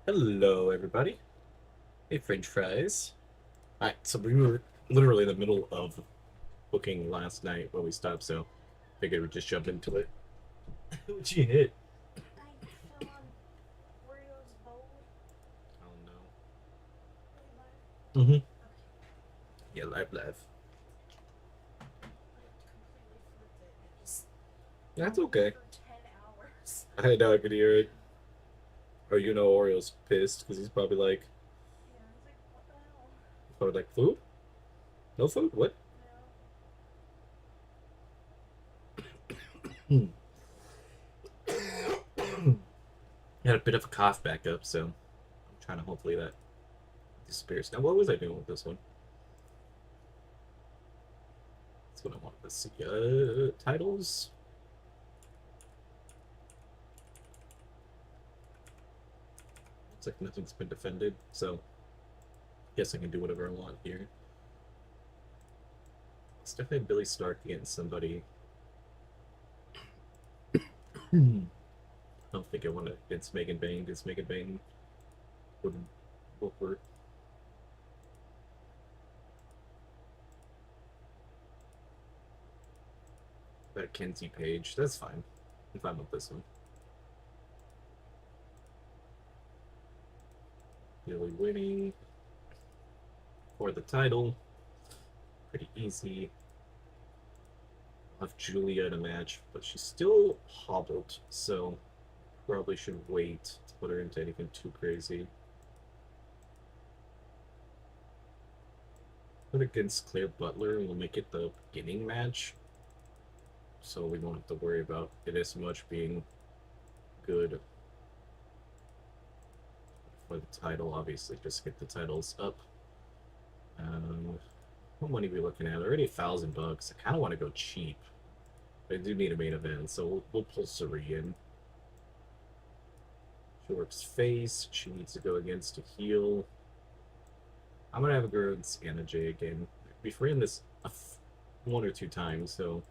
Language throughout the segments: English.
Hello, everybody. Hey, French fries. Alright, so we were literally in the middle of booking last night when we stopped, so figured we'd just jump into it. What'd you hit? I fell on Oreo's bowl. Oh no. Are you live? Mm-hmm. Okay. Yeah, live. I completely flipped it and it just That's followed me okay. for 10 hours. I know I could hear it. Or Oreo's pissed because he's probably like, Yeah, I was like, what the hell? food? No food? What? Yeah. Hmm. Had a bit of a cough back up, so I'm trying to hopefully that disappears. Now, what was I doing with this one? That's what I wanted to see. Titles? Looks like nothing's been defended, so guess I can do whatever I want here. Let's definitely Billy Stark against somebody. I don't think I want to against Megan Bane because Megan Bane wouldn't work. That Kenzie Page, that's fine. I'm fine with this one. Billy winning for the title. Pretty easy. I'll have Julia in a match, but she's still hobbled, so probably should wait to put her into anything too crazy. Put against Claire Butler, and we'll make it the beginning match, so we won't have to worry about it as much being good for the title. Obviously, just get the titles up. What money are we looking at? Already $1,000. I kind of want to go cheap. But I do need a main event, so we'll pull Suri in. She works face. She needs to go against a heel. I'm gonna have a go against Anna Jay again. We've ran this one or two times, so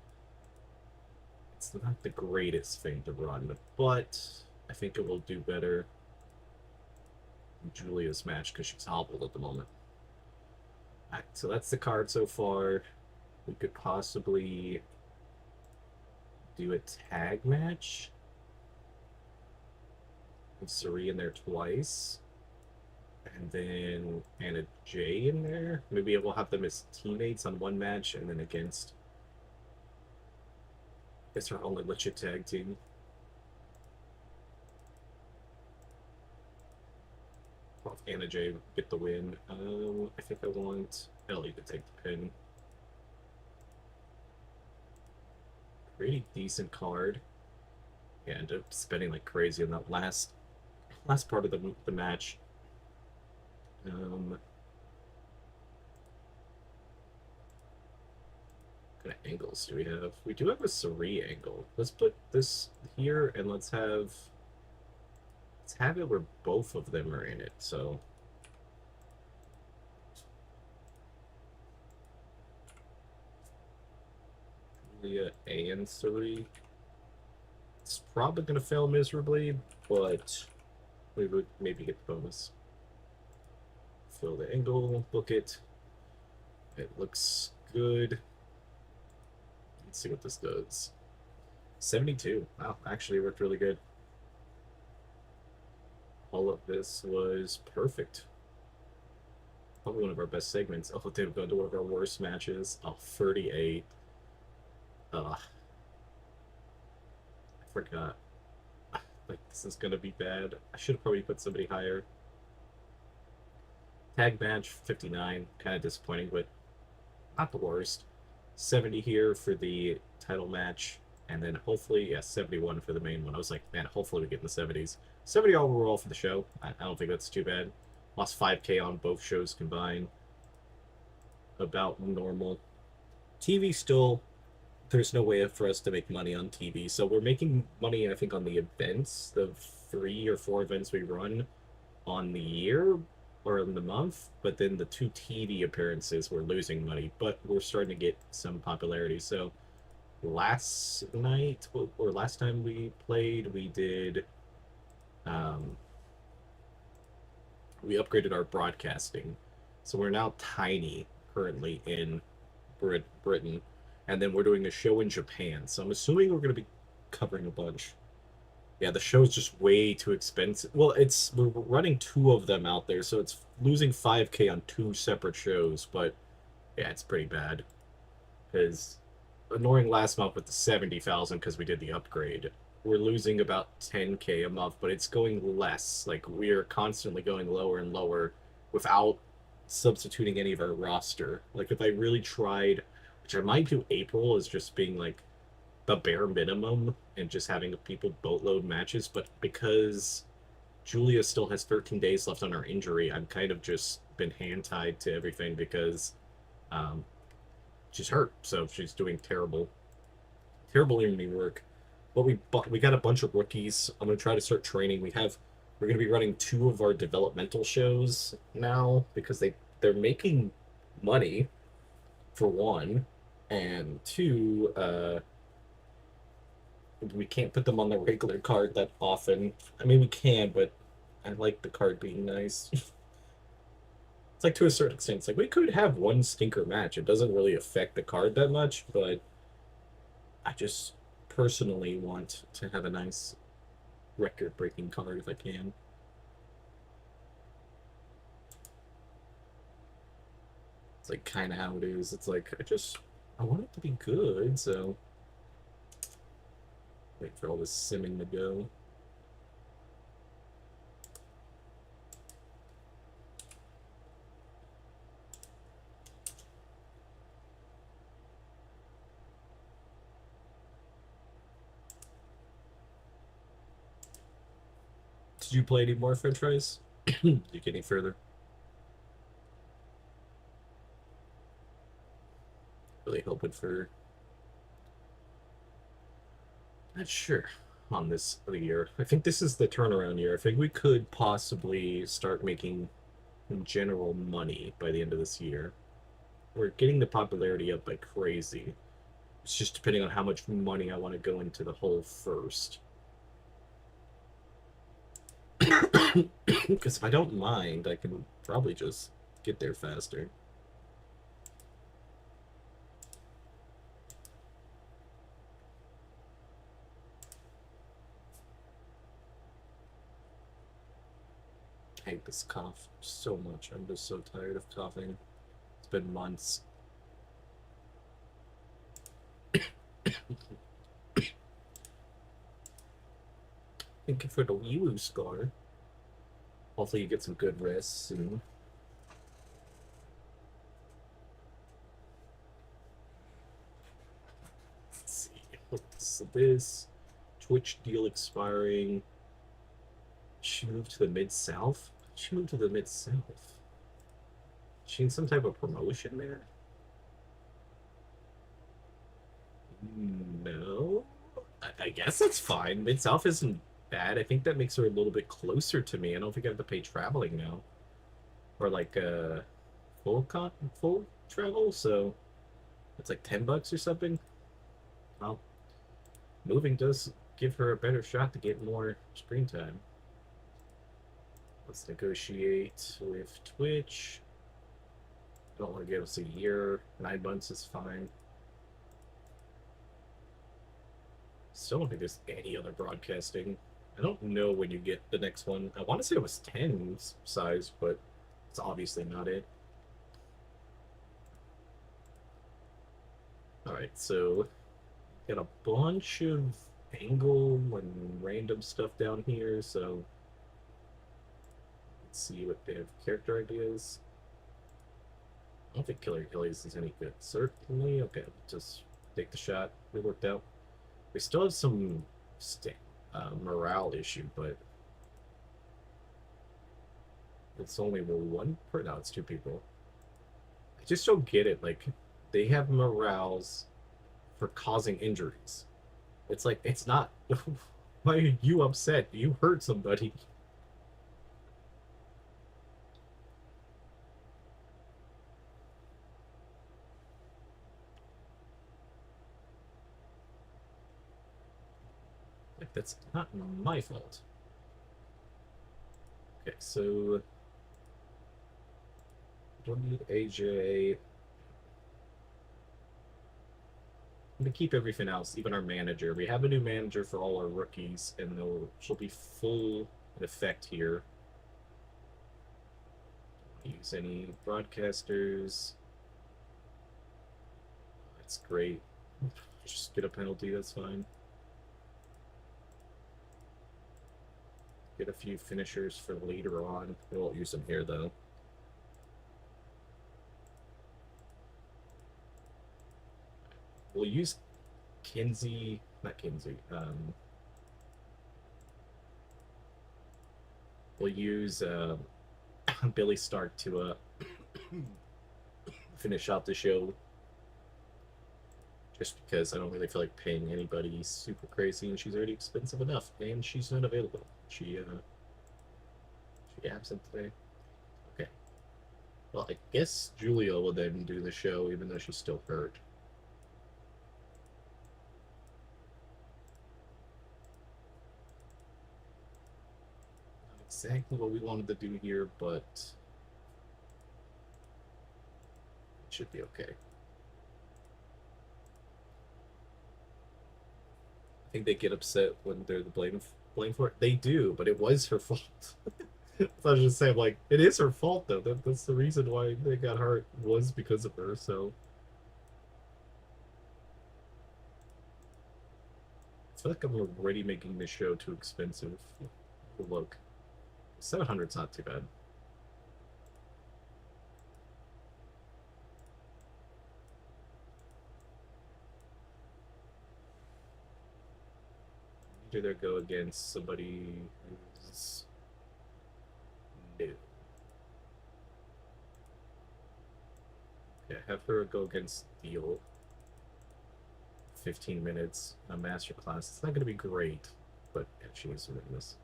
it's not the greatest thing to run, but I think it will do better than Julia's match because she's hobbled at the moment. Alright, so that's the card so far. We could possibly do a tag match with Suri in there twice. And then Anna Jay in there. Maybe we'll have them as teammates on one match and then against, I guess, our only legit tag team. Well, Anna Jay get the win. I think I want Ellie to take the pin. Pretty decent card. Yeah, ended up spending like crazy on that last part of the match. What kind of angles do we have? We do have a Suri angle. Let's put this here and let's have it where both of them are in it. So Julia and Suri. It's probably gonna fail miserably, but we would maybe get the bonus. Fill the angle, book it. It looks good. Let's see what this does. 72. Wow, actually worked really good. All of this was perfect. Probably one of our best segments. Oh, they've gone to one of our worst matches. Oh, 38. I forgot. Like, this is gonna be bad. I should have probably put somebody higher. Tag match, 59. Kind of disappointing, but not the worst. 70 here for the title match. And then hopefully, yeah, 71 for the main one. I was like, man, hopefully we get in the 70s. 70 overall for the show. I don't think that's too bad. Lost 5K on both shows combined. About normal. TV still, there's no way for us to make money on TV. So we're making money, I think, on the events, the 3 or 4 events we run on the year or in the month. But then the 2 TV appearances, we're losing money. But we're starting to get some popularity. So last night or last time we played, we did um, we upgraded our broadcasting, so we're now tiny currently in Britain, and then we're doing a show in Japan. So I'm assuming we're going to be covering a bunch. Yeah, the show's just way too expensive. Well, we're running two of them out there, so it's losing 5K on two separate shows. But yeah, it's pretty bad because annoying last month with the 70,000 because we did the upgrade. We're losing about 10K a month, but it's going less. Like we're constantly going lower and lower without substituting any of our roster. Like if I really tried, which I might do April as just being like the bare minimum and just having people boatload matches, but because Julia still has 13 days left on her injury, I'm kind of just been hand tied to everything because um, she's hurt, so she's doing terrible enemy work. But we got a bunch of rookies. I'm gonna try to start training. We're gonna be running two of our developmental shows now because they're making money for one, and two, we can't put them on the regular card that often. I mean, we can, but I like the card being nice. It's like to a certain extent, it's like we could have one stinker match. It doesn't really affect the card that much, but I just personally want to have a nice record-breaking card if I can. It's like kind of how it is. It's like I want it to be good, so wait for all this simming to go. Did you play any more French fries? Did you get any further? Really hoping for. Not sure on this year. I think this is the turnaround year. I think we could possibly start making general money by the end of this year. We're getting the popularity up like crazy. It's just depending on how much money I want to go into the hole first. Because if I don't mind, I can probably just get there faster. I hate this cough so much. I'm just so tired of coughing. It's been months. Thank you for the Wee scar. Hopefully you get some good rest soon. Let's see. What's this? Twitch deal expiring. She moved to the Mid-South? She moved to the Mid-South. She in some type of promotion there? No. I guess that's fine. Mid-South isn't bad. I think that makes her a little bit closer to me. I don't think I have to pay traveling now. Or like full travel, so it's like $10 or something. Well, moving does give her a better shot to get more screen time. Let's negotiate with Twitch. Don't want to give us a year. 9 months is fine. Still don't think there's any other broadcasting. I don't know when you get the next one. I want to say it was 10 size, but it's obviously not it. Alright, so got a bunch of angle and random stuff down here, so let's see what they have character ideas. I don't think Killer Achilles is any good. Certainly, okay, just take the shot. We worked out. We still have some morale issue, but it's only one per. No, it's two people. I just don't get it. Like, they have morales for causing injuries. It's like it's not. Why are you upset? You hurt somebody. Like that's not my fault. Okay, so Don't need AJ. I'm gonna keep everything else, even our manager. We have a new manager for all our rookies, and she'll be full in effect here. Don't use any broadcasters. That's great. Just get a penalty, that's fine. Get a few finishers for later on. We won't use them here, though. We'll use Kinsey, not Kinsey. We'll use Billy Stark to finish out the show. Just because I don't really feel like paying anybody super crazy, and she's already expensive enough, and she's not available. She absent today. Okay. Well, I guess Julia will then do the show, even though she's still hurt. Not exactly what we wanted to do here, but it should be okay. I think they get upset when they're the blame for it. They do, but it was her fault. So I was just saying, like, it is her fault though. That's the reason why they got hurt was because of her. So I feel like I'm already making this show too expensive. Look, 700's not too bad. Either go against somebody who's new. Yeah, have her go against Deal. 15 minutes, a master class. It's not going to be great, but yeah, she needs to win this.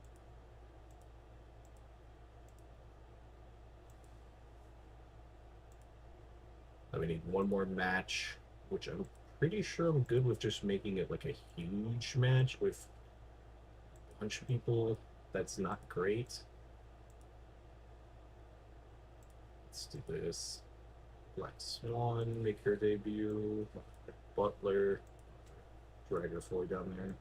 Now we need one more match, which I'm pretty sure I'm good with just making it like a huge match with a bunch of people. That's not great. Let's do this. Black Swan, make her debut. Butler, drag her forward down there.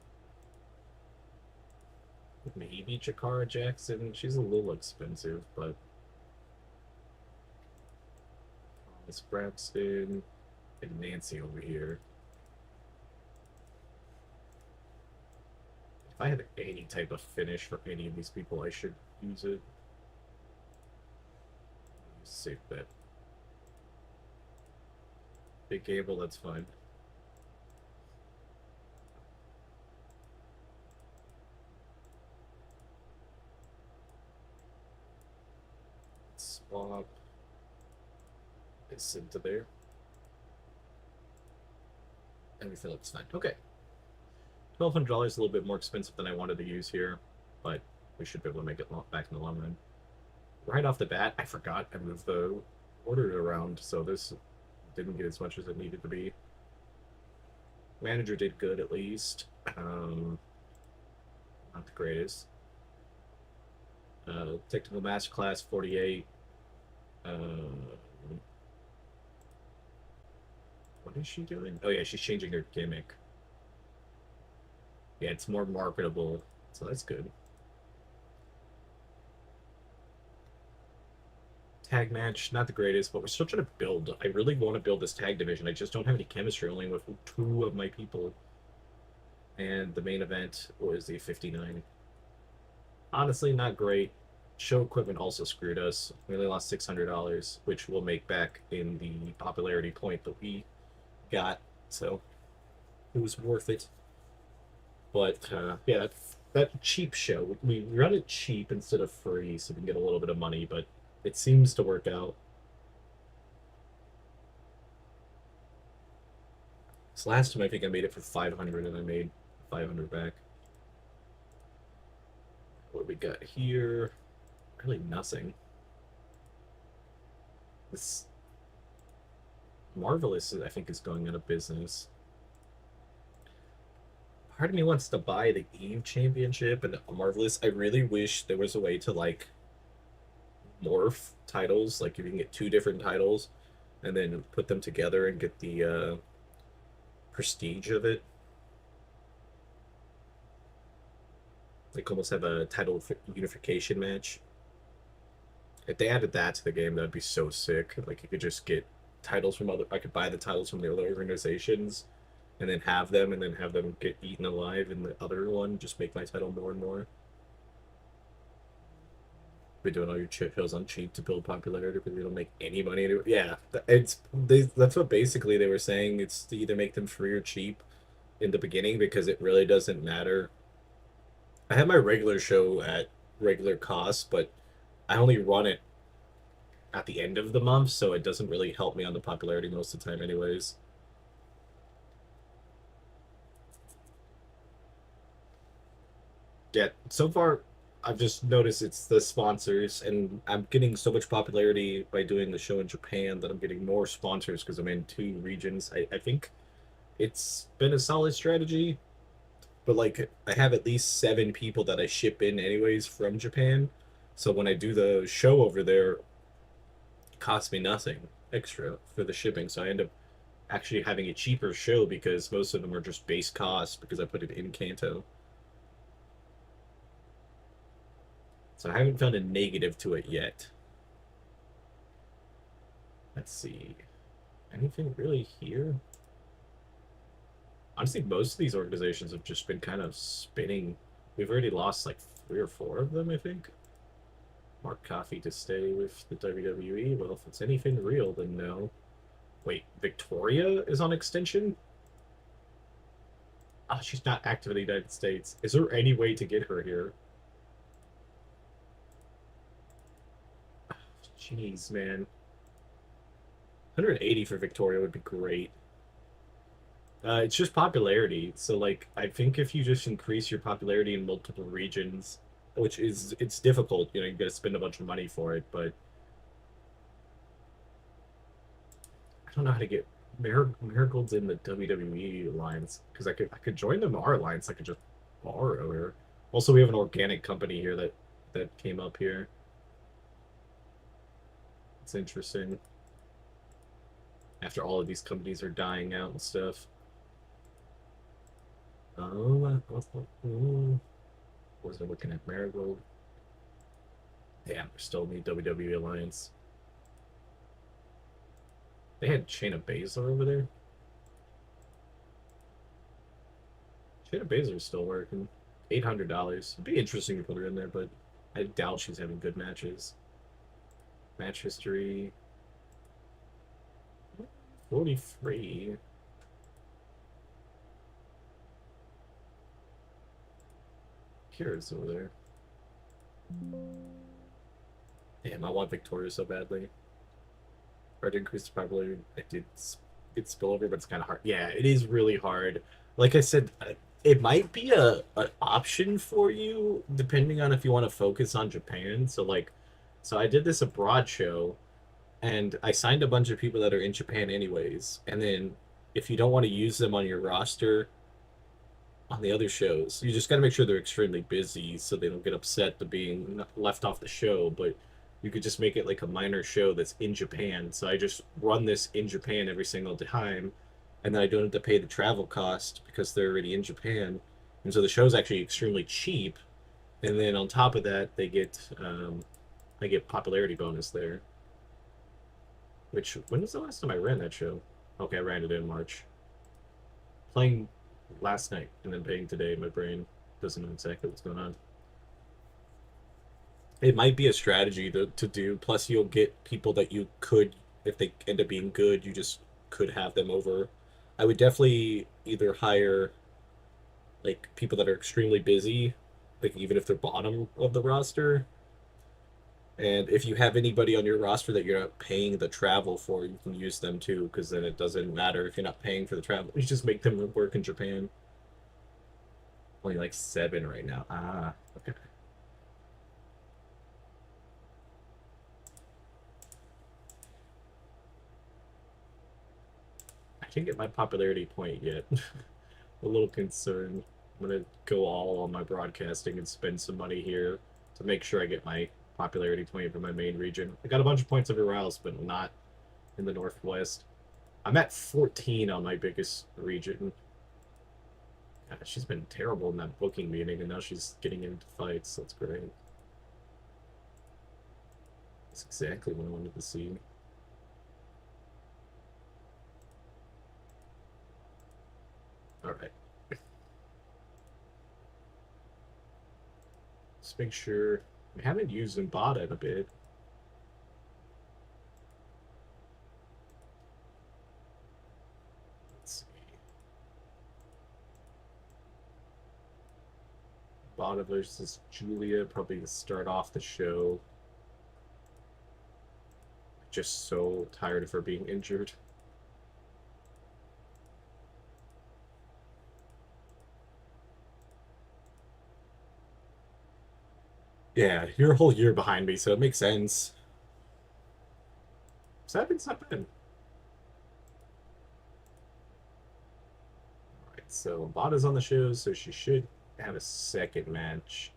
Maybe Jakara Jackson. She's a little expensive, but Thomas Braxton and Nancy over here. If I had any type of finish for any of these people, I should use it. Safe bet. Big gamble, that's fine. Swap this into there. And we feel it's fine. Okay. $1,200 is a little bit more expensive than I wanted to use here, but we should be able to make it back in the long run. Right off the bat, I forgot I moved the order around, so this didn't get as much as it needed to be. Manager did good at least. Not the greatest. Technical Masterclass 48. What is she doing? Oh yeah, she's changing her gimmick. Yeah, it's more marketable, so that's good. Tag match, not the greatest, but we're still trying to build. I really want to build this tag division. I just don't have any chemistry, only with two of my people. And the main event was the 59. Honestly, not great. Show equipment also screwed us. We only lost $600, which we'll make back in the popularity point that we got. So it was worth it. But yeah, that cheap show. We run it cheap instead of free, so we can get a little bit of money. But it seems to work out. This last time I think I made it for 500 and I made 500 back. What do we got here? Really nothing. This Marvelous, I think, is going out of business. Part of me wants to buy the Eve Championship and Marvelous. I really wish there was a way to like morph titles, like if you can get two different titles and then put them together and get the prestige of it, like almost have a title unification match. If they added that to the game, that'd be so sick. Like you could just get titles from other. I could buy the titles from the other organizations, and then have them get eaten alive in the other one. Just make my title more and more. Be doing all your chip shows on cheap to build popularity, but they don't make any money. Yeah, that's what basically they were saying. It's to either make them free or cheap in the beginning because it really doesn't matter. I have my regular show at regular cost, but I only run it at the end of the month, so it doesn't really help me on the popularity most of the time, anyways. Yeah, so far, I've just noticed it's the sponsors, and I'm getting so much popularity by doing the show in Japan that I'm getting more sponsors because I'm in two regions. I think it's been a solid strategy, but like I have at least 7 people that I ship in anyways from Japan. So when I do the show over there, it costs me nothing extra for the shipping. So I end up actually having a cheaper show because most of them are just base cost because I put it in Kanto. So I haven't found a negative to it yet. Let's see. Anything really here? Honestly, most of these organizations have just been kind of spinning. We've already lost like 3 or 4 of them, I think. Mark Coffey to stay with the WWE. Well, if it's anything real, then no. Wait, Victoria is on extension? Oh, she's not active in the United States. Is there any way to get her here? Jeez, man. 180 for Victoria would be great. It's just popularity. So, like, I think if you just increase your popularity in multiple regions, which is it's difficult, you gotta spend a bunch of money for it, but I don't know how to get Marigold's in the WWE alliance because I could join them our alliance. I could just borrow her. Also, we have an organic company here that came up here. It's interesting. After all of these companies are dying out and stuff. Oh, wasn't looking at Marigold. Damn, we're still in the WWE alliance. They had Shayna Baszler over there. Shayna Baszler's still working. $800. It'd be interesting to put her in there, but I doubt she's having good matches. Match history 43. Kira's over there. Damn, I want Victoria so badly. Or to increase the probability I did get spillover, but it's kind of hard. Yeah, it is really hard. Like I said, it might be a an option for you depending on if you want to focus on Japan. So I did this abroad show, and I signed a bunch of people that are in Japan anyways. And then if you don't want to use them on your roster on the other shows, you just got to make sure they're extremely busy so they don't get upset to being left off the show. But you could just make it like a minor show that's in Japan. So I just run this in Japan every single time, and then I don't have to pay the travel cost because they're already in Japan. And so the show's actually extremely cheap. And then on top of that, I get popularity bonus there. Which when was the last time I ran that show? Okay, I ran it in March. Playing last night and then playing today. My brain doesn't know exactly what's going on. It might be a strategy to do. Plus, you'll get people that you could, if they end up being good, you just could have them over. I would definitely either hire like people that are extremely busy, like even if they're bottom of the roster. And if you have anybody on your roster that you're not paying the travel for, you can use them too, because then it doesn't matter if you're not paying for the travel. You just make them work in Japan. Only like 7 right now. Ah, okay. I can't get my popularity point yet. A little concerned. I'm gonna go all on my broadcasting and spend some money here to make sure I get my popularity 20 for my main region. I got a bunch of points everywhere else, but not in the Northwest. I'm at 14 on my biggest region. God, she's been terrible in that booking meeting, and now she's getting into fights. That's great. That's exactly what I wanted to see. All right. Let's make sure we haven't used Zimbada in a bit. Let's see. Bada versus Julia, probably to start off the show. Just so tired of her being injured. Yeah, you're a whole year behind me, so it makes sense. Seven's not bad. Alright, so Bada's on the show, so she should have a second match.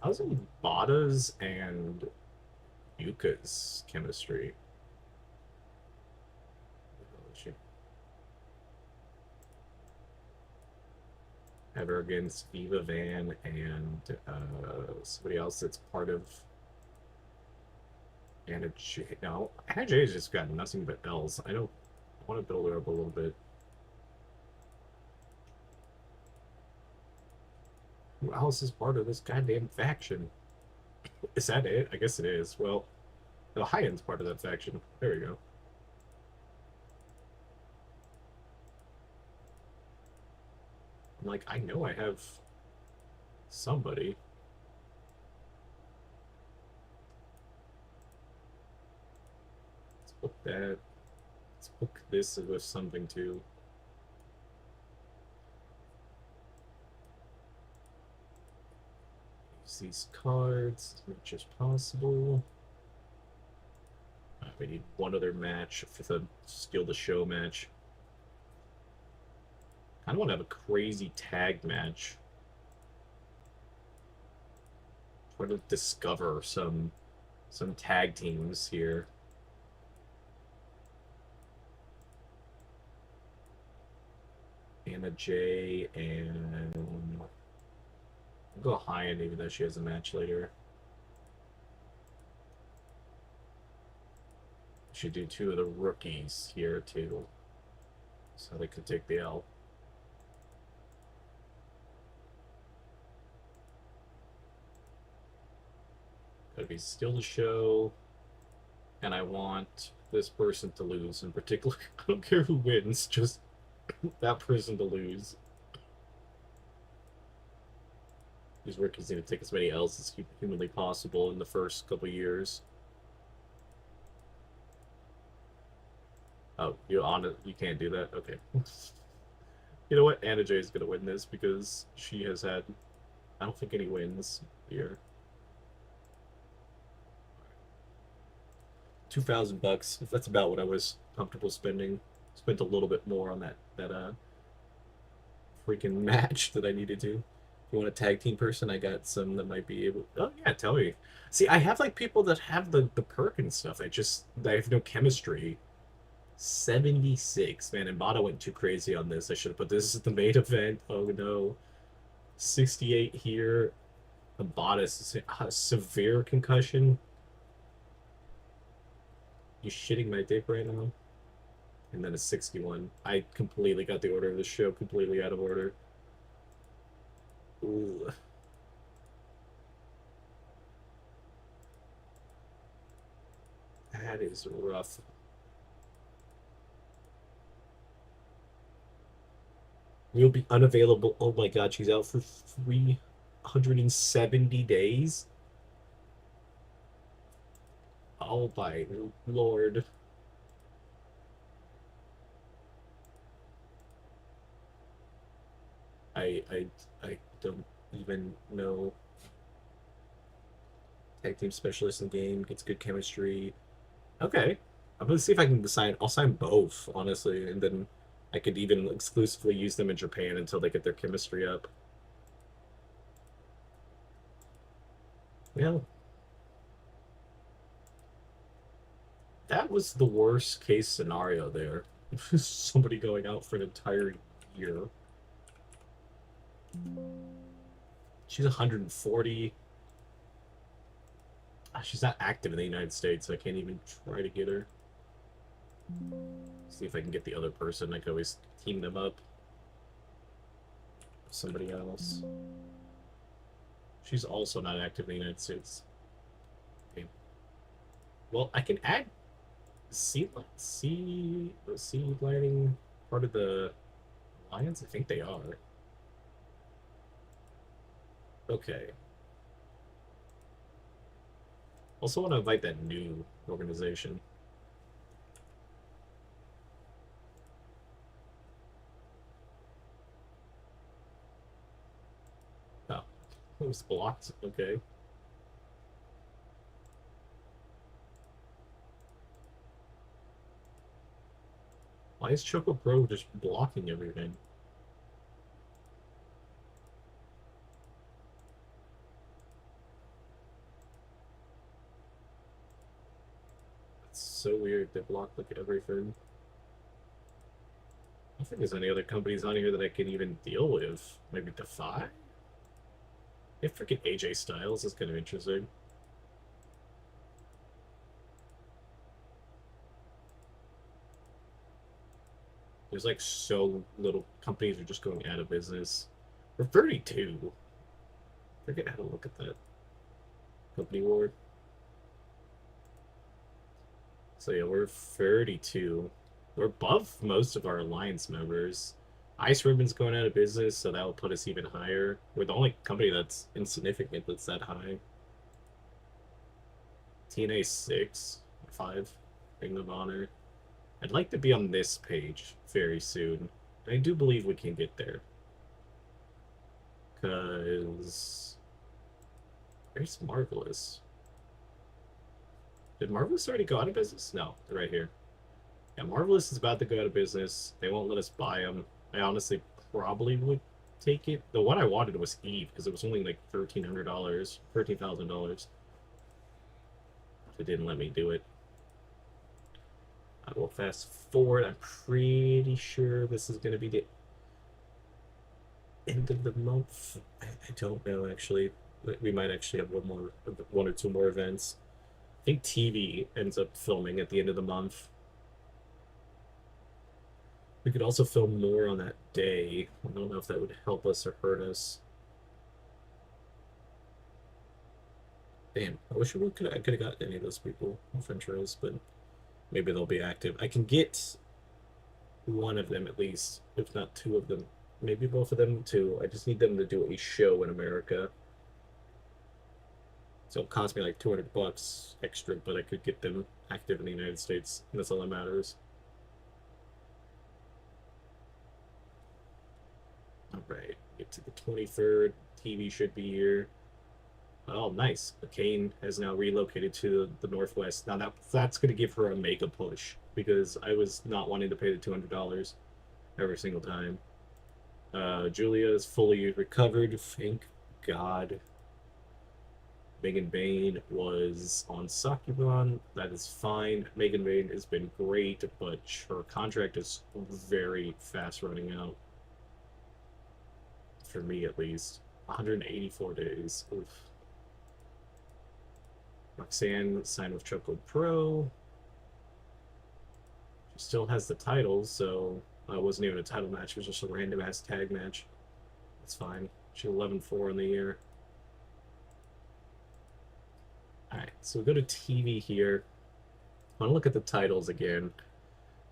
How's in Bada's and Yuka's chemistry? She have her against Eva Van and somebody else that's part of Anna J. No, Anna J has just got nothing but L's. I don't want to build her up a little bit. Who else is part of this goddamn faction? Is that it? I guess it is. Well, the high end's part of that faction. There we go. I'm like, I know I have somebody. Let's book that. Let's book this with something too. Use these cards as much as possible. We need one other match for the Steal the Show match. I don't want to have a crazy tag match. Try to discover some tag teams here. Anna J and I'll go high end even though she has a match later. Should do two of the rookies here too, so they could take the L. Gotta be Still the Show, and I want this person to lose in particular. I don't care who wins, just that person to lose. These rookies need to take as many L's as humanly possible in the first couple years. Oh, you can't do that? Okay. You know what? Anna J is gonna win this because she has had, I don't think, any wins here. $2,000. That's about what I was comfortable spending. Spent a little bit more on that freaking match that I needed to. If you want a tag team person, I got some that might be able. Oh yeah, tell me. See, I have like people that have the perk and stuff. I have no chemistry. 76, man, and Bada went too crazy on this. I should have put this as the main event. Oh no. 68 here. Bada severe concussion. You shitting my dick right now? And then a 61. I completely got the order of the show completely out of order. Ooh. That is rough. We'll be unavailable. Oh my god, she's out for 370 days? Oh my lord. I don't even know. Tag team specialist in game, gets good chemistry. Okay. I'm gonna see if I can decide. I'll sign both, honestly, and then I could even exclusively use them in Japan until they get their chemistry up. Well, that was the worst case scenario there. Somebody going out for an entire year. She's 140. She's not active in the United States, so I can't even try to get her. See if I can get the other person. I can always team them up. Somebody else. She's also not active in the United States. Okay. Well, I can add sea lighting part of the alliance. I think they are. Okay. Also want to invite that new organization. Oh, it was blocked. Okay. Why is Choco Pro just blocking everything? It's so weird. They block like everything. I don't think there's any other companies on here that I can even deal with. Maybe Defy? Yeah, freaking AJ Styles is kind of interesting. There's like so little companies are just going out of business. We're 32. Forget how to look at that company award. So yeah, we're 32. We're above most of our alliance members. Ice Ribbon's going out of business, so that will put us even higher. We're the only company that's insignificant that's that high. TNA 6, 5, Ring of Honor. I'd like to be on this page very soon. I do believe we can get there. Because... Where's Marvelous? Did Marvelous already go out of business? No, they're right here. Yeah, Marvelous is about to go out of business. They won't let us buy them. I honestly probably would take it. The one I wanted was Eve, because it was only like $1,300, $13,000. They didn't let me do it. I will fast forward. I'm pretty sure this is going to be the end of the month. I don't know, actually. We might actually have one or two more events. I think TV ends up filming at the end of the month. We could also film more on that day. I don't know if that would help us or hurt us. Damn, I wish I could have got any of those people off intros, but maybe they'll be active. I can get one of them at least, if not two of them. Maybe both of them too. I just need them to do a show in America. So it'll cost me like $200 extra, but I could get them active in the United States. And that's all that matters. All right, get to the 23rd. TV should be here. Oh, nice. Kane has now relocated to the Northwest. Now that's going to give her a mega push because I was not wanting to pay the $200 every single time. Julia is fully recovered. Thank God. Megan Bain was on Sakuban. That is fine. Megan Bain has been great, but her contract is very fast running out. For me, at least. 184 days. Oof. Roxanne signed with Choco Pro. She still has the title, so it wasn't even a title match. It was just a random ass tag match. That's fine. She's 11-4 in the year. Alright, so we go to TV here. I want to look at the titles again.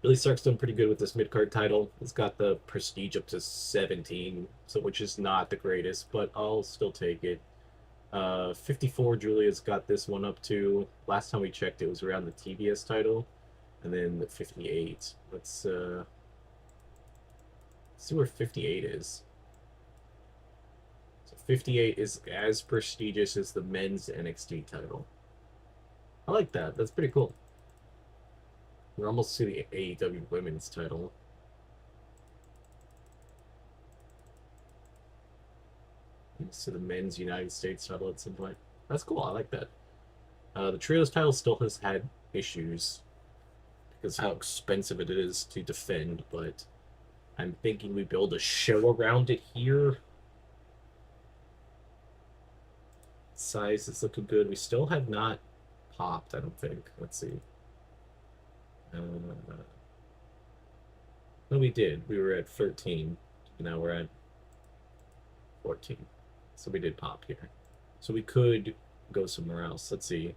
Billy Stark's done pretty good with this mid-card title. It's got the prestige up to 17, so which is not the greatest, but I'll still take it. 54, Julia's got this one up to. Last time we checked, it was around the TBS title. And then the 58. Let's see where 58 is. So 58 is as prestigious as the men's NXT title. I like that. That's pretty cool. We're almost to the AEW women's title. To the men's United States title at some point. That's cool. I like that. The trios title still has had issues because how expensive it is to defend, but I'm thinking we build a show around it here. Size is looking good. We still have not popped, I don't think. Let's see. Uh, no, we did. We were at 13. Now we're at 14. So we did pop here. So we could go somewhere else. Let's see.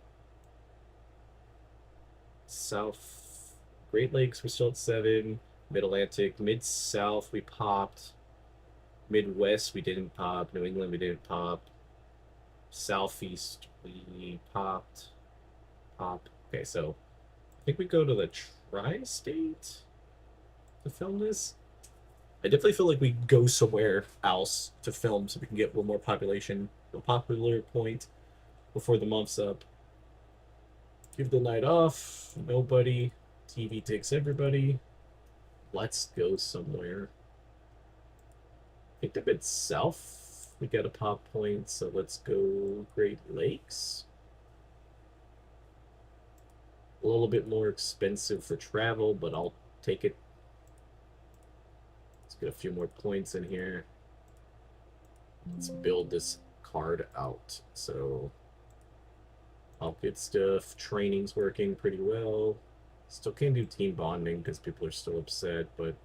South Great Lakes, we're still at 7. Mid Atlantic, Mid South, we popped. Midwest, we didn't pop. New England, we didn't pop. Southeast, we popped. Pop. Okay, so I think we go to the tri state to film this. I definitely feel like we go somewhere else to film so we can get one more population, a popular point before the month's up. Give the night off. Nobody. TV takes everybody. Let's go somewhere. I think a bit south. We got a pop point, so let's go Great Lakes. A little bit more expensive for travel, but I'll take it. Let's get a few more points in here. Let's build this card out. So all good stuff. Training's working pretty well. Still can't do team bonding because people are still upset, but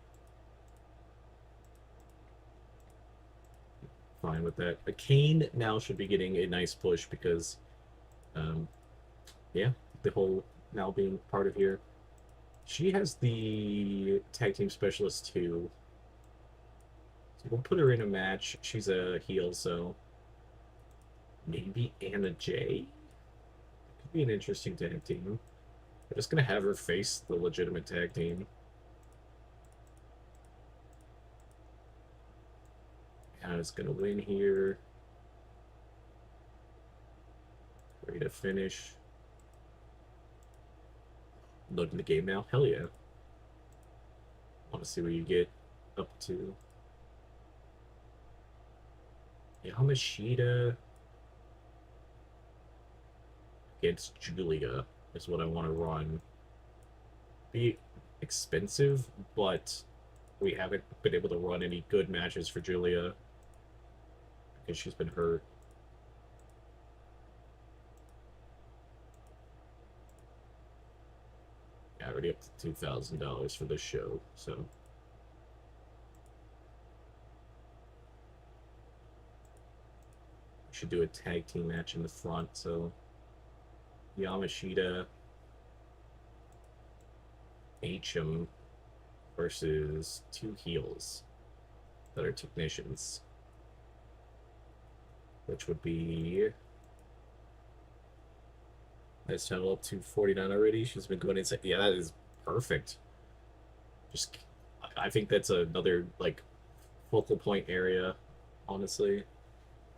fine with that. A Kane now should be getting a nice push because, yeah, the whole now being part of here. She has the tag team specialist too. So we'll put her in a match. She's a heel, so maybe Anna Jay could be an interesting tag team. We're just gonna have her face the legitimate tag team. Anna's gonna win here. Ready to finish. Loading the game now. Hell yeah. Want to see what you get up to. Yamashita against Julia is what I want to run. Be expensive, but we haven't been able to run any good matches for Julia because she's been hurt. Yeah, already up to $2,000 for this show, so. Should do a tag team match in the front, so Yamashita HM versus two heels that are technicians, which would be nice title up to 49 already. She's been going inside. Yeah, that is perfect. Just, I think that's another like focal point area, honestly.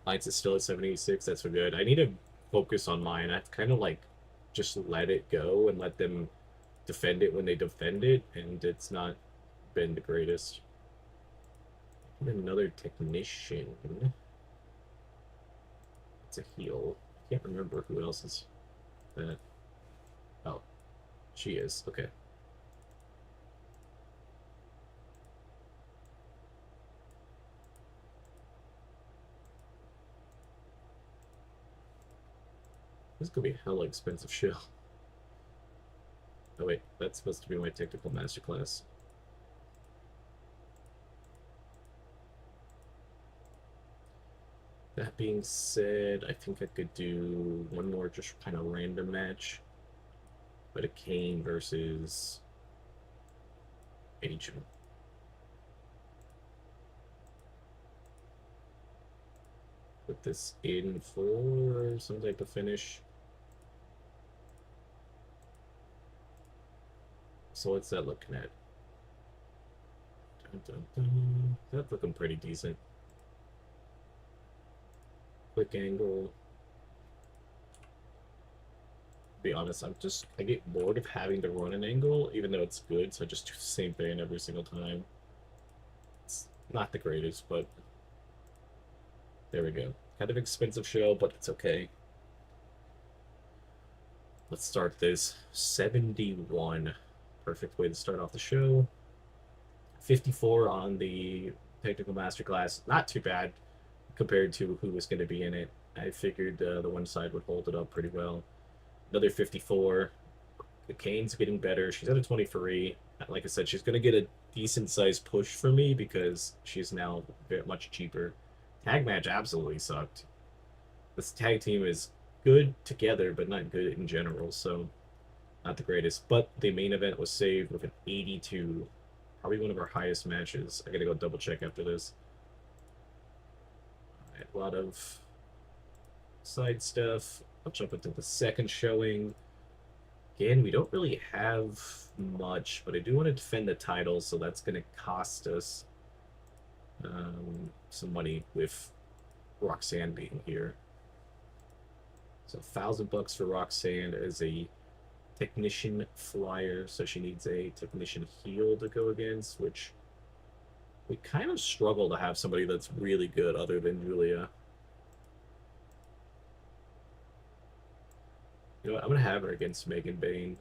Lights is still at 76. That's so good. I need to focus on mine. I've kind of like just let it go and let them defend it when they defend it, and it's not been the greatest. Another technician. It's a heel. I can't remember who else is that. Oh, she is. Okay. This could be a hella expensive show. Oh wait, that's supposed to be my technical masterclass. That being said, I think I could do one more just kind of random match. But a Kane versus Agent. Put this in for some type of finish. So what's that looking at? Dun, dun, dun. That's looking pretty decent. Quick angle. To be honest, I get bored of having to run an angle, even though it's good, so I just do the same thing every single time. It's not the greatest, but there we go. Kind of expensive show, but it's okay. Let's start this. 71. Perfect way to start off the show. 54 on the technical masterclass. Not too bad compared to who was going to be in it. I figured the one side would hold it up pretty well. Another 54. The Kane's getting better. She's at a 23. Like I said, she's going to get a decent sized push for me because she's now very much cheaper. Tag match absolutely sucked. This tag team is good together, but not good in general, so not the greatest. But the main event was saved with an 82. Probably one of our highest matches. I gotta go double check after this. Right, a lot of side stuff. I'll jump into the second showing. Again, we don't really have much, but I do want to defend the title, so that's going to cost us some money with Roxanne being here. So $1,000 for Roxanne as a technician flyer, so she needs a technician heel to go against, which we kind of struggle to have somebody that's really good other than Julia. You know what? I'm gonna have her against Megan Bain.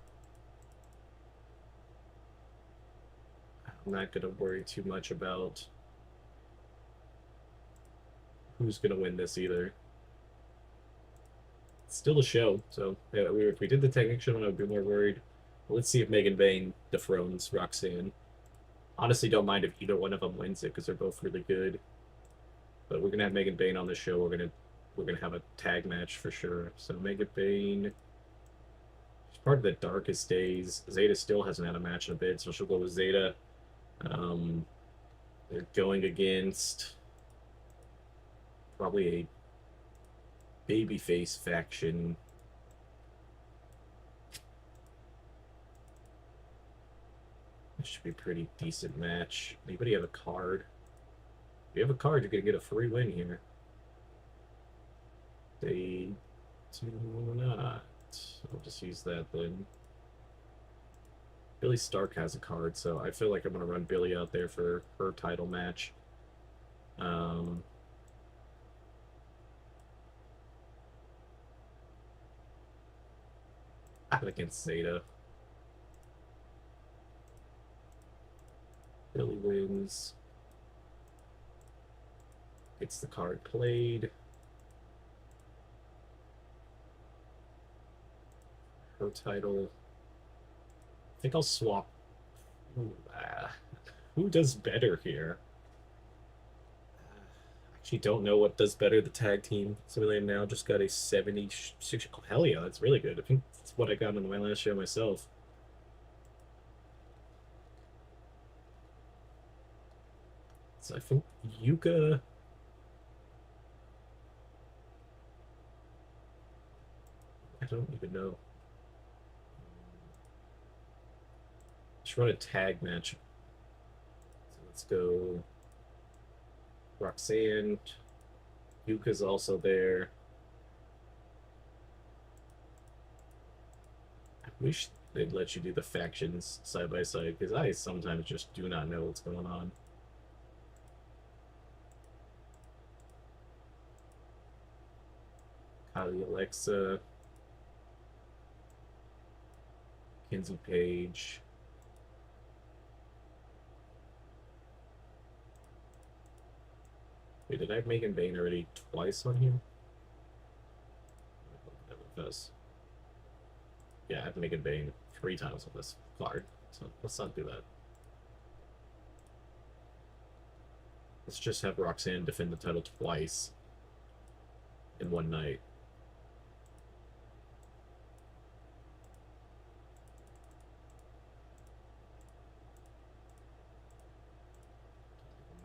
I'm not gonna worry too much about who's gonna win this either. It's still a show, so yeah, if we did the technician one, I would be more worried. But let's see if Megan Bain dethrones Roxanne. Honestly, don't mind if either one of them wins it because they're both really good. But we're gonna have Megan Bain on the show. We're gonna have a tag match for sure. So Megan Bain. She's part of the Darkest Days. Zeta still hasn't had a match in a bit, so she'll go with Zeta. They're going against probably a babyface faction. This should be a pretty decent match. Anybody have a card? If you have a card, you're gonna get a free win here. They do not. I'll just use that then. Billy Stark has a card, so I feel like I'm gonna run Billy out there for her title match. I'm against Zeta. Billy wins. Gets the card played. Her title. I think I'll swap. Ooh, who does better here? Actually, don't know what does better. The tag team simulator now just got a 76. Oh, hell yeah, that's really good. I think that's what I got on my last show myself. So I think Yuka. I don't even know. Let's run a tag match. So let's go. Roxanne. Yuka's also there. I wish they'd let you do the factions side by side because I sometimes just do not know what's going on. Kylie Alexa. Kenzie Page. Wait, did I have Megan Bain already twice on here? Yeah, I have Megan Bain 3 times on this card, so let's not do that. Let's just have Roxanne defend the title twice in one night.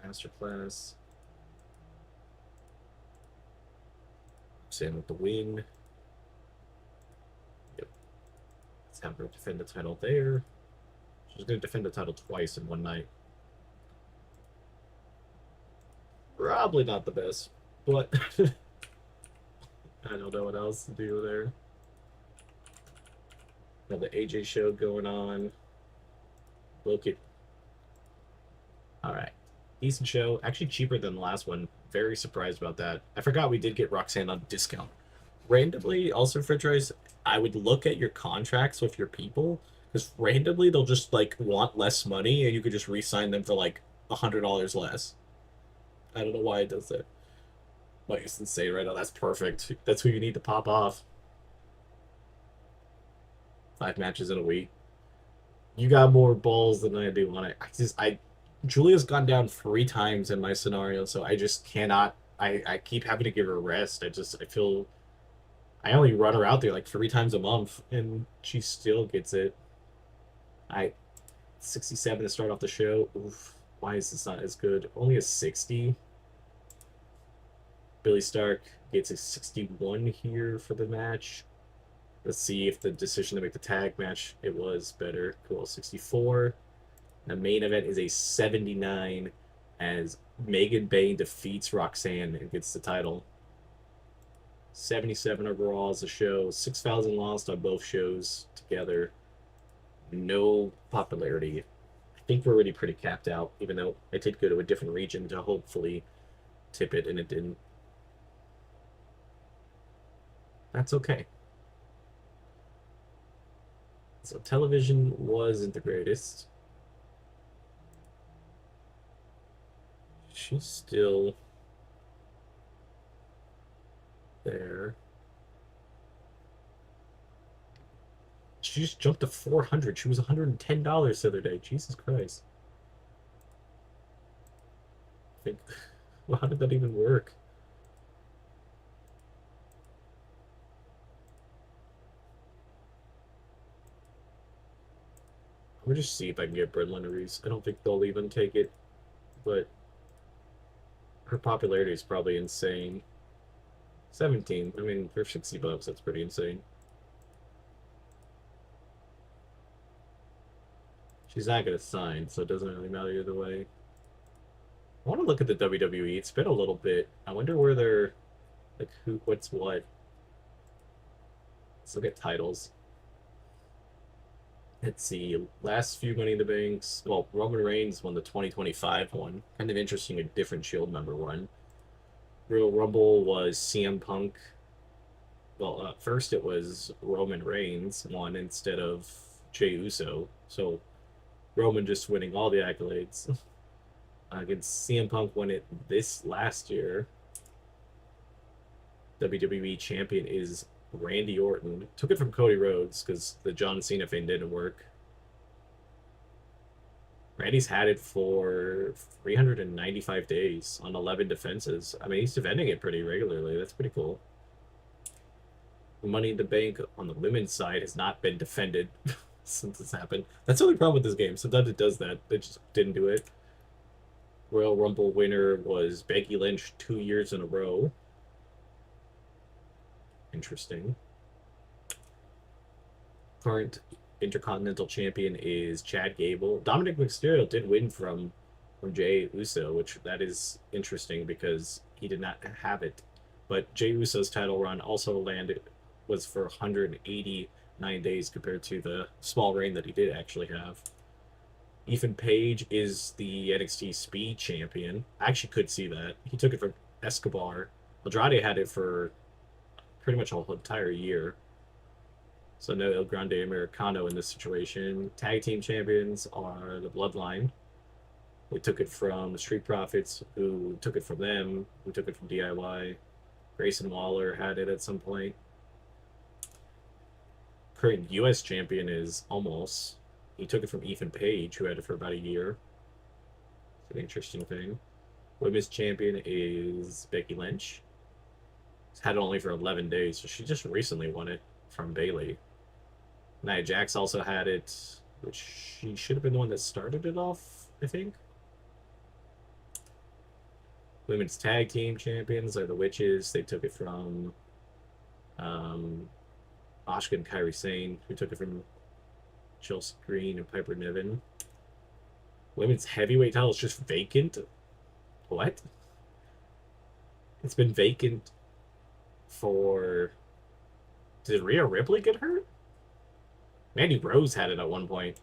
Masterclass. Roxanne with the win. Yep. Let's have her defend the title there. She's going to defend the title twice in one night. Probably not the best, but I don't know what else to do there. Got the AJ show going on. Look at. All right. Decent show. Actually cheaper than the last one. Very surprised about that. I forgot we did get Roxanne on discount. randomly, also French fries, I would look at your contracts with your people because randomly they'll just like want less money and you could just re-sign them for like $100 less. I don't know why it does that. Like it's insane right now. That's perfect. That's who you need to pop off. 5 matches in a week. You got more balls than I do on it. I Julia's gone down 3 times in my scenario, so I just cannot. I keep having to give her a rest. I feel I only run her out there like 3 times a month, and she still gets it. I 67 to start off the show. Oof, why is this not as good? Only a 60. Billy Stark gets a 61 here for the match. Let's see if the decision to make the tag match it was better. Cool, 64. The main event is a 79 as Megan Bain defeats Roxanne and gets the title. 77 overall as a show. 6,000 lost on both shows together. No popularity. I think we're already pretty capped out, even though I did go to a different region to hopefully tip it, and it didn't. That's okay. So television wasn't the greatest. She's still there. She just jumped to 400. She was $110 the other day. Jesus Christ. I think, well, how did that even work? Let me just see if I can get breadwinneries. I don't think they'll even take it, but her popularity is probably insane. 17. I mean, for $60, that's pretty insane. She's not gonna sign, so it doesn't really matter either way. I want to look at the WWE. It's been a little bit. I wonder where they're like what's what. Let's look at titles. Let's see. Last few Money in the Banks. Well, Roman Reigns won the 2025 one. Kind of interesting, a different Shield member one. Royal Rumble was CM Punk. Well, first it was Roman Reigns won instead of Jey Uso. So Roman just winning all the accolades. Against CM Punk won it this last year. WWE champion is Randy Orton. Took it from Cody Rhodes because the John Cena thing didn't work. Randy's had it for 395 days on 11 defenses. I mean, he's defending it pretty regularly. That's pretty cool. Money in the Bank on the women's side has not been defended since it's happened. That's the only problem with this game. Sometimes it does that. They just didn't do it. Royal Rumble winner was Becky Lynch 2 years in a row. Interesting. Current Intercontinental Champion is Chad Gable. Dominic Mysterio did win from Jey Uso, which that is interesting because he did not have it. But Jey Uso's title run also was for 189 days compared to the small reign that he did actually have. Ethan Page is the NXT Speed Champion. I actually could see that. He took it from Escobar. Andrade had it for pretty much a whole entire year. So no El Grande Americano in this situation. Tag team champions are the Bloodline. We took it from the Street Profits, who took it from them, who took it from DIY. Grayson Waller had it at some point. Current U.S. champion is Almost. He took it from Ethan Page, who had it for about a year. It's an interesting thing. Women's champion is Becky Lynch. She's had it only for 11 days, so she just recently won it from Bayley. Nia Jax also had it, which she should have been the one that started it off, I think. Women's tag team champions are the Witches. They took it from Asuka and Kairi Sane, who took it from Chelsea Green and Piper Niven. Women's heavyweight title is just vacant. What? It's been vacant for. Did Rhea Ripley get hurt? Mandy Rose had it at one point.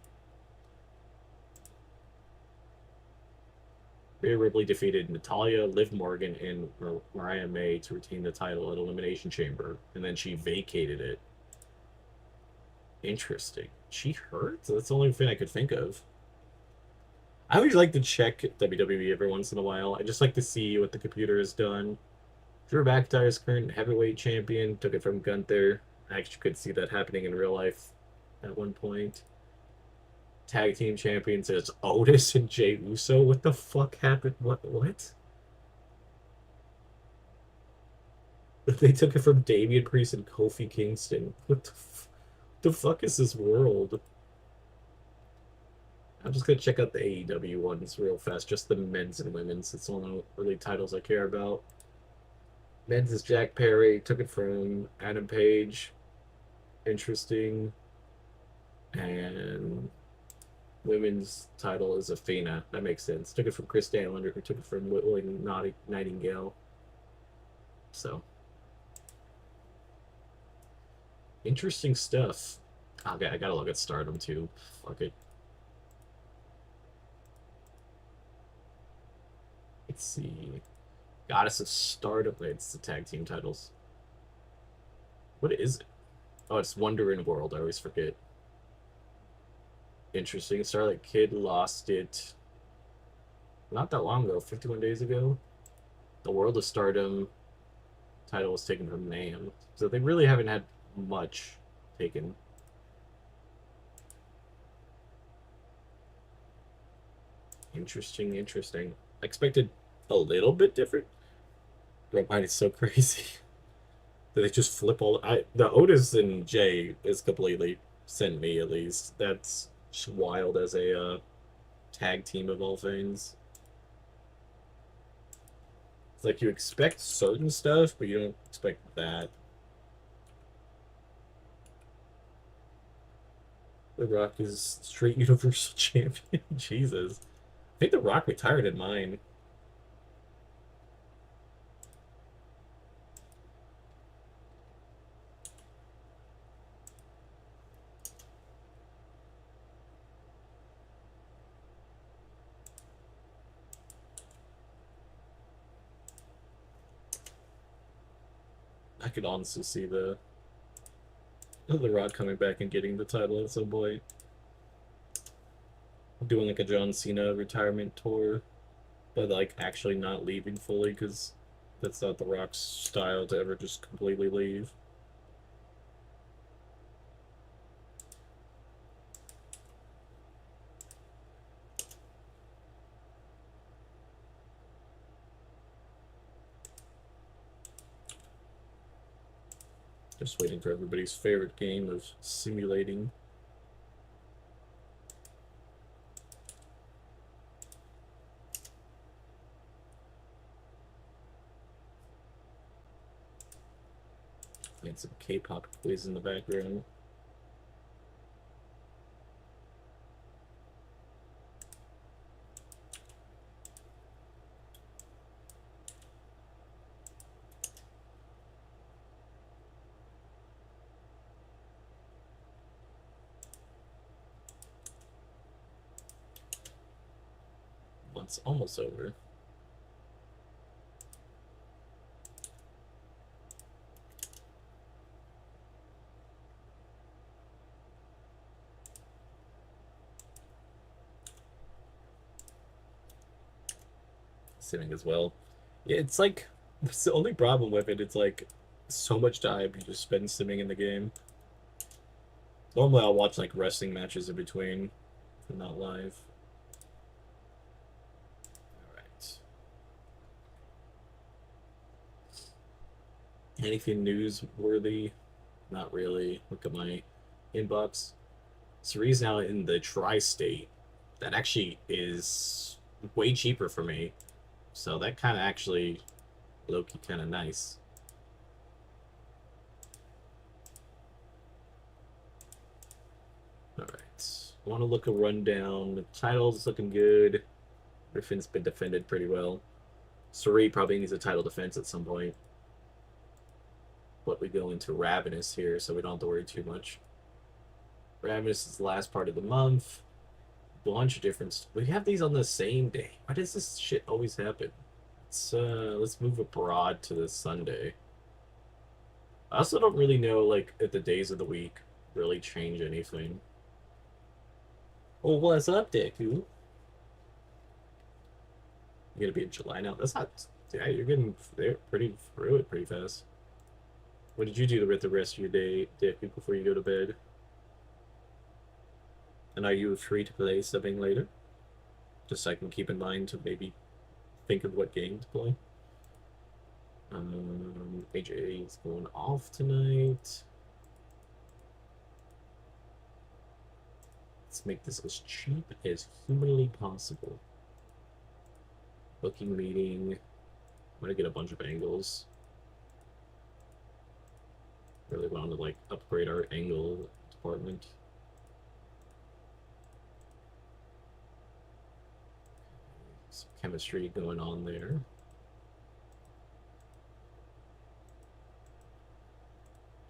Rhea Ripley defeated Natalia, Liv Morgan, and Mariah May to retain the title at Elimination Chamber, and then she vacated it. Interesting. She hurt? That's the only thing I could think of. I always like to check WWE every once in a while. I just like to see what the computer has done. Drew McIntyre's current heavyweight champion took it from Gunther. I actually could see that happening in real life at one point. Tag team champions is Otis and Jey Uso. What the fuck happened? What? They took it from Damian Priest and Kofi Kingston. The fuck is this world? I'm just gonna check out the AEW ones real fast, just the men's and women's. It's the only really titles I care about. Men's is Jack Perry, took it from Adam Page. Interesting. And women's title is Athena. That makes sense. Took it from Chris Statlander, who took it from Whitney Nightingale. So interesting stuff. Okay, I gotta look at Stardom too. Fuck it. Let's see. Goddess of Stardom. Wait, it's the tag team titles. What is it? Oh, it's Wonder in World. I always forget. Interesting. Starlight Kid lost it not that long ago, 51 days ago. The World of Stardom title was taken from Nam. So they really haven't had much taken. Interesting, interesting. I expected a little bit different. My mind is so crazy. That they just flip all the Otis and Jay is completely sent me at least. That's just wild as a tag team of all things. It's like you expect certain stuff, but you don't expect that. The Rock is straight Universal Champion. Jesus. I think The Rock retired in mine. I could honestly see the Rock coming back and getting the title at some point. Doing like a John Cena retirement tour, but like actually not leaving fully because that's not the Rock's style to ever just completely leave. Just waiting for everybody's favorite game of simulating. And some K-pop quiz in the background. It's almost over. Simming as well. Yeah, it's like that's the only problem with it. It's like so much time you just spend simming in the game. Normally I'll watch like wrestling matches in between, if not live. Anything newsworthy? Not really. Look at my inbox. Cerie's now in the tri-state. That actually is way cheaper for me. So that kind of actually low-key kind of nice. Alright. Want to look a rundown. The title's looking good. Griffin's been defended pretty well. Cerie probably needs a title defense at some point. But we go into Ravenous here, so we don't have to worry too much. Ravenous is the last part of the month. bunch of different. We have these on the same day. Why does this shit always happen? Let's move abroad to this Sunday. I also don't really know like if the days of the week really change anything. Oh, what's up, Deku? You're gonna be in July now. That's not. Yeah, you're getting there pretty through it pretty fast. What did you do with the rest of your day, Deku, before you go to bed? And are you free to play something later? Just so I can keep in mind to maybe think of what game to play. AJ is going off tonight. Let's make this as cheap as humanly possible. Booking meeting. I'm gonna get a bunch of angles. Really want to like upgrade our angle department. Some chemistry going on there.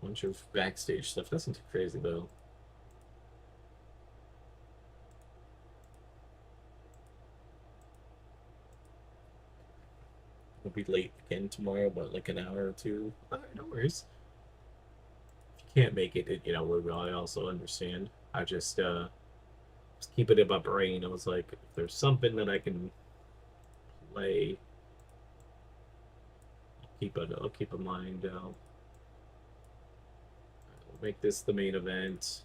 Bunch of backstage stuff. That's not too crazy though. We'll be late again tomorrow, but like an hour or two. Alright, no worries. If you can't make it, you know, I also understand. I just keep it in my brain. I was like, if there's something that I can play, I'll keep a mind out. We'll make this the main event.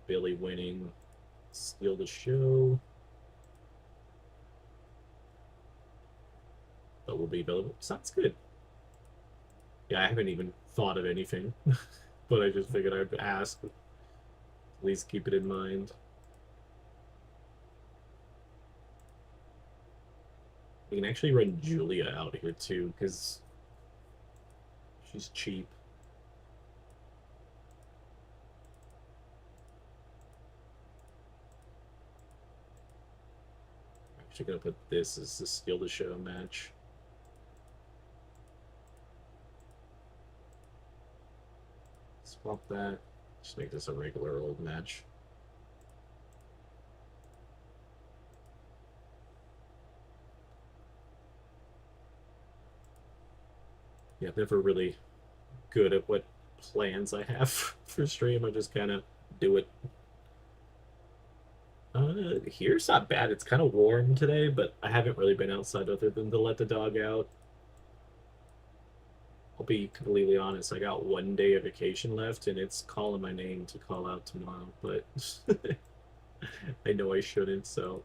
Billy winning, steal the show. But will be available. Sounds good. Yeah, I haven't even thought of anything, but I just figured I'd ask. At least keep it in mind. We can actually run Julia out here too, because she's cheap. I'm actually gonna put this as the steal the show match. Swap that. Just make this a regular old match. Yeah, never really good at what plans I have for stream. I just kind of do it. Here's not bad. It's kind of warm today, but I haven't really been outside other than to let the dog out. I'll be completely honest. I got 1 day of vacation left, and it's calling my name to call out tomorrow. But I know I shouldn't, so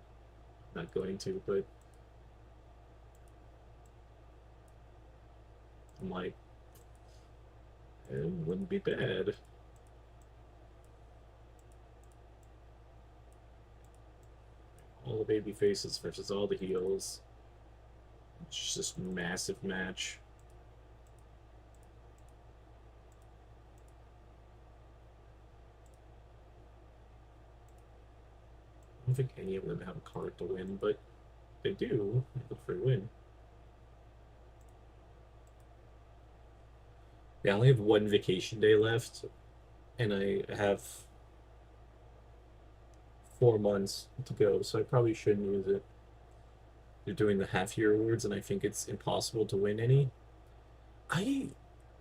I'm not going to. But I'm like, it wouldn't be bad. All the baby faces versus all the heels. It's just massive match. I don't think any of them have a card to win, but they do. Look for a win. Yeah, I only have 1 vacation day left, and I have 4 months to go, so I probably shouldn't use it. They're doing the half-year awards, and I think it's impossible to win any. I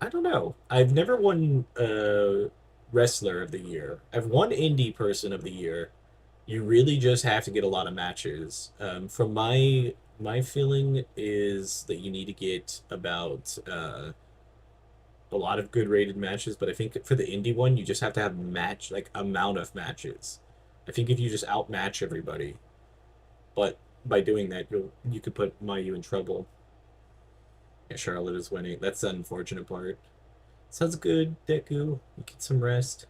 I don't know. I've never won wrestler of the year. I've won indie person of the year. You really just have to get a lot of matches. From my feeling is that you need to get about a lot of good rated matches, but I think for the indie one, you just have to have match like amount of matches. I think if you just outmatch everybody, but by doing that, you could put Mayu in trouble. Yeah, Charlotte is winning. That's the unfortunate part. Sounds good, Deku. You get some rest.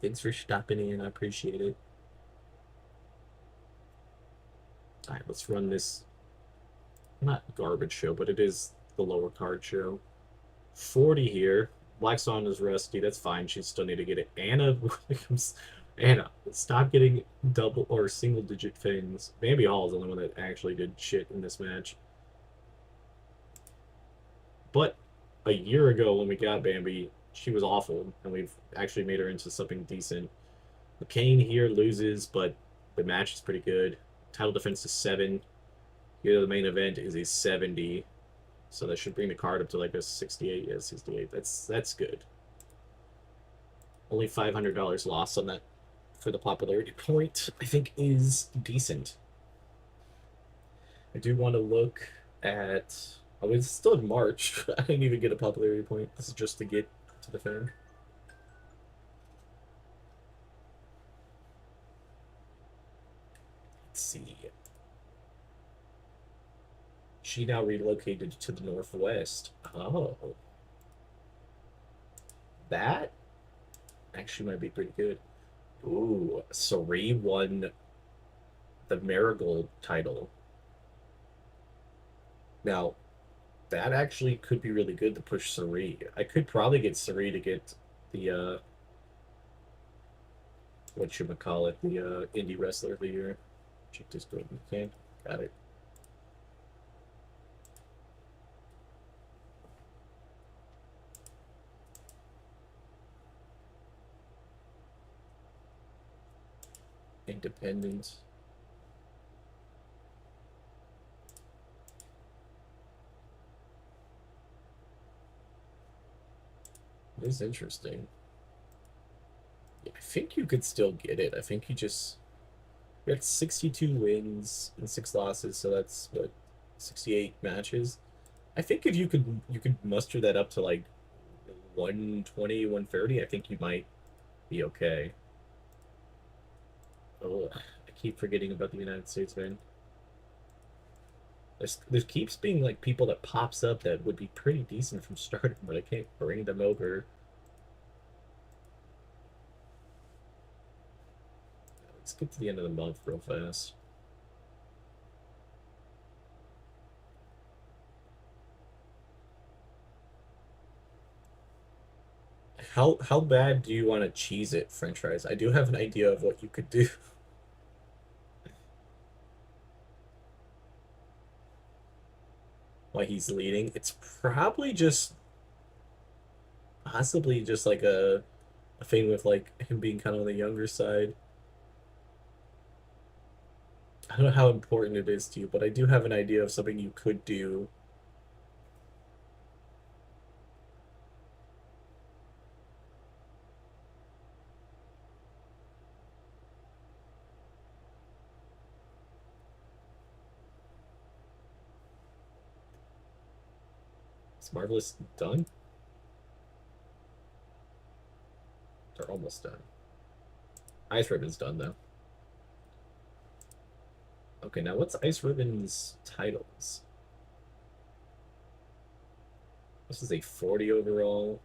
Thanks for stopping in. I appreciate it. All right, let's run this. Not garbage show, but it is the lower card show. 40 here. Black Swan is rusty. That's fine. She still need to get it. Anna Anna, stop getting double or single digit things. Bambi Hall is the only one that actually did shit in this match. But a year ago when we got Bambi, she was awful, and we've actually made her into something decent. Kane here loses, but the match is pretty good. Title defense is 7. Here the main event is a 70. So that should bring the card up to like a 68. Yeah, 68. That's good. Only $500 lost on that for the popularity point, I think is decent. I do want to look at. Oh, it's still in March. I didn't even get a popularity point. This is just to get to the fan. Let's see. She now relocated to the Northwest. Oh. That actually might be pretty good. Ooh, Sari won the Marigold title. Now, that actually could be really good to push Sari. I could probably get Sari to get the what you call it, the indie wrestler of the year. Check this good. Okay, got it. Independent. This is interesting. Yeah, I think you could still get it. I think you just you had 62 wins and 6 losses, so that's what 68 matches. I think if you could muster that up to like 120, 130, I think you might be okay. Oh, I keep forgetting about the United States, man. There keeps being like people that pops up that would be pretty decent from starting, but I can't bring them over. Let's get to the end of the month real fast. How bad do you want to cheese it, French fries? I do have an idea of what you could do. While he's leading. It's probably just possibly just like a thing with like him being kind of on the younger side. I don't know how important it is to you, but I do have an idea of something you could do. Is Marvelous done? They're almost done. Ice Ribbon's done though. Okay, now what's Ice Ribbon's titles? This is a 40 overall.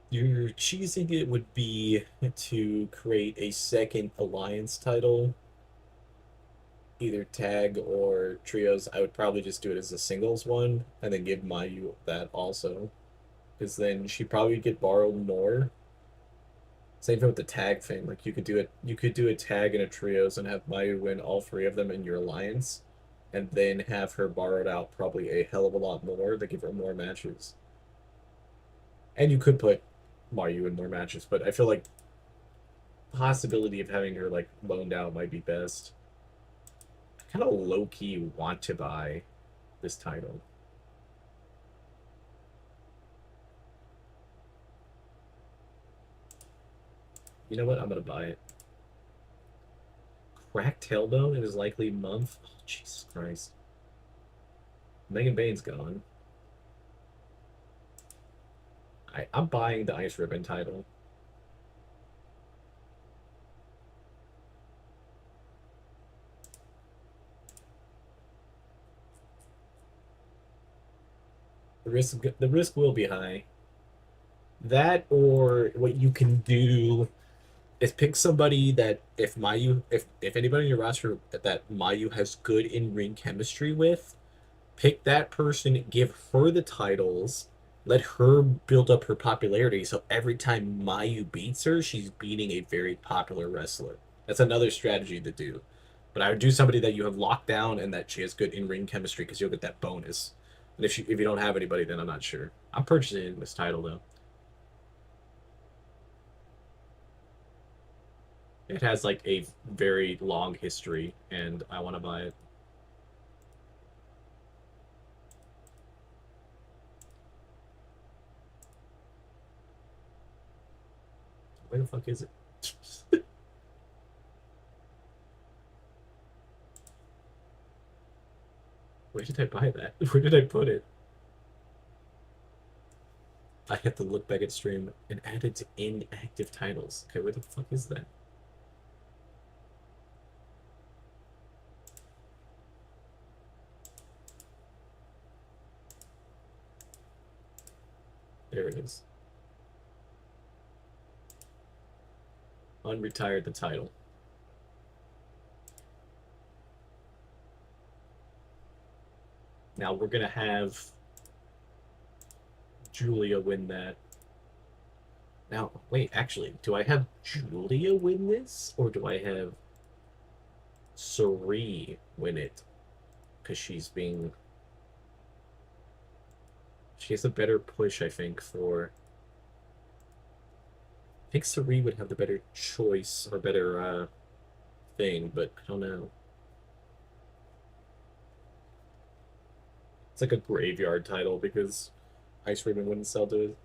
Your cheesing it would be to create a second alliance title, either tag or trios. I would probably just do it as a singles one and then give Mayu that also. Because then she probably get borrowed more. Same thing with the tag thing. Like you could do a tag and a trios and have Mayu win all 3 of them in your alliance, and then have her borrowed out probably a hell of a lot more to give her more matches. And you could put Mayu in more matches, but I feel like possibility of having her like loaned out might be best. I kind of low key want to buy this title. You know what? I'm gonna buy it. Cracked tailbone in his likely month. Oh, Jesus Christ. Megan Bane's gone. I'm buying the Ice Ribbon title. The risk will be high. That or what you can do is pick somebody that if anybody in your roster that Mayu has good in ring chemistry with, pick that person, give her the titles, let her build up her popularity. So every time Mayu beats her, she's beating a very popular wrestler. That's another strategy to do. But I would do somebody that you have locked down and that she has good in ring chemistry because you'll get that bonus. And if you don't have anybody, then I'm not sure. I'm purchasing this title though. It has like a very long history, and I want to buy it. Where the fuck is it? Where did I buy that? Where did I put it? I have to look back at stream and add it to inactive titles. Okay, where the fuck is that? There it is. Unretired the title. Now we're gonna have Julia win that. Now, wait, actually, do I have Julia win this? Or do I have Sari win it? Because she's being... She has a better push, I think, for... I think Sari would have the better choice, or better, thing, but I don't know. It's like a graveyard title, because Ice Raven wouldn't sell to it.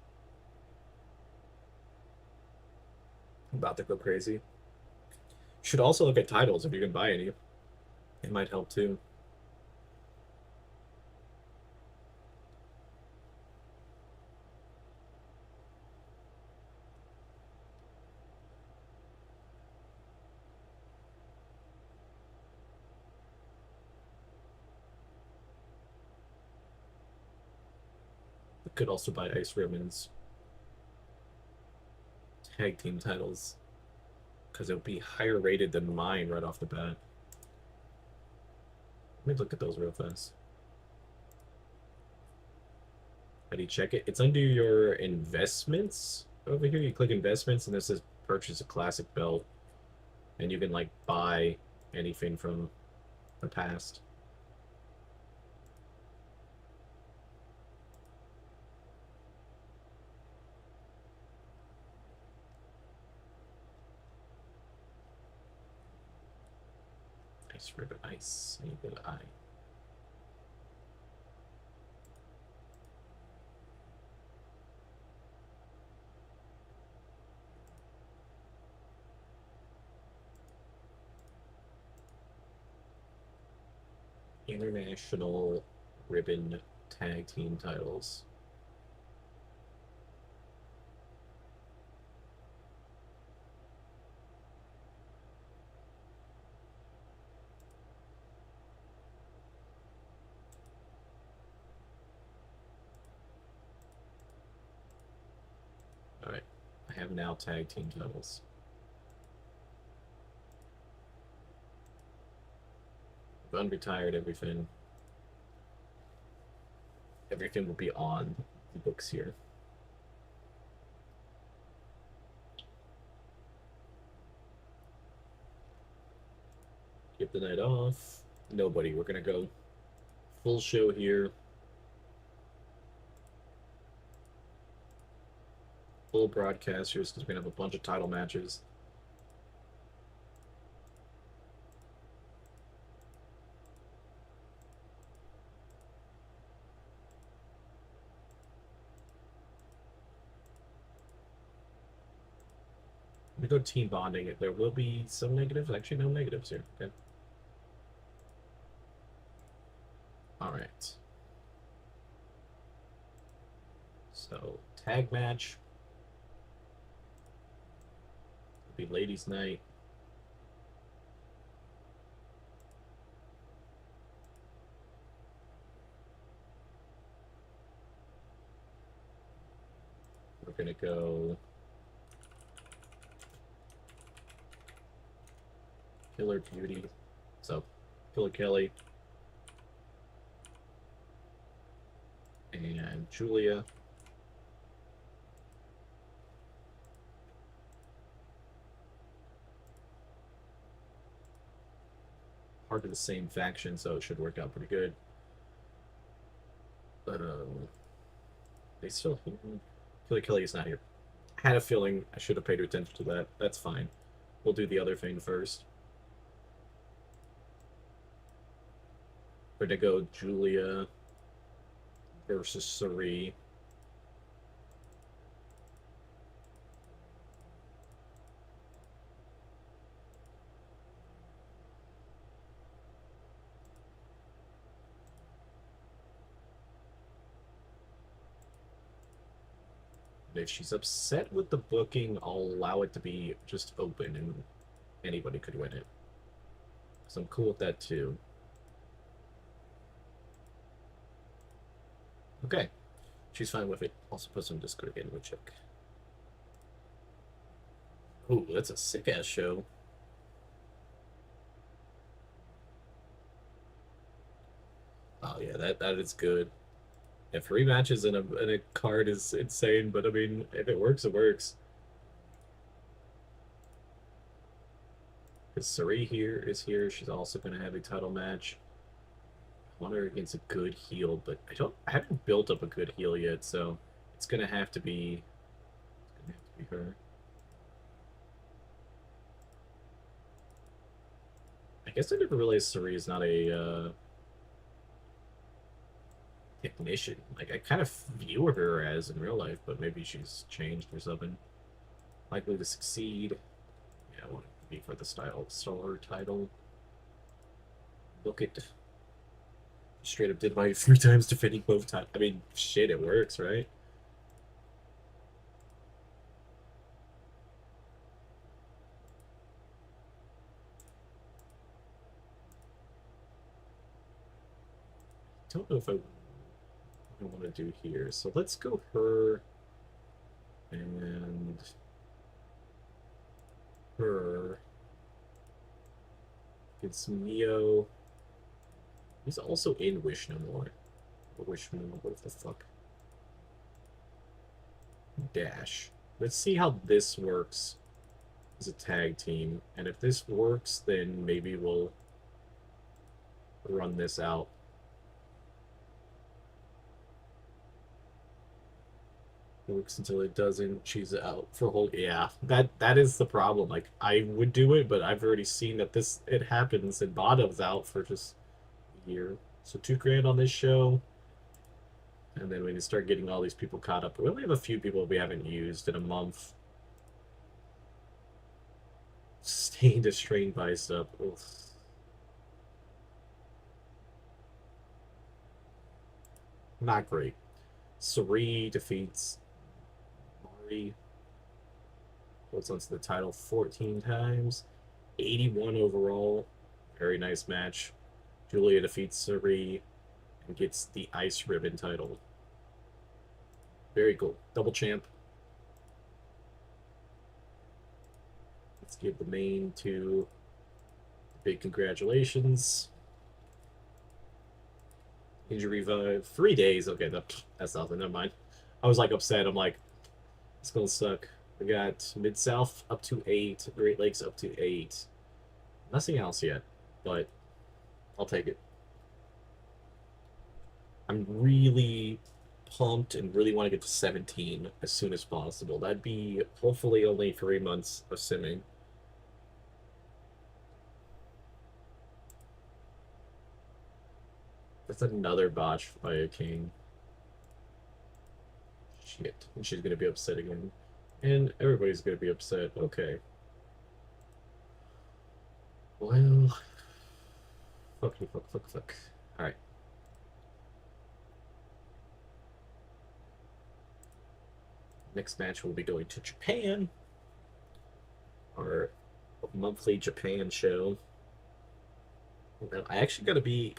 I'm about to go crazy. Should also look at titles if you can buy any. It might help too. Could also buy Ice Ribbon's tag team titles because it would be higher rated than mine right off the bat. Let me look at those real fast. How do you check it? It's under your investments over here. You click investments and this says purchase a classic belt, and you can like buy anything from the past. Ice Ribbon Ice. I need the eye. International Ribbon Tag Team titles. Alright, I have now tag team titles. I've unretired everything. Everything will be on the books here. Give the night off. Nobody. We're gonna go full show here. Full broadcasters because we're gonna have a bunch of title matches. We go team bonding. There will be some negatives. Actually, no negatives here. Okay. All right. So tag match. It'll be ladies' night. We're gonna go Killer Beauty. So Killer Kelly and Julia. Part of the same faction, so it should work out pretty good. But they still Killer Kelly is not here. I had a feeling I should have paid attention to that. That's fine. we'll do the other thing first. We're gonna go Julia versus Sari. If she's upset with the booking, I'll allow it to be just open and anybody could win it. So I'm cool with that too. Okay. She's fine with it. Also put some Discord again, we'll check. Ooh, that's a sick ass show. Oh yeah, that is good. Yeah, 3 matches in a card is insane, but I mean, if it works, it works. Because Sari here is here. She's also going to have a title match. I want her against a good heel, but I haven't built up a good heel yet, so it's going to have to be her. I guess I never realized Sari is not a technician. Like, I kind of view her as in real life, but maybe she's changed or something. Likely to succeed. Yeah, I want to be for the star title. Look at. Straight up did my 3 times defending both times. I mean, shit, it works, right? Don't know if I want to do here. So let's go her and her against Neo. He's also in Wish No More. Wish No More, what the fuck? Dash. Let's see how this works as a tag team. And if this works, then maybe we'll run this out. Works until it doesn't. She's out for whole. Yeah, that is the problem. Like, I would do it, but I've already seen that it happens and Bottom's out for just a year. So 2 grand on this show, and then we can start getting all these people caught up. We only have a few people we haven't used in a month. Stained a strained bicep. Oof. Not great. Sari defeats Mari. Holds on to the title 14 times. 81 overall. Very nice match. Julia defeats Sari and gets the Ice Ribbon title. Very cool. Double champ. Let's give the main to big congratulations. Injury revive. 3 days. Okay, that's nothing. Never mind. I was like upset. I'm like, it's gonna suck. We got Mid South up to 8, Great Lakes up to 8. Nothing else yet, but I'll take it. I'm really pumped and really want to get to 17 as soon as possible. That'd be hopefully only 3 months of simming. That's another botch by a king. Shit. And she's gonna be upset again. And everybody's gonna be upset. Okay. Well. Fuck. Alright. Next match we'll be going to Japan. Our monthly Japan show. I actually gotta be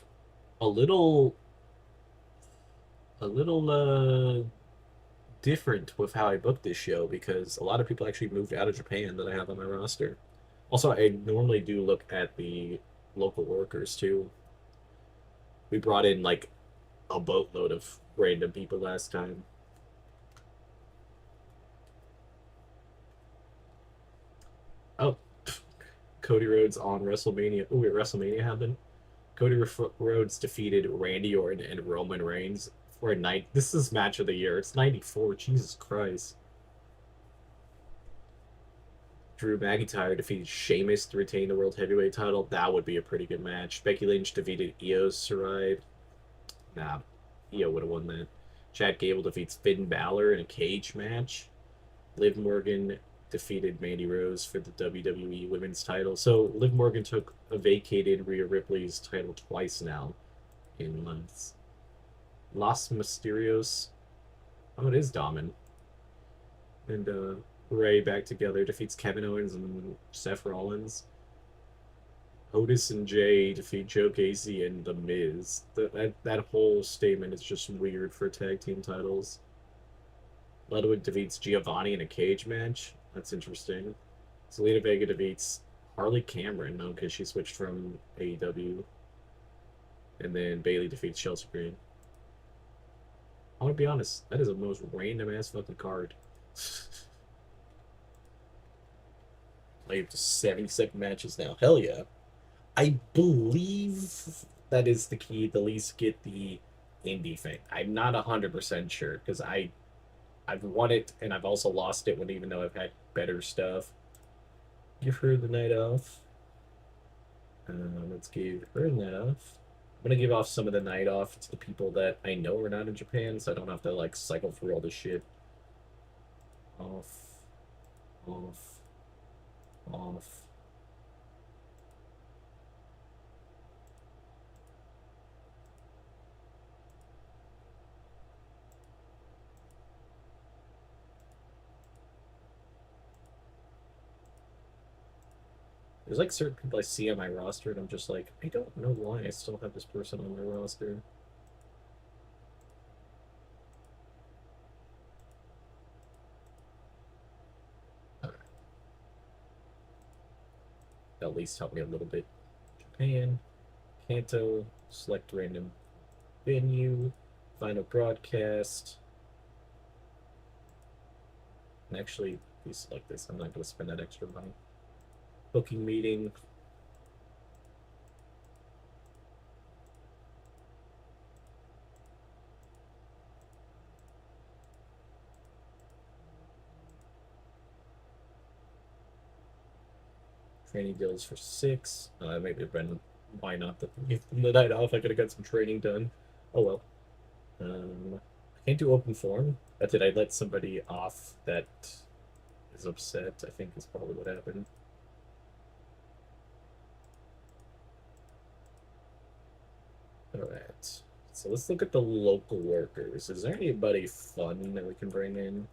a little different with how I booked this show because a lot of people actually moved out of Japan that I have on my roster. Also, I normally do look at the local workers too. We brought in like a boatload of random people last time. Oh, Cody Rhodes on WrestleMania. Oh, wait, WrestleMania happened. Cody Rhodes defeated Randy Orton and Roman Reigns for a night. This is match of the year. It's 94. Jesus Christ. Drew McIntyre defeated Sheamus to retain the World Heavyweight title. That would be a pretty good match. Becky Lynch defeated Io Shirai. Nah, Io would have won that. Chad Gable defeats Finn Balor in a cage match. Liv Morgan defeated Mandy Rose for the WWE Women's title. So Liv Morgan took a vacated Rhea Ripley's title twice now in months. Los Mysterios. Oh, it is Domin. And Ray back together defeats Kevin Owens and Seth Rollins. Otis and Jay defeat Joe Gacy and The Miz. That whole statement is just weird for tag team titles. Ludwig defeats Giovanni in a cage match. That's interesting. Zelina Vega defeats Harley Cameron, no, because she switched from AEW. And then Bailey defeats Chelsea Green. I want to be honest, that is the most random ass fucking card. Like, to 77 matches now. Hell yeah. I believe that is the key to at least get the indie thing. I'm not 100% sure because I've won it and I've also lost it when even though I've had better stuff. Give her the night off. Let's give her the night off. I'm gonna give off some of the night off to the people that I know are not in Japan, so I don't have to like cycle through all this shit. Off, off, off. There's like certain people I see on my roster, and I'm just like, I don't know why I still have this person on my roster. At least help me a little bit. Japan, Kanto, select random venue, final broadcast. And actually, please select this. I'm not going to spend that extra money. Booking meeting. Training deals for 6. Maybe been why not give them the night off? I could have got some training done. Oh well. I can't do open forum. Did I let somebody off that is upset? I think is probably what happened. Alright. So let's look at the local workers. Is there anybody fun that we can bring in?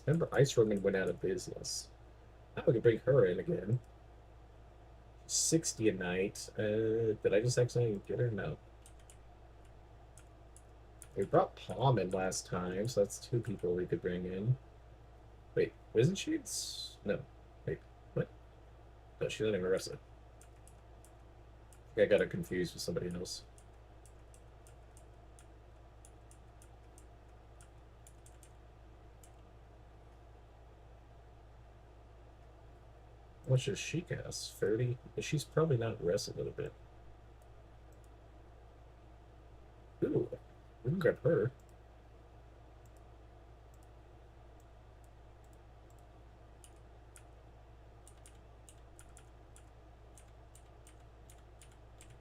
Remember, Ice Roman went out of business. Now we can bring her in again. 60 a night. Did I just accidentally get her? No. We brought Palm in last time, so that's 2 people we could bring in. Wait, isn't she? No. Wait, what? No, she's not even wrestling. I got her confused with somebody else. How much does she cost? 30? She's probably not wrestling a little bit. Ooh, we can grab her.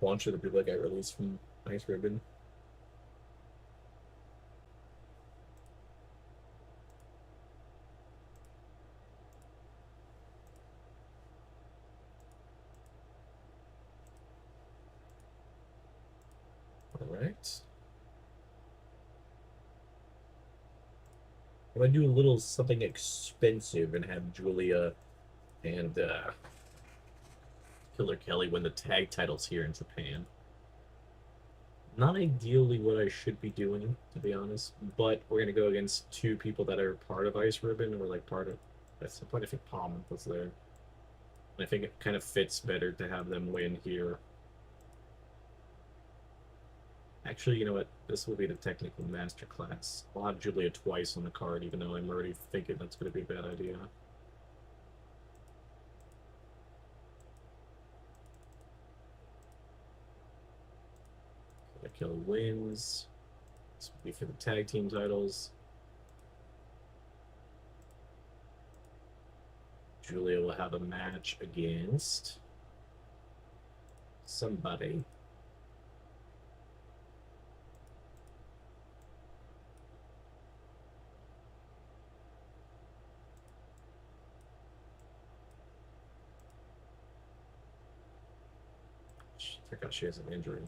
Launch her to be like I released from Ice Ribbon. Alright. I'm gonna do a little something expensive and have Julia and Killer Kelly win the tag titles here in Japan. Not ideally what I should be doing, to be honest, but we're gonna go against 2 people that are part of Ice Ribbon, or like part of. That's the point. I think Palm was there. I think it kind of fits better to have them win here. Actually, you know what? This will be the technical masterclass. I'll have Julia twice on the card, even though I'm already thinking that's going to be a bad idea. Okay. Kelly wins. This will be for the tag team titles. Julia will have a match against somebody. I forgot she has an injury.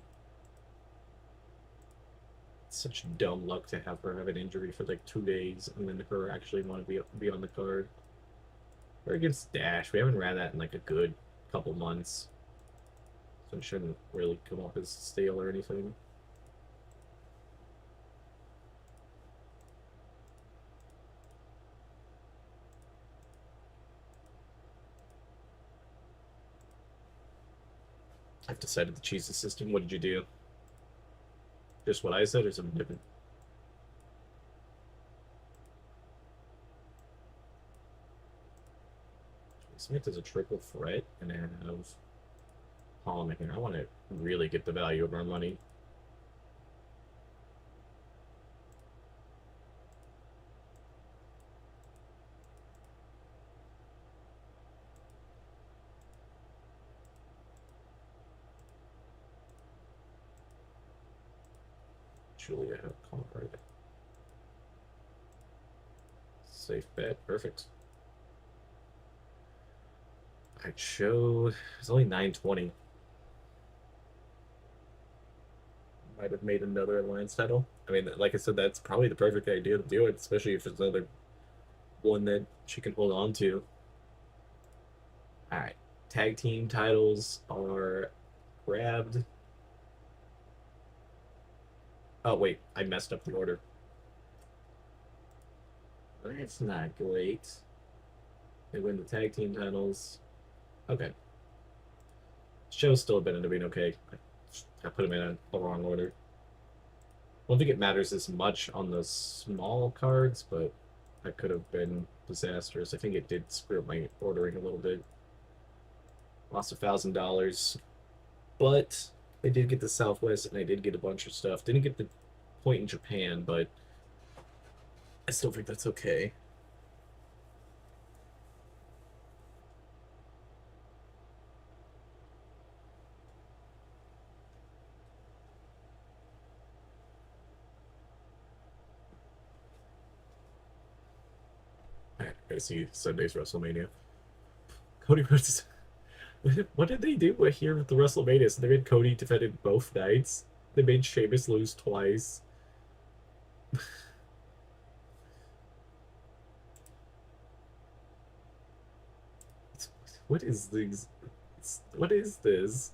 It's such dumb luck to have her have an injury for like 2 days and then her actually want to be on the card. Or against Dash. We haven't ran that in like a good couple months. So it shouldn't really come off as stale or anything. I've decided to choose the system. What did you do? Just what I said or something different? Smith is a triple threat and I have Holloman here. I want to really get the value of our money. Julia have card. Safe bet. Perfect. I'd show. It's only 920. Might have made another alliance title. I mean, like I said, that's probably the perfect idea to do it, especially if it's another one that she can hold on to. All right, tag team titles are grabbed. Oh wait, I messed up the order. That's not great. They win the tag team titles. Okay. Show's still a bit into being okay. I put them in the wrong order. I don't think it matters as much on the small cards, but that could have been disastrous. I think it did screw up my ordering a little bit. Lost $1,000, but I did get the Southwest and I did get a bunch of stuff. Didn't get the point in Japan, but I still think that's okay. All right, I see Sunday's WrestleMania. Cody Rhodes. What did they do here with the WrestleMania? So they made Cody defended both nights. They made Sheamus lose twice. What is these? What is this?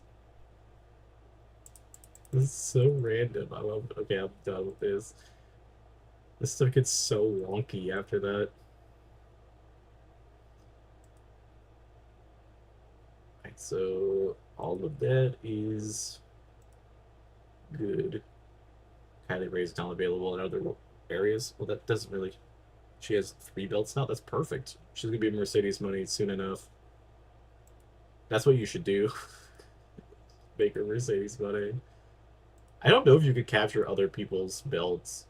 This is so random. Okay, I'm done with this. This stuff gets so wonky after that. Right, so all of that is good. Kylie Ray's not available in other areas. Well, that doesn't really. She has 3 belts now. That's perfect. She's gonna be Mercedes money soon enough. That's what you should do. Make her Mercedes money. I don't know if you could capture other people's belts.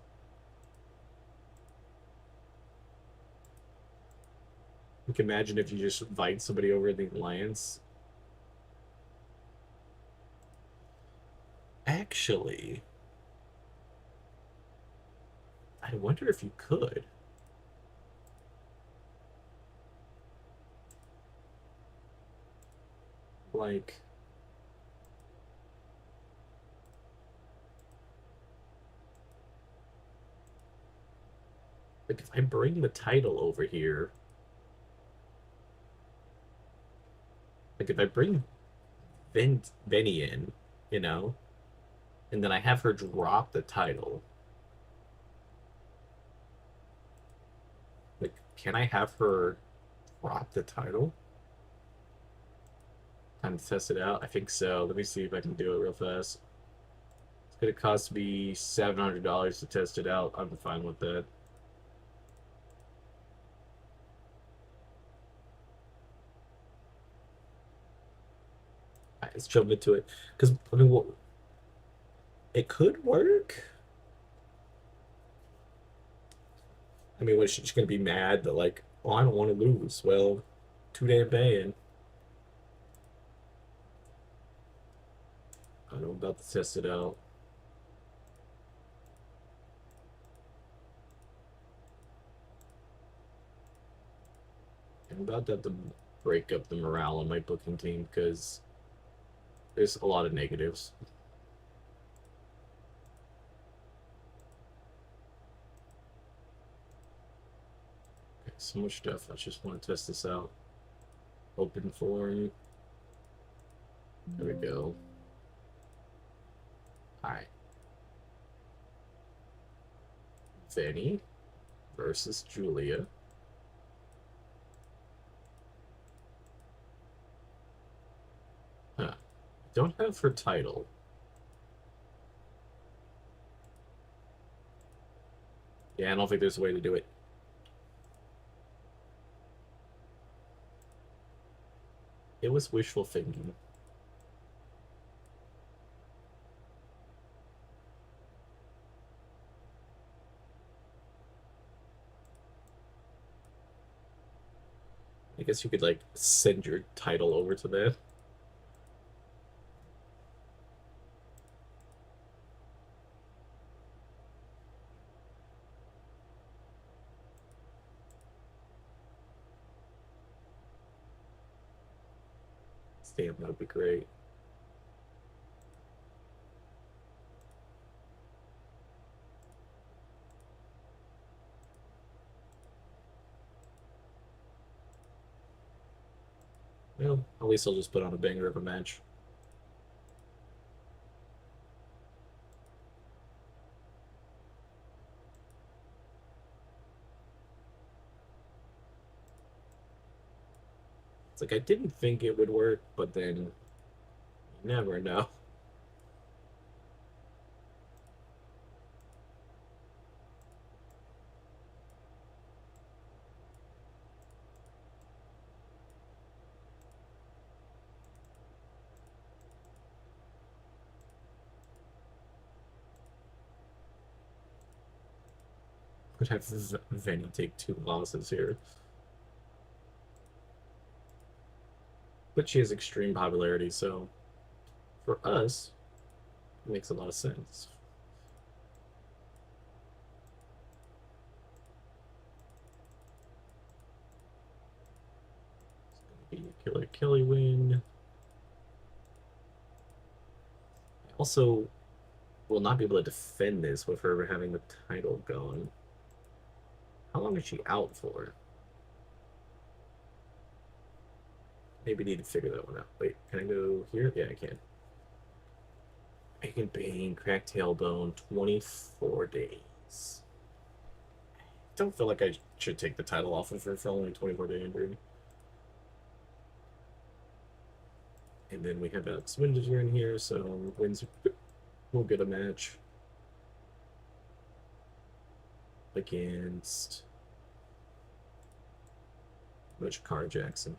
Like, imagine if you just invite somebody over in the alliance. Actually, I wonder if you could. Like, if I bring the title over here, like if I bring Benny in, you know, and then I have her drop the title. Like, can I have her drop the title? Time to test it out. I think so. Let me see if I can do it real fast. It's gonna cost me $700 to test it out. I'm fine with that. All right, let's jump into it. Because I mean, It could work. I mean, was she just gonna be mad that like, oh, I don't want to lose? Well, too damn bad. I know I'm about to test it out. I'm about to have to break up the morale on my booking team because there's a lot of negatives. Okay, so much stuff. I just want to test this out. Open form. There we go. All right. Vinny versus Julia. Huh. Don't have her title. Yeah, I don't think there's a way to do it. It was wishful thinking. I guess you could like send your title over to them. Damn, that would be great. Well, at least I'll just put on a banger of a match. It's like I didn't think it would work, but then you never know. Could have Venny take 2 losses here. But she has extreme popularity, so for us, it makes a lot of sense. It's gonna be a Killer Kelly win. I also will not be able to defend this with her having the title gone. How long is she out for? Maybe need to figure that one out. Wait, can I go here? Yeah, I can. Bacon Bane, cracked tailbone, 24 days. Don't feel like I should take the title off of her for only 24-day injury. And then we have Alex Windiger in here, so wins will get a match against Butch Car Jackson.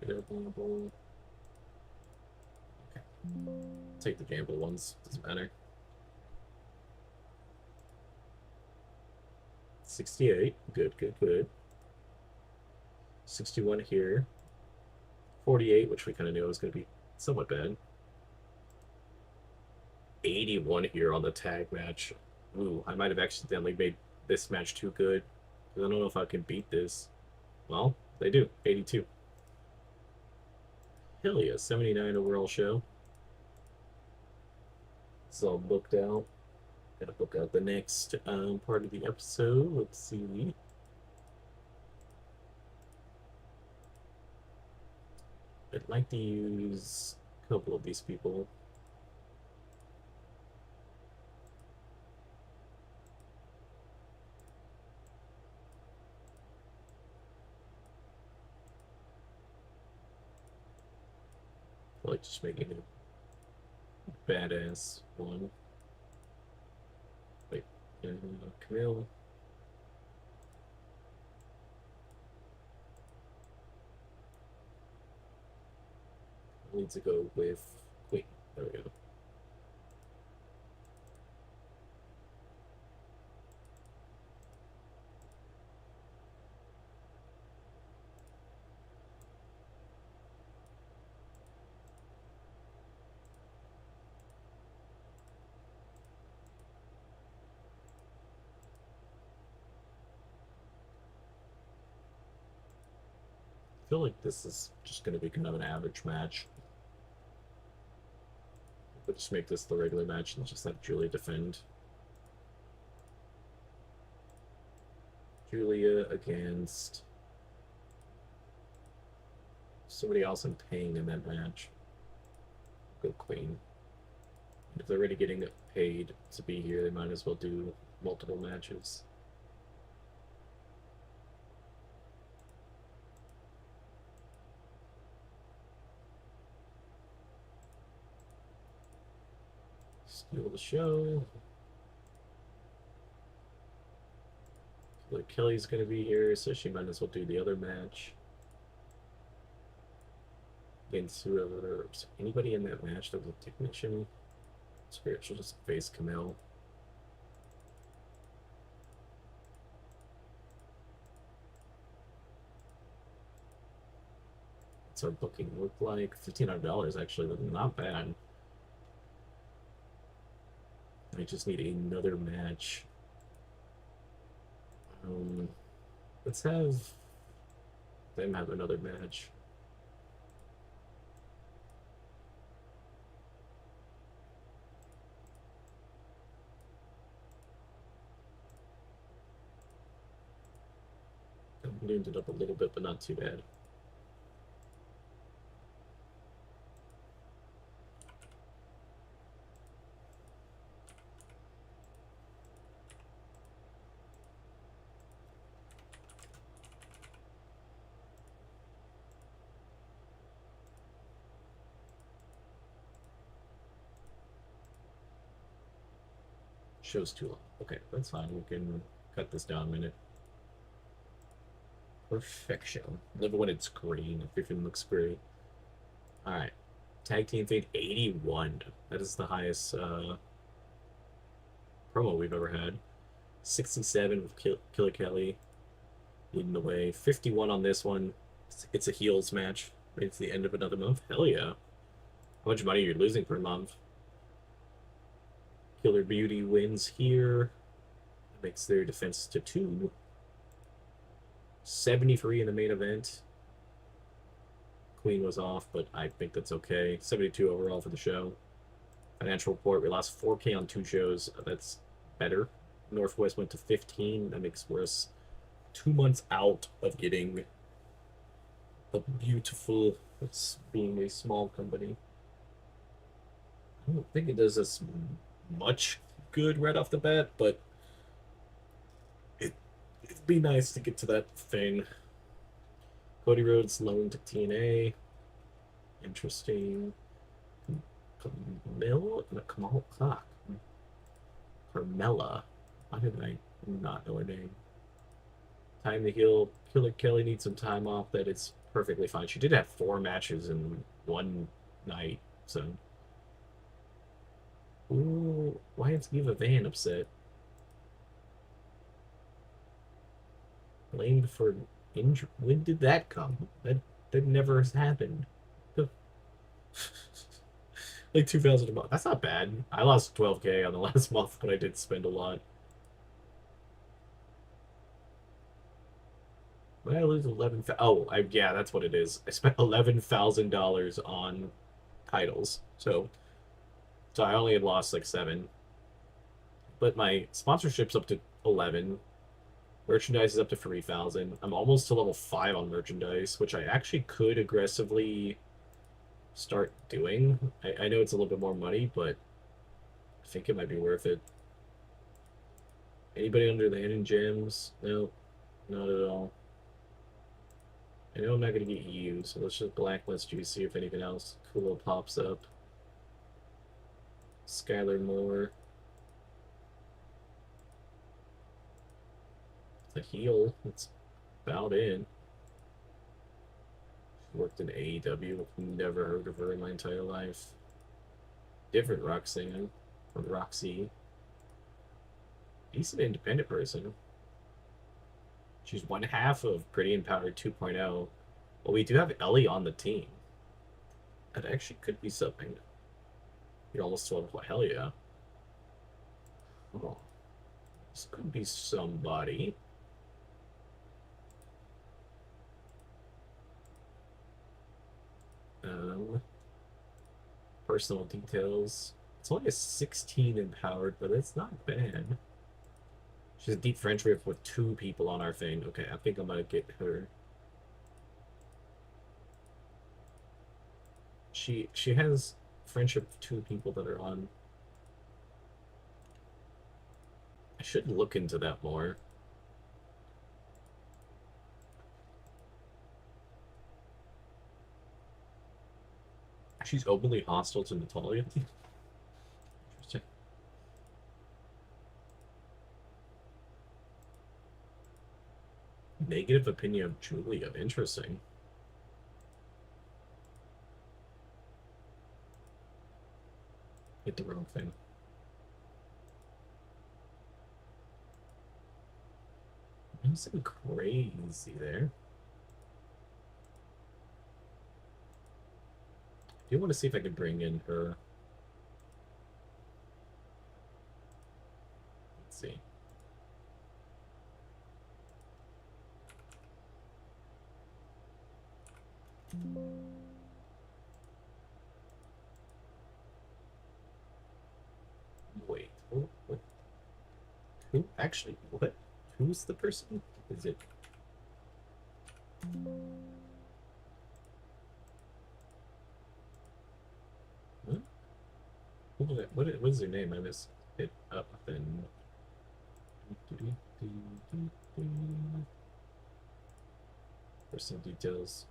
Available. Okay. Take the gamble ones, doesn't matter. 68, good, good, good. 61 here. 48, which we kind of knew was going to be somewhat bad. 81 here on the tag match. Ooh, I might have accidentally made this match too good. I don't know if I can beat this. Well, they do. 82. Hell yeah, 79 overall show. It's all booked out. Gotta book out the next part of the episode. Let's see. I'd like to use a couple of these people. like just making a badass one. Wait, Camille. Needs to go with Queen. There we go. I feel like this is just going to be kind of an average match. We'll just make this the regular match and just let Julia defend. Julia against somebody else I'm paying in that match. Go Queen. If they're already getting paid to be here, they might as well do multiple matches. Steal the show. Like Kelly's gonna be here, so she might as well do the other match. Against whoever. Anybody in that match that was a technician? Spiritual just face Camille. What's our booking look like? $1,500 actually, not bad. I just need another match. Let's have them have another match. I ballooned it up a little bit, but not too bad. Show's too long. Okay, that's fine. We can cut this down a minute. Perfection. Love it when it's green. Everything looks great. Alright. Tag team feed 81. That is the highest promo we've ever had. 67 with Killer Kelly leading the way. 51 on this one. It's a heels match. It's the end of another month. Hell yeah. How much money are you losing per month? Killer Beauty wins here. Makes their defense to 2. 73 in the main event. Queen was off, but I think that's okay. 72 overall for the show. Financial report, we lost 4K on 2 shows. That's better. Northwest went to 15. That makes us 2 months out of getting a beautiful, it's being a small company. I don't think it does us much good right off the bat, but it'd be nice to get to that thing. Cody Rhodes loaned to TNA. Interesting. Kamal Clark. Carmella. Why did I not know her name? Time to heal. Killer Kelly needs some time off. That is perfectly fine. She did have 4 matches in one night, so. Ooh, why is Eva Van upset? Blamed for injury. When did that come? That never has happened. Like 2,000 a month. That's not bad. I lost 12K on the last month, but I did spend a lot. Why did I lose 11? Oh, yeah, that's what it is. I spent $11,000 on titles, so I only had lost like 7. But my sponsorship's up to 11. Merchandise is up to 3,000. I'm almost to level 5 on merchandise, which I actually could aggressively start doing. I know it's a little bit more money, but I think it might be worth it. Anybody under the hidden gems? No, not at all. I know I'm not gonna get you, so let's just blacklist you, see if anything else cool pops up. Skylar Moore. The heel. That's about it. Worked in AEW. Never heard of her in my entire life. Different Roxanne. Or Roxy. Decent independent person. She's one half of Pretty Empowered 2.0. Well, we do have Ellie on the team. That actually could be something. You almost told well, hell yeah. Oh, this could be somebody. Um, Personal details. It's only a 16 empowered, but it's not bad. She's a deep friendship with 2 people on our thing. Okay, I think I'm gonna get her. She has friendship with 2 people that are on. I should look into that more. She's openly hostile to Natalia. Interesting. Negative opinion of Julia. Interesting. Hit the wrong thing. Nothing crazy there. I do want to see if I can bring in her. Let's see. Wait. What? Who? Actually, what? Who's the person? Is it? Huh? What is her name? I missed it up then. Personal details.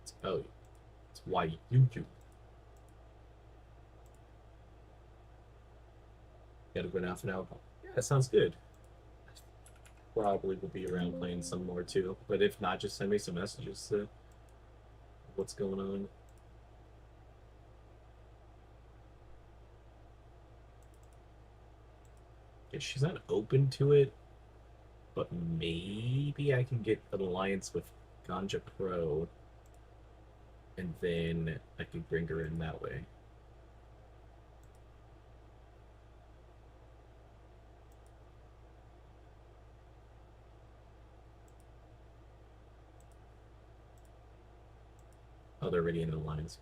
It's why you gotta go now for now. Yeah, that sounds good. Probably will be around playing some more too. But if not, just send me some messages to what's going on. Yeah, she's not open to it, but maybe I can get an alliance with Ganja Pro, and then I can bring her in that way. Oh, they're already in the alliance.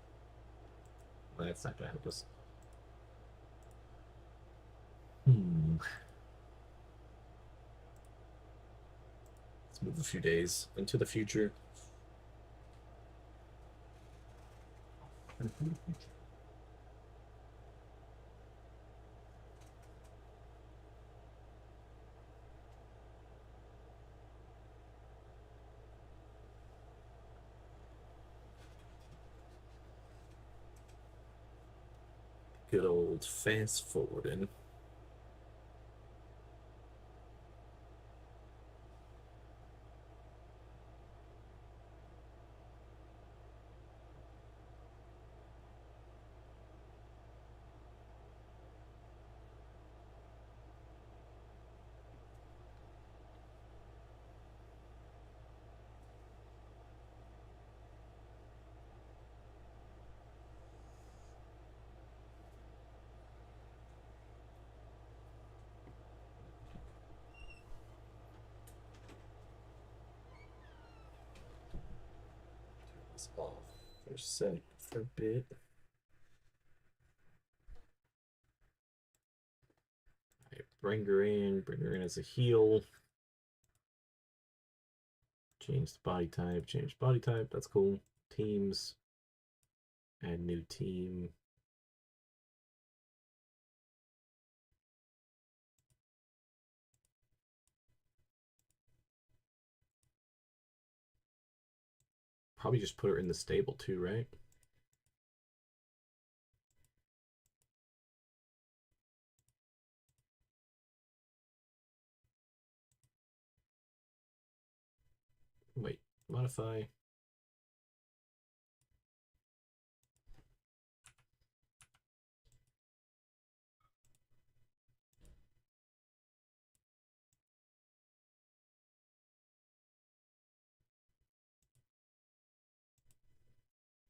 Well, that's not gonna help us. Hmm. Let's move a few days into the future. Good old fast forwarding. This off for a sec, for a bit. Right, bring her in as a heel. Change the body type, that's cool. Teams, add new team. Probably just put her in the stable too, right? Wait, modify.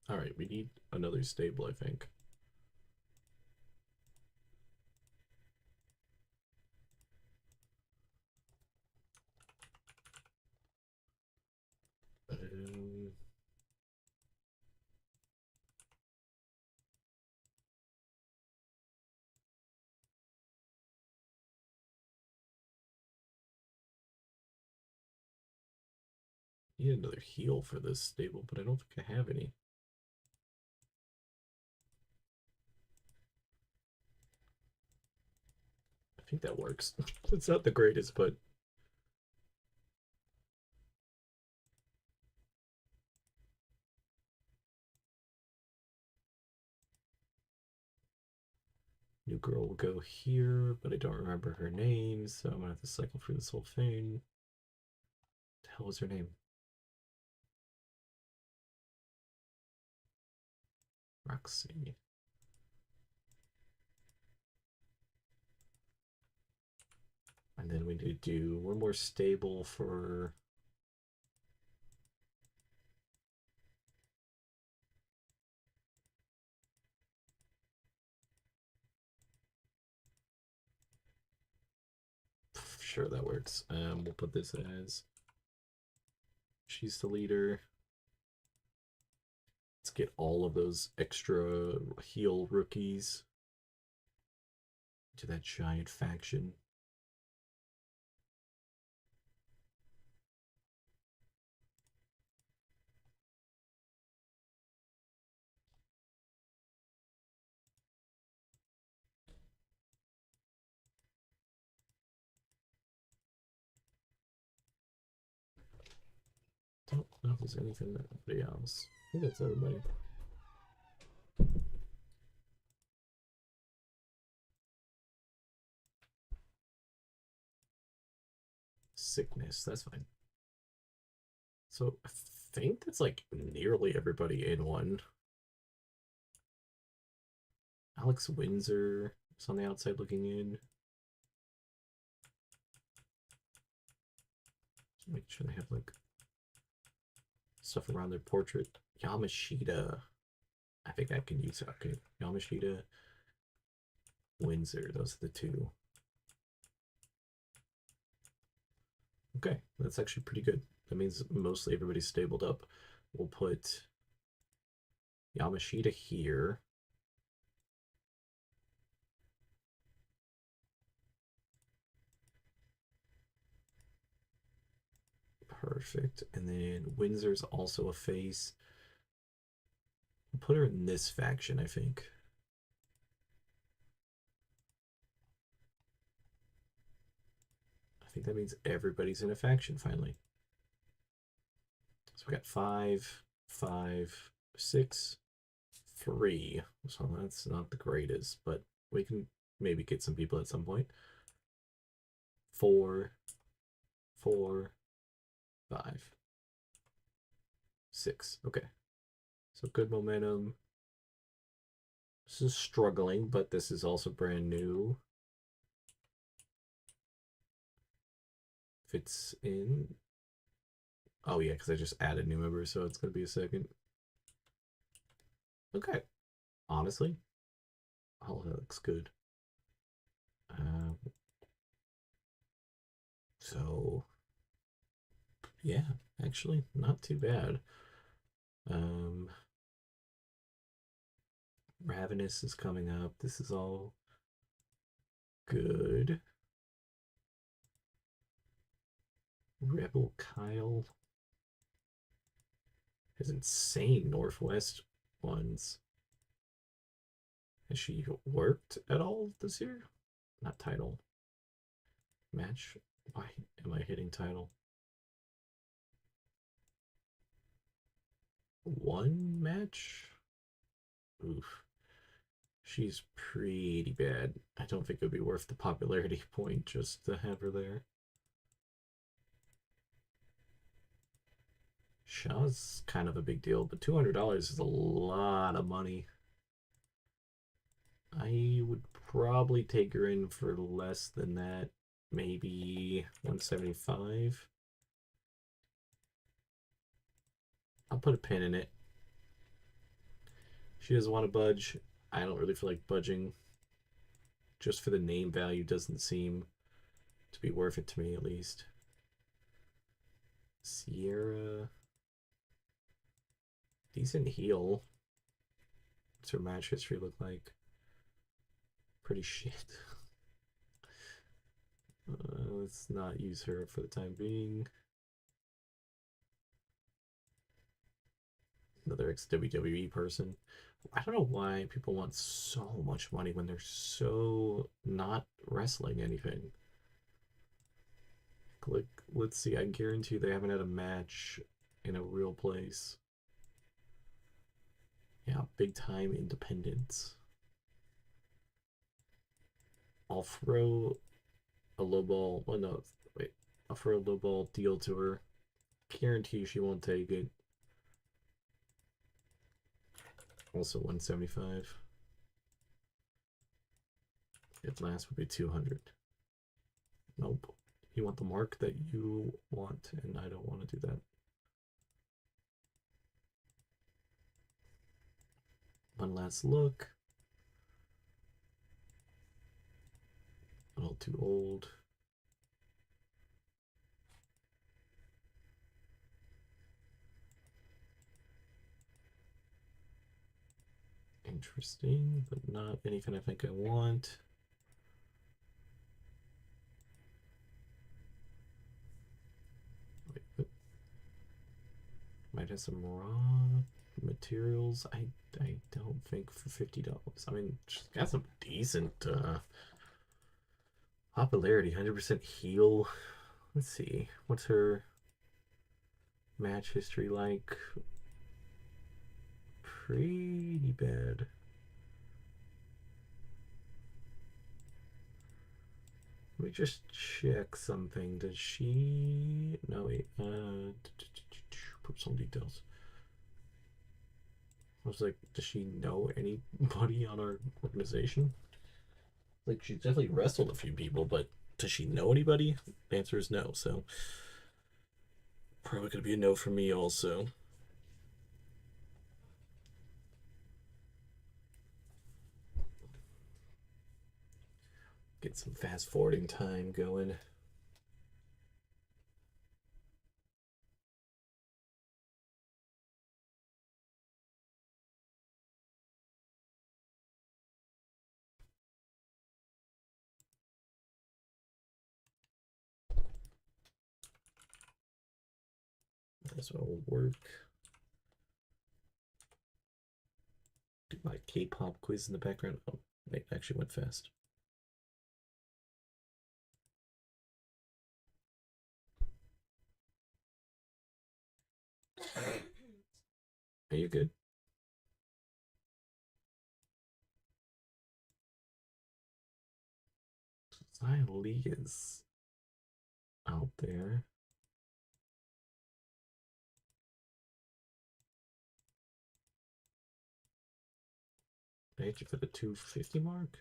All right, we need another stable, I think. Need another heal for this stable, but I don't think I have any. I think that works. It's not the greatest, but new girl will go here, but I don't remember her name, so I'm gonna have to cycle through this whole thing. What the hell was her name? Roxy. And then we need to do one more stable for sure that works. We'll put this as she's the leader. Let's get all of those extra heal rookies to that giant faction. Don't know if there's anything that anybody else. I think that's everybody. Sickness, that's fine. So I think that's like nearly everybody in one. Alex Windsor is on the outside looking in. Just make sure they have like stuff around their portrait. Yamashita. I think I can use it. Okay. Yamashita, Windsor. Those are the two. Okay, that's actually pretty good. That means mostly everybody's stabled up. We'll put Yamashita here. Perfect. And then Windsor's also a face. We'll put her in this faction, I think. I think that means everybody's in a faction finally. So we got 5, 5, 6, 3. So that's not the greatest, but we can maybe get some people at some point. 4, 4, 5, 6. Okay. So good momentum. This is struggling, but this is also brand new. Fits in. Oh yeah, because I just added new members, so it's gonna be a second. Okay. Honestly, all of that looks good. So yeah, actually not too bad. Ravenous is coming up. This is all good. Rebel Kyle has insane Northwest ones. Has she worked at all this year? Not title. Match. Why am I hitting title? one match? Oof. She's pretty bad. I don't think it would be worth the popularity point just to have her there. Shaw's kind of a big deal, but $200 is a lot of money. I would probably take her in for less than that. Maybe 175. I'll put a pin in it. She doesn't want to budge. I don't really feel like budging. Just for the name value doesn't seem to be worth it to me, at least. Sierra. Decent heel. What's her match history look like? Pretty shit. Let's not use her for the time being. Another ex-WWE person. I don't know why people want so much money when they're so not wrestling anything. Click, let's see, I guarantee they haven't had a match in a real place. Yeah, big time independence. I'll throw a low ball. Oh no, wait. I'll throw a low ball deal to her. Guarantee she won't take it. Also 175. If last would be 200. Nope. You want the mark that you want, and I don't want to do that. One last look. A little too old. Interesting, but not anything I think I want. Wait, might have some raw materials. I don't think for $50. I mean, she's got some decent popularity. 100% heel. Let's see. What's her match history like? Pretty bad. Let me just check something. Does she? No, wait. Personal details. I was like, does she know anybody on our organization? Like, she's definitely wrestled a few people, but does she know anybody? The answer is no. So probably gonna be a no for me also. Get some fast forwarding time going. This will work. Do my K-pop quiz in the background. Oh, it actually went fast. Are you good? Xia Li is out there. I hit you for the 250 mark.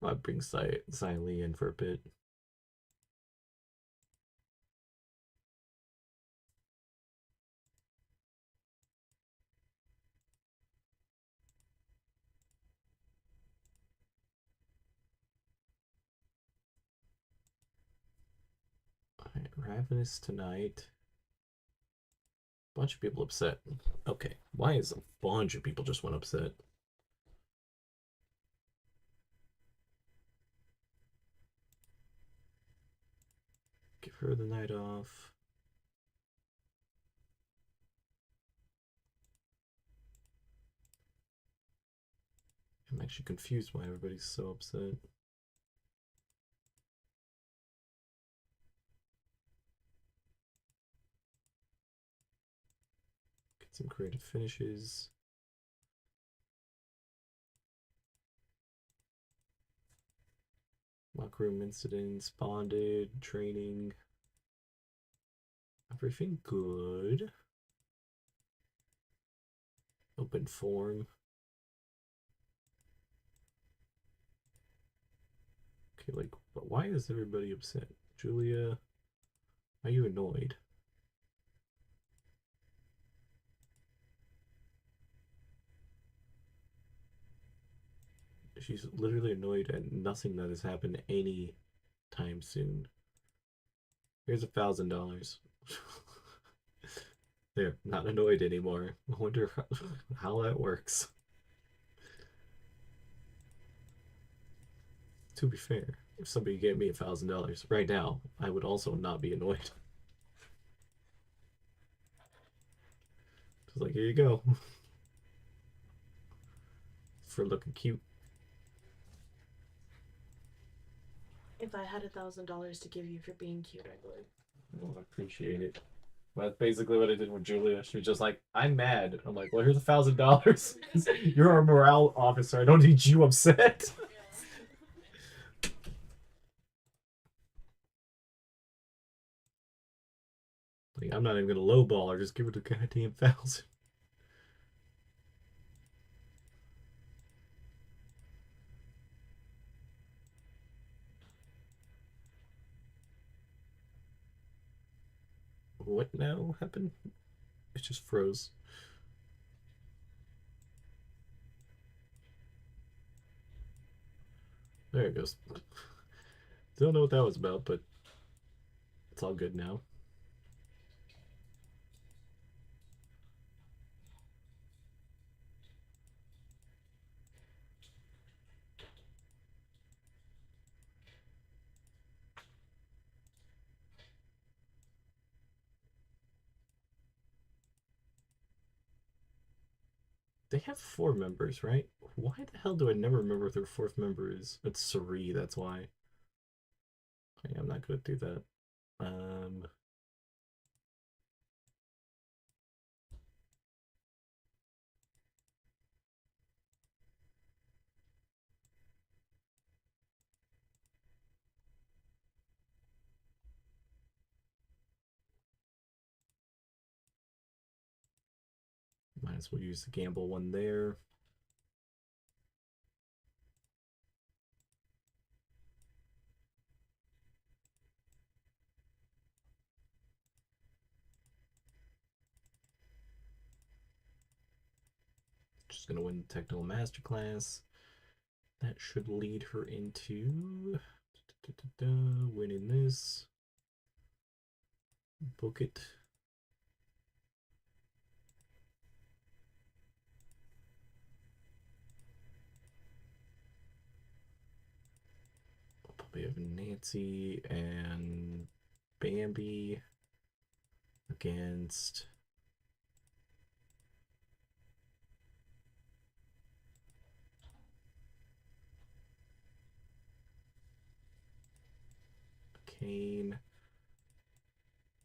I'll bring Xia Li in for a bit. Alright, Ravenous tonight. Bunch of people upset. Okay, why is a bunch of people just went upset? Give her the night off. I'm actually confused why everybody's so upset. Some creative finishes. Locker room incidents, bonded, training. Everything good. Open form. Okay, like, but why is everybody upset? Julia, are you annoyed? She's literally annoyed at nothing that has happened any time soon. Here's $1,000. They're not annoyed anymore. I wonder how that works. To be fair, if somebody gave me $1,000 right now, I would also not be annoyed. Just like, here you go. For looking cute. If I had $1,000 to give you for being cute, I would. Oh, I appreciate it. Well, that's basically what I did with Julia. She was just like, I'm mad. I'm like, well, here's $1,000. You're our morale officer. I don't need you upset. Like, I'm not even gonna lowball her. Just give her the goddamn 1,000. What now happened? It just froze. There it goes. Don't know what that was about, but it's all good now. They have 4 members, right? Why the hell do I never remember what their 4th member is? It's Suri, that's why. Okay, I'm not gonna do that. Might as well use the gamble one there. Just gonna win the technical masterclass. That should lead her into winning this. Book it. We'll probably have Nancy and Bambi against Kane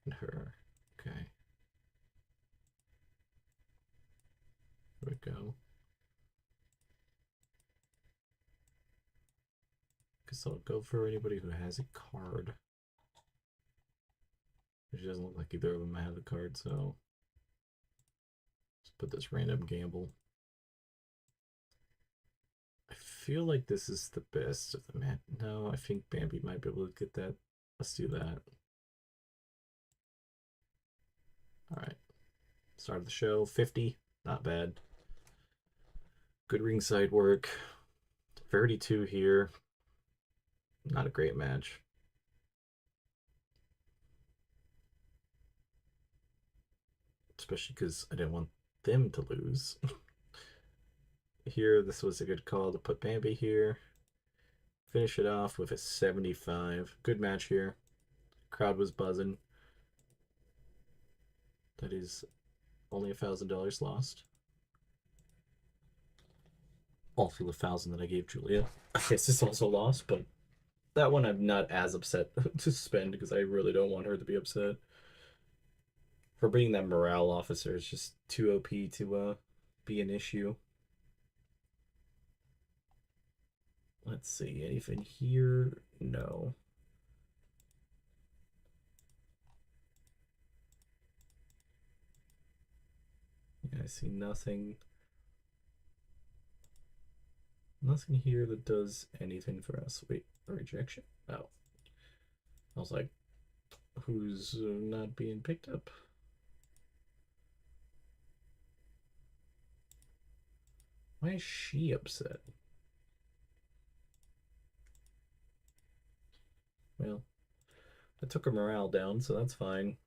and her. Okay. Here we go. Guess I'll go for anybody who has a card. It doesn't look like either of them have a card, so let's put this random gamble. I feel like this is the best of the match. No, I think Bambi might be able to get that. Let's do that. Alright. Start of the show. 50. Not bad. Good ringside work. 32 here. Not a great match. Especially because I didn't want them to lose. Here, this was a good call to put Bambi here. Finish it off with a 75. Good match here. Crowd was buzzing. That is only $1,000 lost. Also the 1,000 that I gave Julia. I guess it's also lost, but that one I'm not as upset to spend because I really don't want her to be upset. For being that morale officer is just too OP to be an issue. Let's see, anything here? No. Yeah, I see nothing. Nothing here that does anything for us. Wait, a rejection? Oh. I was like, who's not being picked up? Why is she upset? Well, I took her morale down, so that's fine.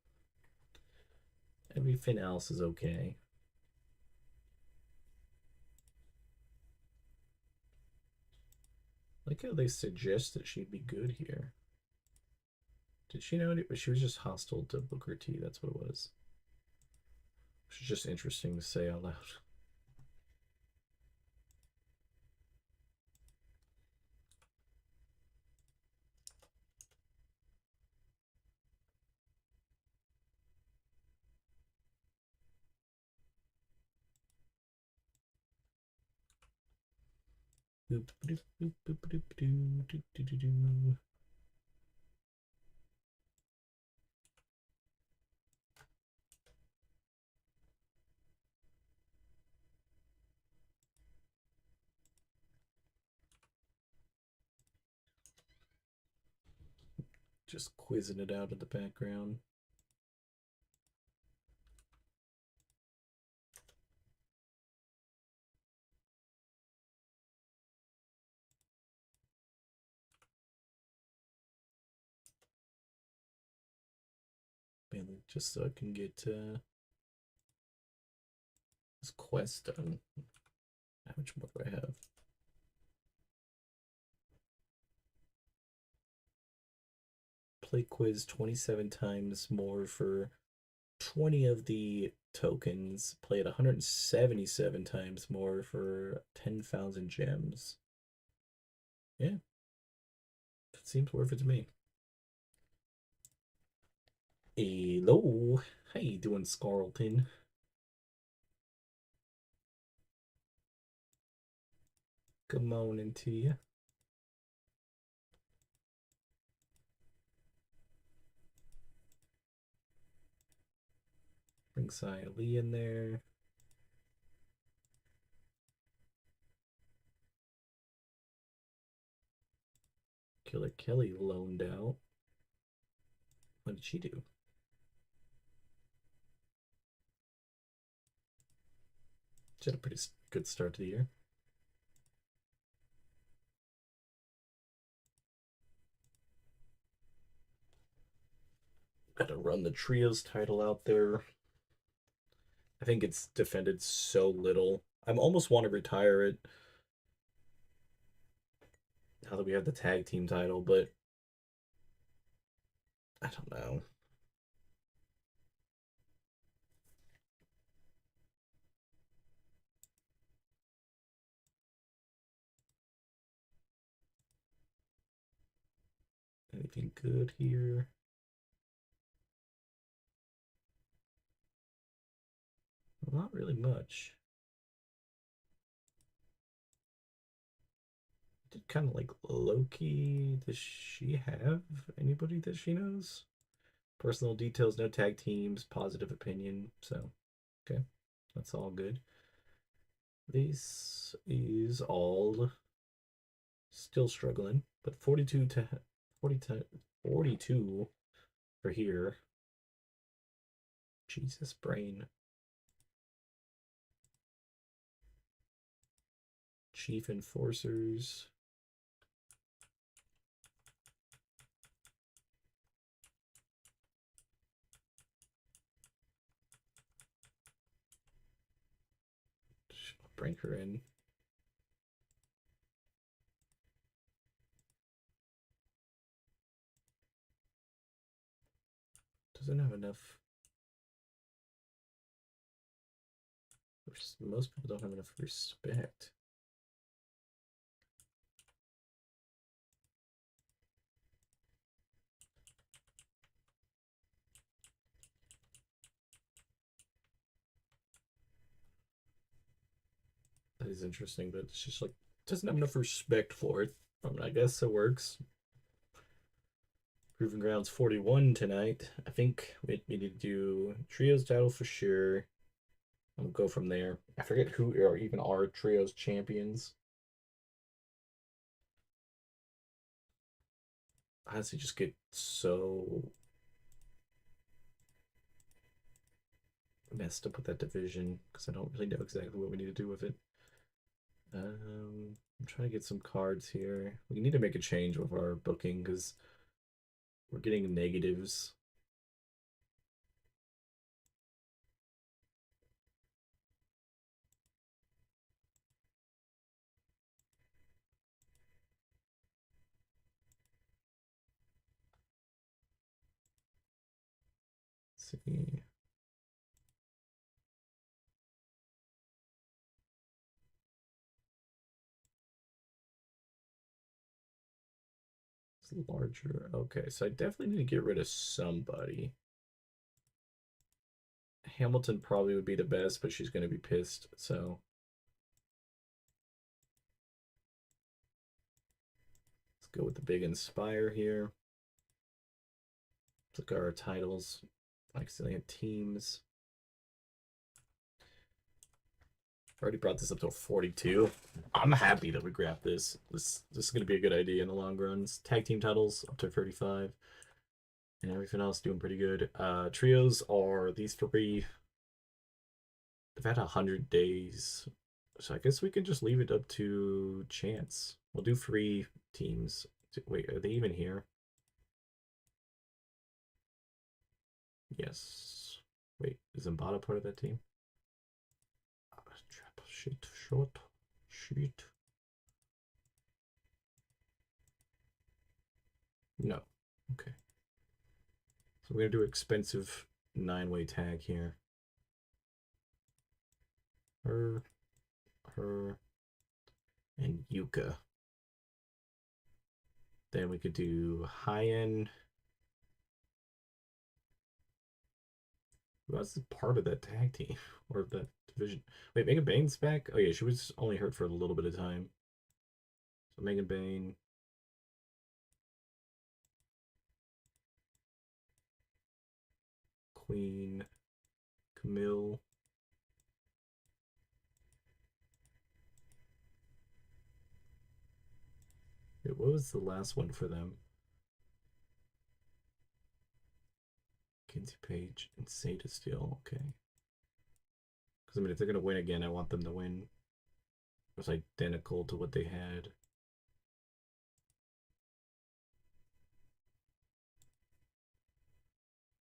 Everything else is okay. Like how they suggest that she'd be good here. Did she know it? She was just hostile to Booker T. That's what it was. Which is just interesting to say out loud. Boop, boop, boop, boop, boop, doo, doo, doo, doo, doo. Just quizzing it out in the background. Mainly just so I can get this quest done. How much more do I have? Play quiz 27 times more for 20 of the tokens. Play it 177 times more for 10,000 gems. Yeah. That seems worth it to me. Hello. How you doing, Scarleton? Good morning to you. Bring Sia Lee in there. Killer Kelly loaned out. What did she do? She had a pretty good start to the year. Gotta run the trios title out there. I think it's defended so little. I almost want to retire it now that we have the tag team title, but I don't know. Anything good here? Not really much. Did kind of like Loki. Does she have anybody that she knows? Personal details, no tag teams, positive opinion. So, okay, that's all good. This is all still struggling, but 42 to 40 to 42 for here. Jesus, brain. Chief Enforcers. I'll bring her in. Doesn't have enough. Most people don't have enough respect. is interesting, but it's just like doesn't have enough respect for it. I mean, I guess it works. Proving Grounds 41 tonight. I think we need to do trios title for sure. We'll go from there. I forget who are even our trios champions. I honestly just get so messed up with that division because I don't really know exactly what we need to do with it. I'm trying to get some cards here. We need to make a change with our booking because we're getting negatives. Let's see. It's larger. Okay, so I definitely need to get rid of somebody. Hamilton probably would be the best, but she's going to be pissed, so let's go with the big Inspire here. Let's look at our titles. Excellent teams. Already brought this up to 42. I'm happy that we grabbed this. This is going to be a good idea in the long run. It's tag team titles up to 35. And everything else doing pretty good. Trios are these three. They've had 100 days. So I guess we can just leave it up to chance. We'll do 3 teams. Wait, are they even here? Yes. Wait, is Zambada part of that team? Trap shit, short, sheet. No. Okay. So we're gonna do expensive 9-way tag here. Her, and Yuka. Then we could do high-end. Who else is part of that tag team or that division? Wait, Megan Bane's back? Oh yeah, she was only hurt for a little bit of time. So Megan Bane. Queen. Camille. Wait, what was the last one for them? Kinsey Page and Seda Steel. Okay. Because I mean, if they're gonna win again, I want them to win. It was identical to what they had.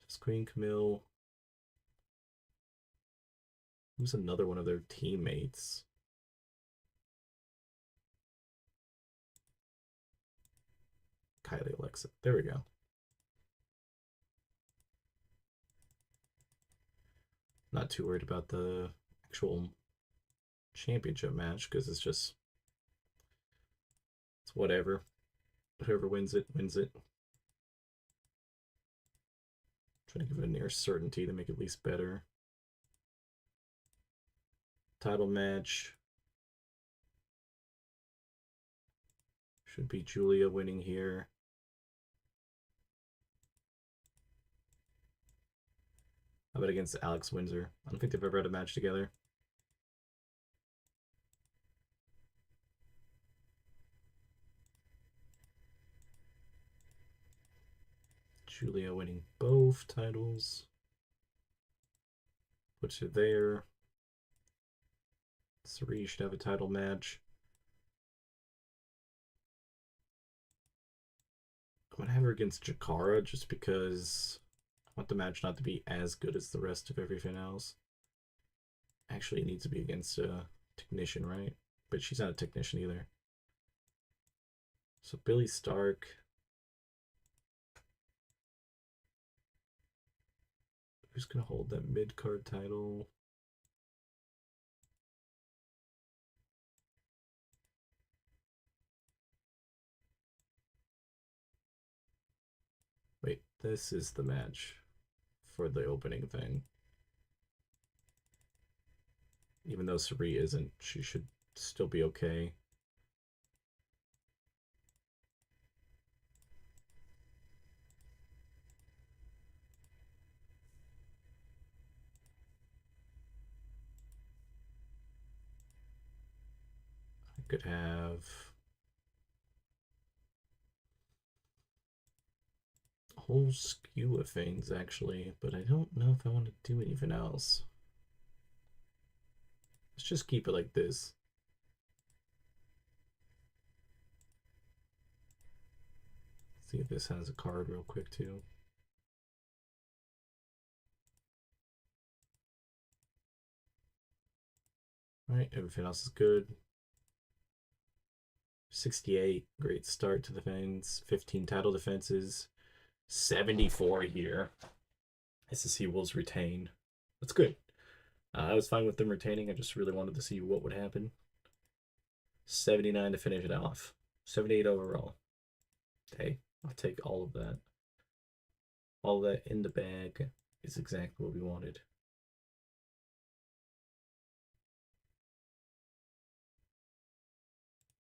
Just Queen Camille. Who's another one of their teammates? Kylie Alexa. There we go. Not too worried about the actual championship match because it's whatever. Whoever wins it wins it. Trying to give it a near certainty to make it at least better. Title match. Should be Julia winning here. How about against Alex Windsor? I don't think they've ever had a match together. Julia winning both titles. Puts her there. Sari should have a title match. I'm going to have her against Jakara just because I want the match not to be as good as the rest of everything else. Actually, it needs to be against a technician, right? But she's not a technician either. So Billy Stark. Who's going to hold that mid-card title? Wait, this is the match for the opening thing. Even though Sari isn't, she should Still be okay. I could have a whole skew of things actually, but I don't know if I want to do anything else. Let's just keep it like this. See if this has a card real quick too. All right, everything else is good. 68, great start to the things. 15 title defenses. 74 here. SSC Wolves retain. That's good. I was fine with them retaining. I just really wanted to see what would happen. 79 to finish it off. 78 overall. Hey, I'll take all of that. All of that in the bag is exactly what we wanted.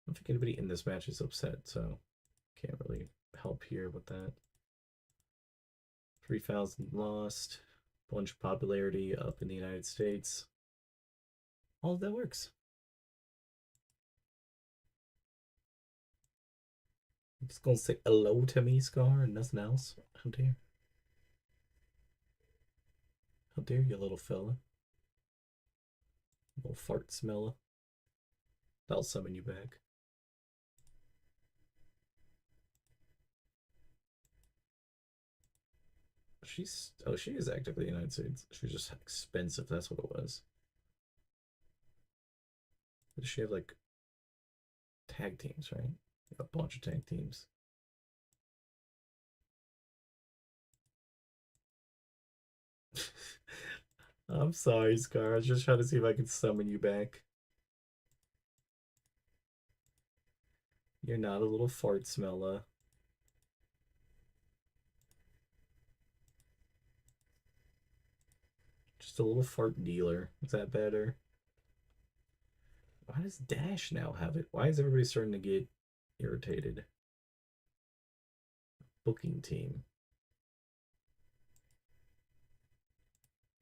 I don't think anybody in this match is upset, so can't really help here with that. 3,000 lost. Bunch of popularity up in the United States. All of that works. I'm just gonna say hello to me, Scar, and nothing else. How dare. How dare you, little fella. Little fart smeller. That'll summon you back. She is actively in the United States. She's just expensive, that's what it was. Does she have like tag teams, right? A bunch of tag teams. I'm sorry, Scar. I was just trying to see if I could summon you back. You're not a little fart smeller. Just a little fart dealer. Is that better? Why does Dash now have it? Why is everybody starting to get irritated? Booking team.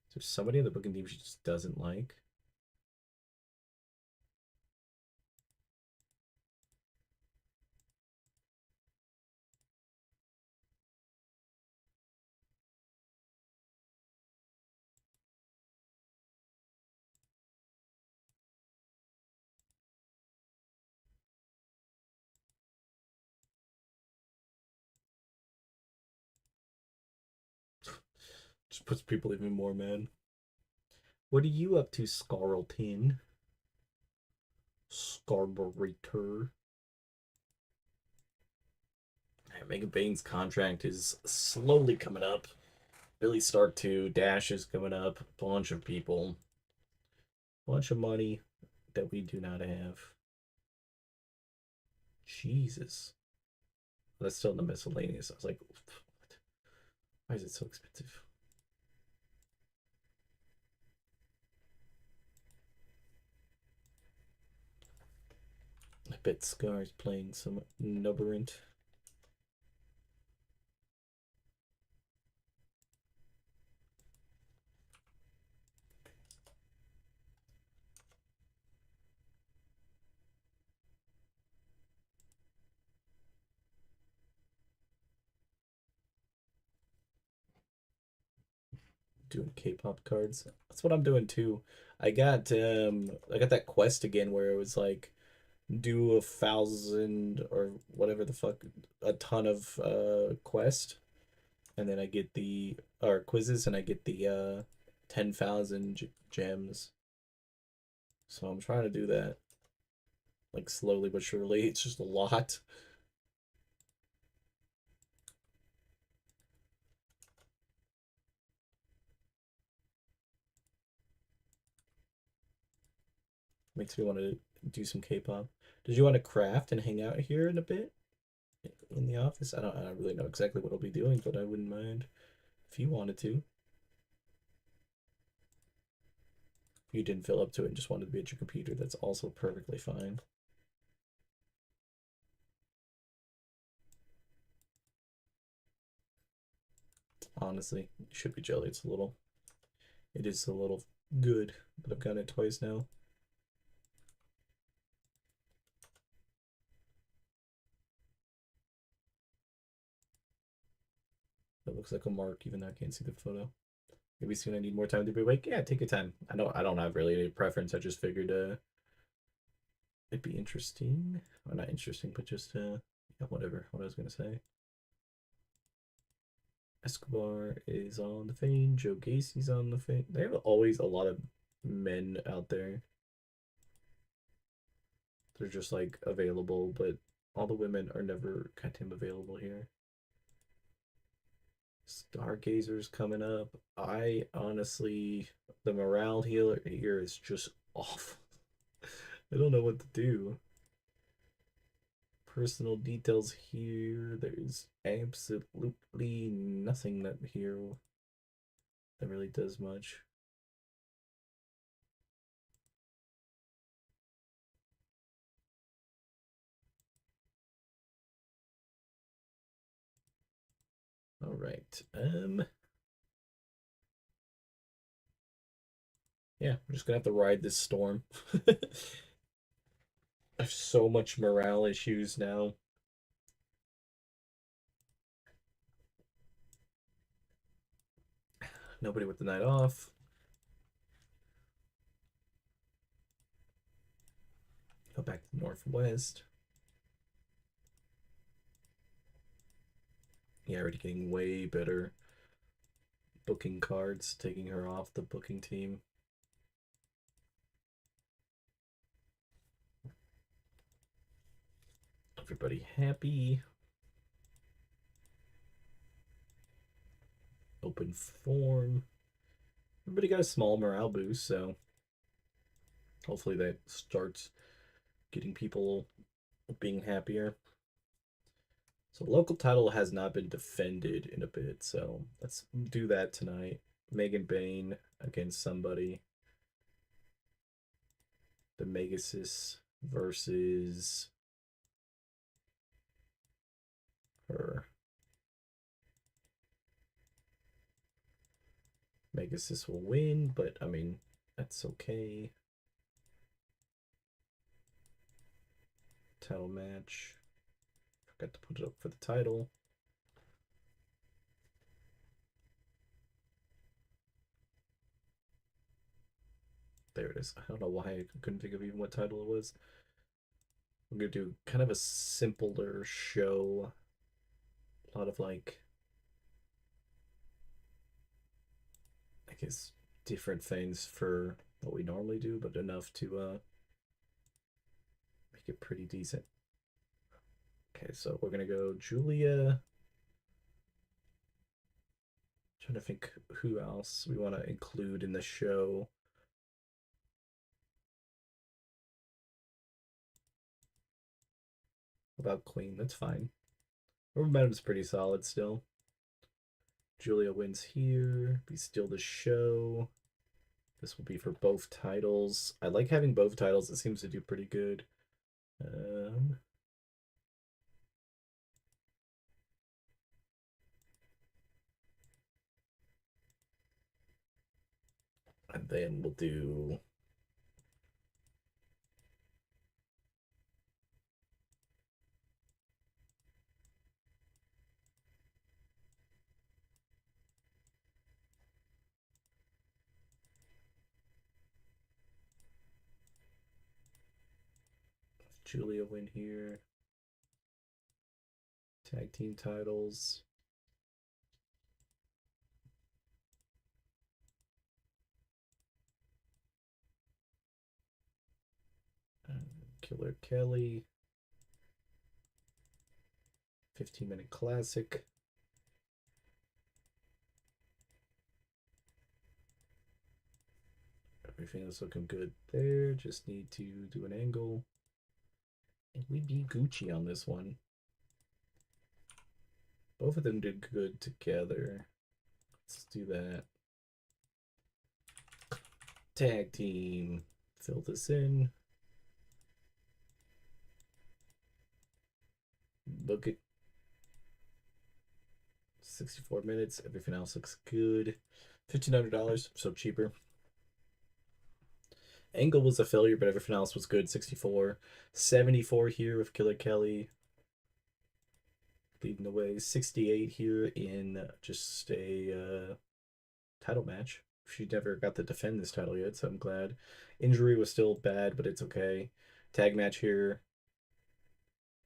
Is there somebody in the booking team she just doesn't like? Just puts people even more mad. What are you up to, Scarleton? Scarburator. Mega Bane's contract is slowly coming up. Billy Stark 2, Dash is coming up. Bunch of people. Bunch of money that we do not have. Jesus. That's still in the miscellaneous. I was like, what? Why is it so expensive? I bet Scar's playing some Nuberant. Doing K-pop cards. That's what I'm doing too. I got that quest again where it was like do 1,000 or whatever the fuck, a ton of quest, and then I get the or quizzes, and I get the 10,000 gems. So I'm trying to do that like slowly but surely. It's just a lot. Makes me want to do some K-pop. Did you want to craft and hang out here in a bit in the office? I don't really know exactly what I'll be doing, but I wouldn't mind if you wanted to. If you didn't feel up to it and just wanted to be at your computer, that's also perfectly fine. Honestly, you should be jelly. It is a little good, but I've gotten it twice now. It looks like a mark, even though I can't see the photo. Maybe soon I need more time to be awake. Yeah, take your time. I don't have really any preference. I just figured it'd be interesting. Well, not interesting, but just yeah, whatever. What I was gonna say. Escobar is on the Fane. Joe Gacy's on the Fane. They have always a lot of men out there. They're just like available, but all the women are never goddamn available here. Stargazer's coming up. I honestly, the morale healer here is just off. I don't know what to do. Personal details here. There's absolutely nothing that here that really does much. All right. Yeah, we're just gonna have to ride this storm. I have so much morale issues now. Nobody with the night off. Go back to the Northwest. Yeah, already getting way better booking cards, taking her off the booking team. Everybody happy. Open form. Everybody got a small morale boost, so hopefully that starts getting people being happier. So local title has not been defended in a bit, so let's do that tonight. Megan Bain against somebody. The Megasis versus her. Megasis will win, but I mean, that's okay. Title match. Forgot to put it up for the title. There it is. I don't know why I couldn't think of even what title it was. We're gonna do kind of a simpler show. A lot of like, I guess, different things for what we normally do, but enough to make it pretty decent. Okay, so we're gonna go Julia. Trying to think who else we want to include in the show. About Queen, that's fine. Momentum's pretty solid still. Julia wins here. Be still the show. This will be for both titles. I like having both titles. It seems to do pretty good. And then we'll do Julia win here. Tag team titles. Killer Kelly. 15-minute classic. Everything is looking good there. Just need to do an angle. And we beat Gucci on this one. Both of them did good together. Let's do that. Tag team. Fill this in. Book it. 64 minutes. Everything else looks good. $1,500, so cheaper. Angle was a failure, but everything else was good. 64. 74 here with Killer Kelly leading the way. 68 here in just a title match. She never got to defend this title yet, so I'm glad. Injury was still bad, but it's okay. Tag match here.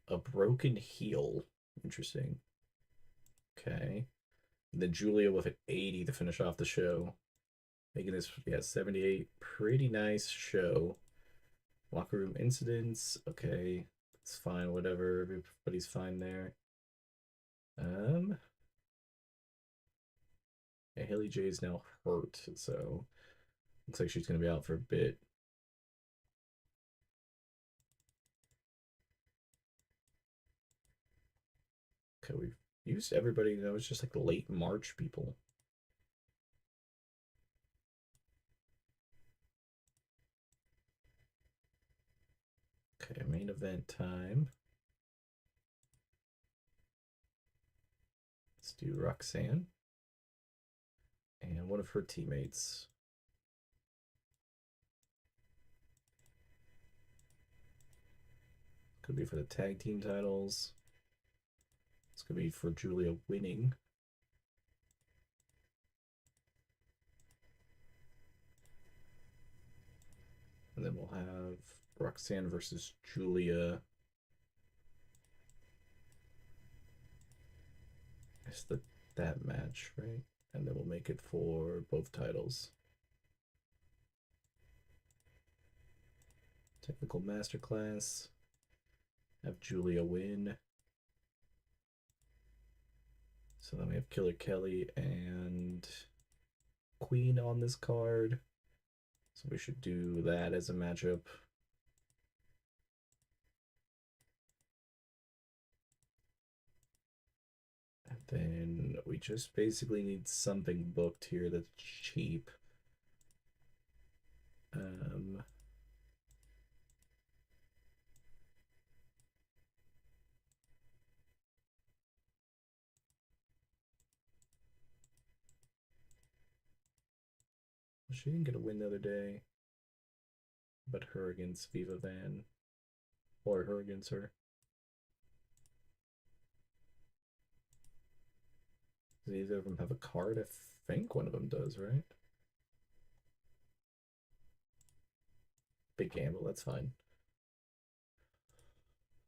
A broken heel. Interesting. Okay. And then Julia with an 80 to finish off the show. Making this, yeah, 78. Pretty nice show. Locker room incidents. Okay. It's fine, whatever. Everybody's fine there. Yeah, Haley J is now hurt, so looks like she's gonna be out for a bit. Okay, we've used everybody. That was just like late March people. Okay, main event time. Let's do Roxanne and one of her teammates. Could be for the tag team titles. It's gonna be for Julia winning. And then we'll have Roxanne versus Julia. It's that match, right? And then we'll make it for both titles. Technical Masterclass. Have Julia win. So then we have Killer Kelly and Queen on this card. So we should do that as a matchup. And then we just basically need something booked here that's cheap. She didn't get a win the other day, but her against Viva Van, or her against her. Does either of them have a card? I think one of them does, right? Big gamble, that's fine.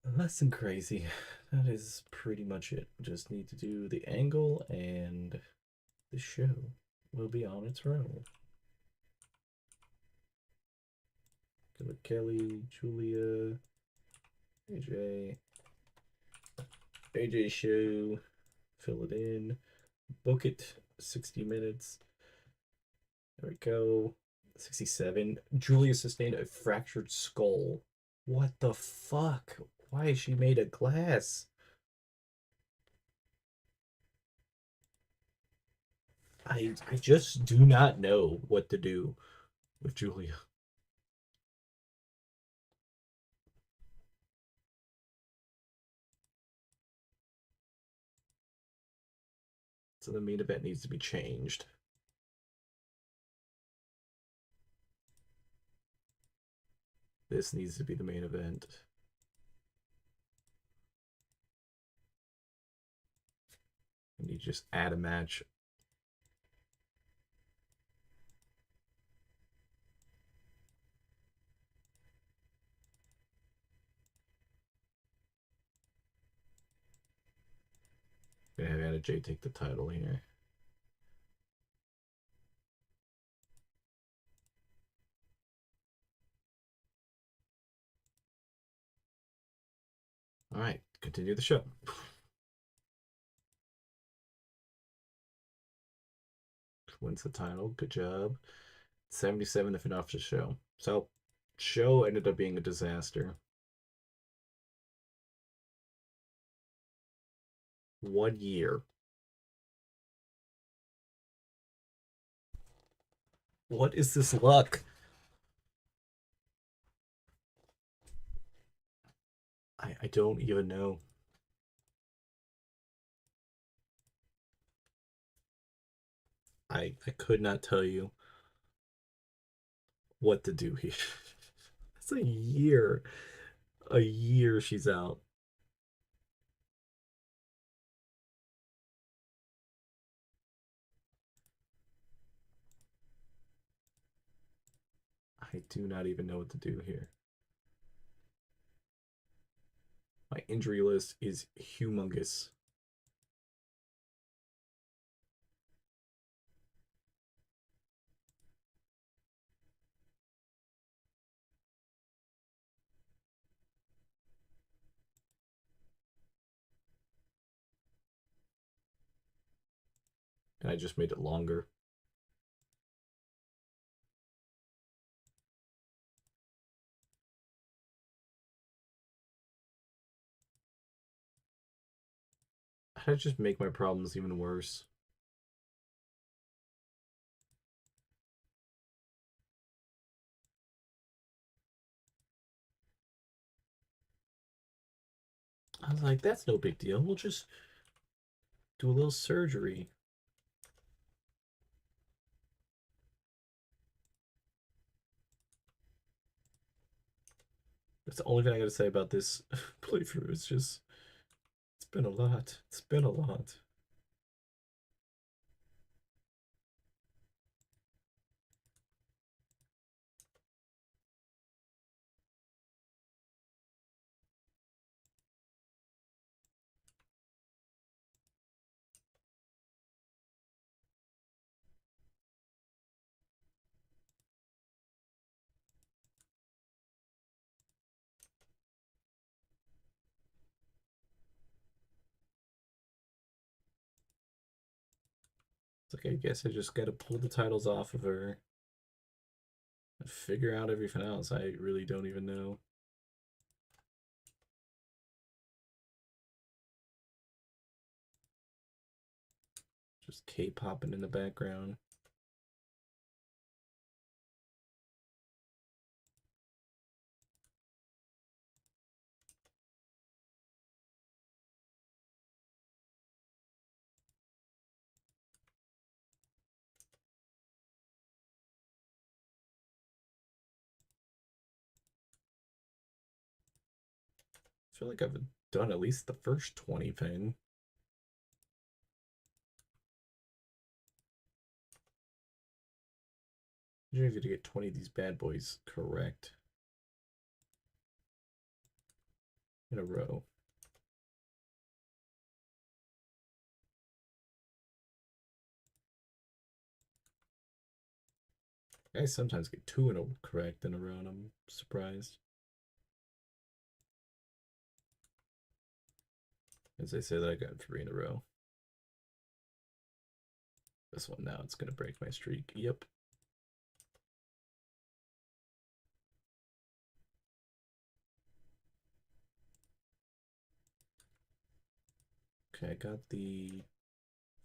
Less than crazy. That is pretty much it. Just need to do the angle and the show will be on its roll. Killer Kelly, Julia, AJ show, fill it in, book it, 60 minutes. There we go. 67. Julia sustained a fractured skull. What the fuck? Why is she made of glass? I just do not know what to do with Julia. So the main event needs to be changed. This needs to be the main event. And you just add a match. Gonna have Anna Jay take the title here. All right, continue the show. Wins the title. Good job. 77 to finish off the show. So, show ended up being a disaster. 1 year. What is this luck? I don't even know. I could not tell you what to do here. That's a year. A year she's out. I do not even know what to do here. My injury list is humongous. And I just made it longer. How did I just make my problems even worse? I was like, that's no big deal. We'll just do a little surgery. That's the only thing I gotta say about this playthrough. It's just, it's been a lot. It's been a lot. It's like, I guess I just gotta pull the titles off of her and figure out everything else. I really don't even know. Just K-popping in the background. I feel like I've done at least the first 20 thing. You're gonna get 20 of these bad boys correct in a row. I sometimes get 2 in a correct in a row, and I'm surprised. As I say that I got 3 in a row. This one now, it's gonna break my streak. Yep. Okay, I got the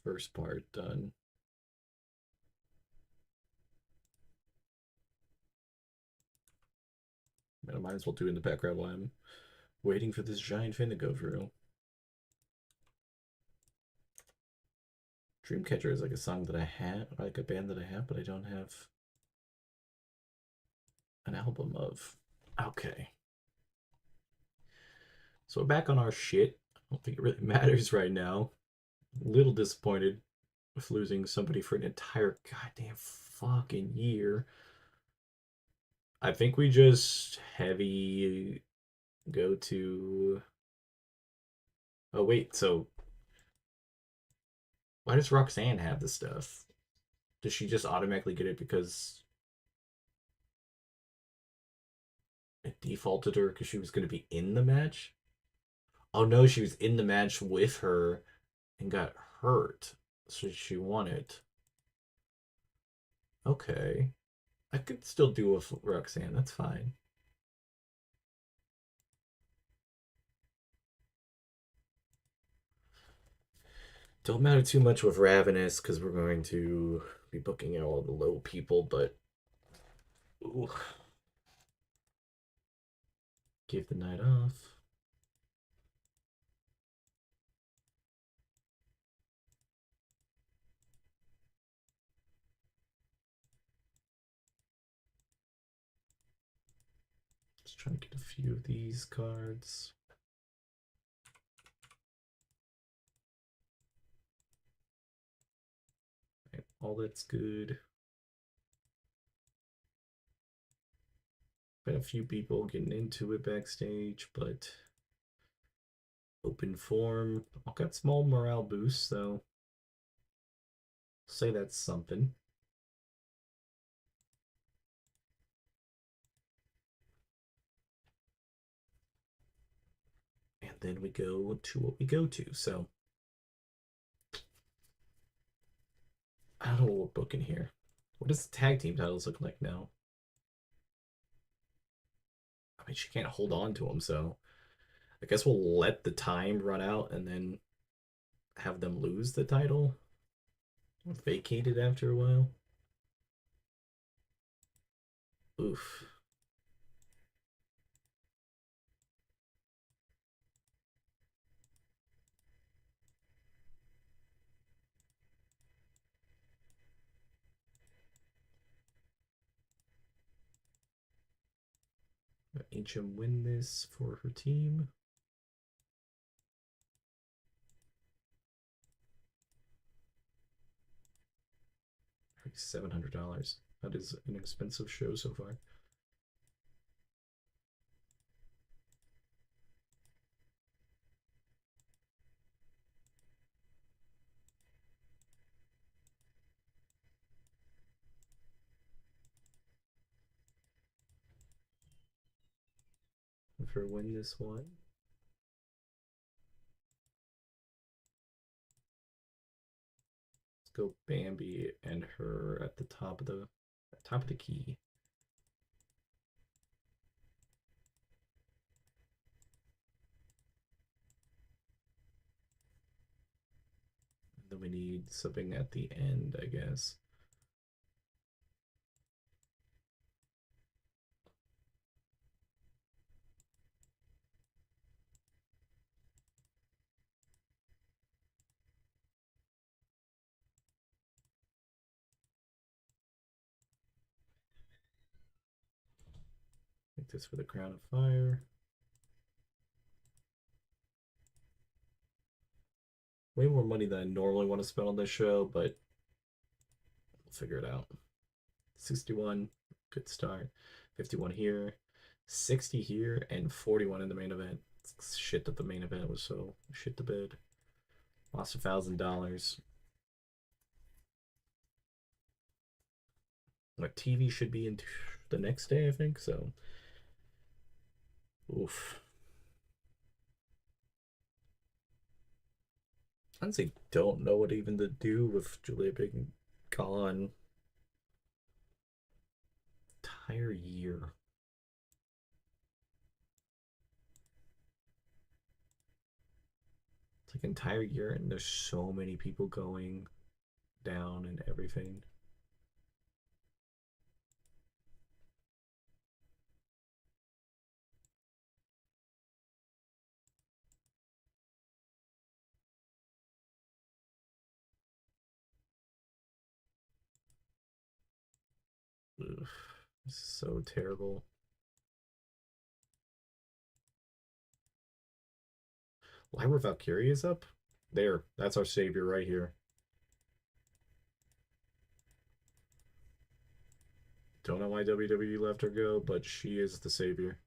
first part done. I might as well do it in the background while I'm waiting for this giant thing to go through. Dreamcatcher is like a song that I have, like a band that I have, but I don't have an album of. Okay. So we're back on our shit. I don't think it really matters right now. A little disappointed with losing somebody for an entire goddamn fucking year. I think we just heavy go to. Oh, wait, so why does Roxanne have the stuff? Does she just automatically get it because it defaulted her because she was going to be in the match? Oh no, she was in the match with her and got hurt, so she won it. Okay. I could still do with Roxanne, that's fine. Don't matter too much with Ravenous because we're going to be booking all the low people, but ooh. Give the night off. trying to get a few of these cards. Okay, all that's good. Been a few people getting into it backstage, but open form. I've got small morale boosts, so say that's something. And then we go to what we go to. So I don't know what we're booking here. What does the tag team titles look like now? I mean, she can't hold on to them, so I guess we'll let the time run out and then have them lose the title. Vacate it after a while. Oof. HM win this for her team. $700. That is an expensive show so far. For win this one. Let's go Bambi and her at the top of the key. And then we need something at the end, I guess. Make this for the Crown of Fire. Way more money than I normally want to spend on this show, but we'll figure it out. 61, good start. 51 here, 60 here, and 41 in the main event. Shit that the main event was so shit to bed. Lost $1,000. My TV should be in the next day, I think, so. Oof. I honestly don't know what even to do with Julia being gone. Entire year. It's like entire year, and there's so many people going down and everything. Ugh, this is so terrible. Lyra Valkyrie is up? There, that's our savior right here. Don't know why WWE let her go, but she is the savior.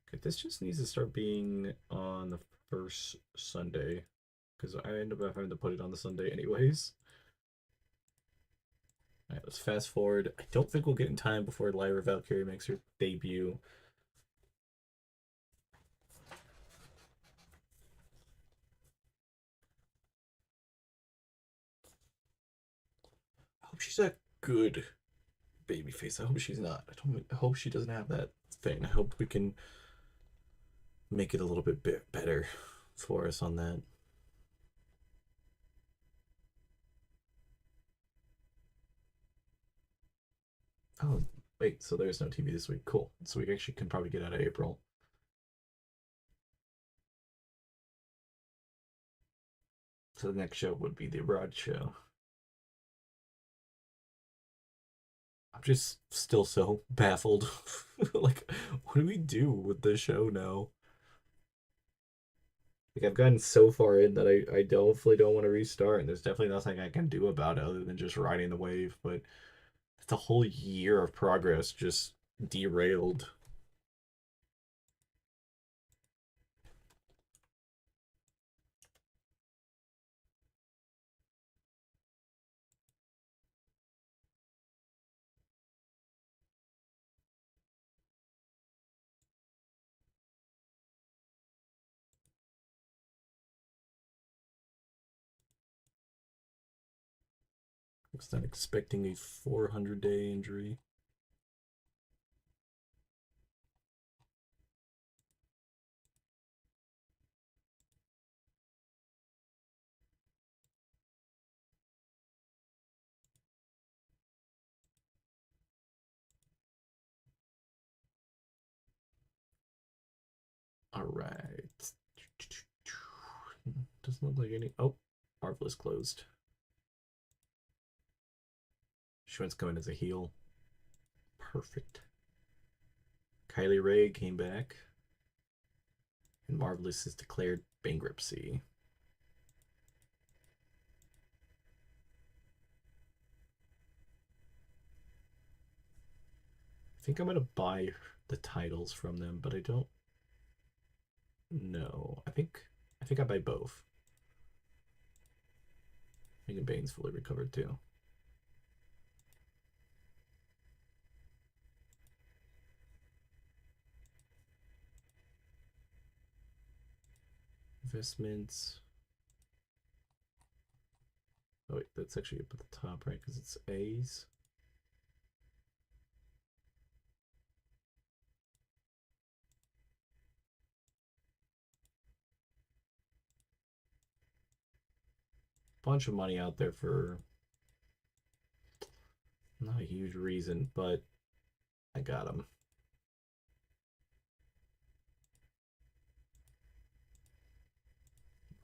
Okay, this just needs to start being on the first Sunday, because I end up having to put it on the Sunday anyways. Alright, let's fast forward. I don't think we'll get in time before Lyra Valkyrie makes her debut. I hope she's a good babyface. I hope she's not. I hope she doesn't have that thing. I hope we can make it a little bit better for us on that. Oh, wait, so there's no TV this week. Cool. So we actually can probably get out of April. So the next show would be the Rod show. I'm just still so baffled. Like, what do we do with the show now? Like, I've gotten so far in that I definitely don't want to restart, and there's definitely nothing I can do about it other than just riding the wave. But it's a whole year of progress just derailed. I was not expecting a 400-day injury. All right. Doesn't look like any. Oh, Marvel is closed. Schwint's going as a heel. Perfect. Kylie Ray came back. And Marvelous has declared bankruptcy. I think I'm going to buy the titles from them, but I don't know. I think I buy both. Megan Bane's fully recovered too. Investments. Oh wait, that's actually up at the top, right? Because it's A's. Bunch of money out there for not a huge reason, but I got them.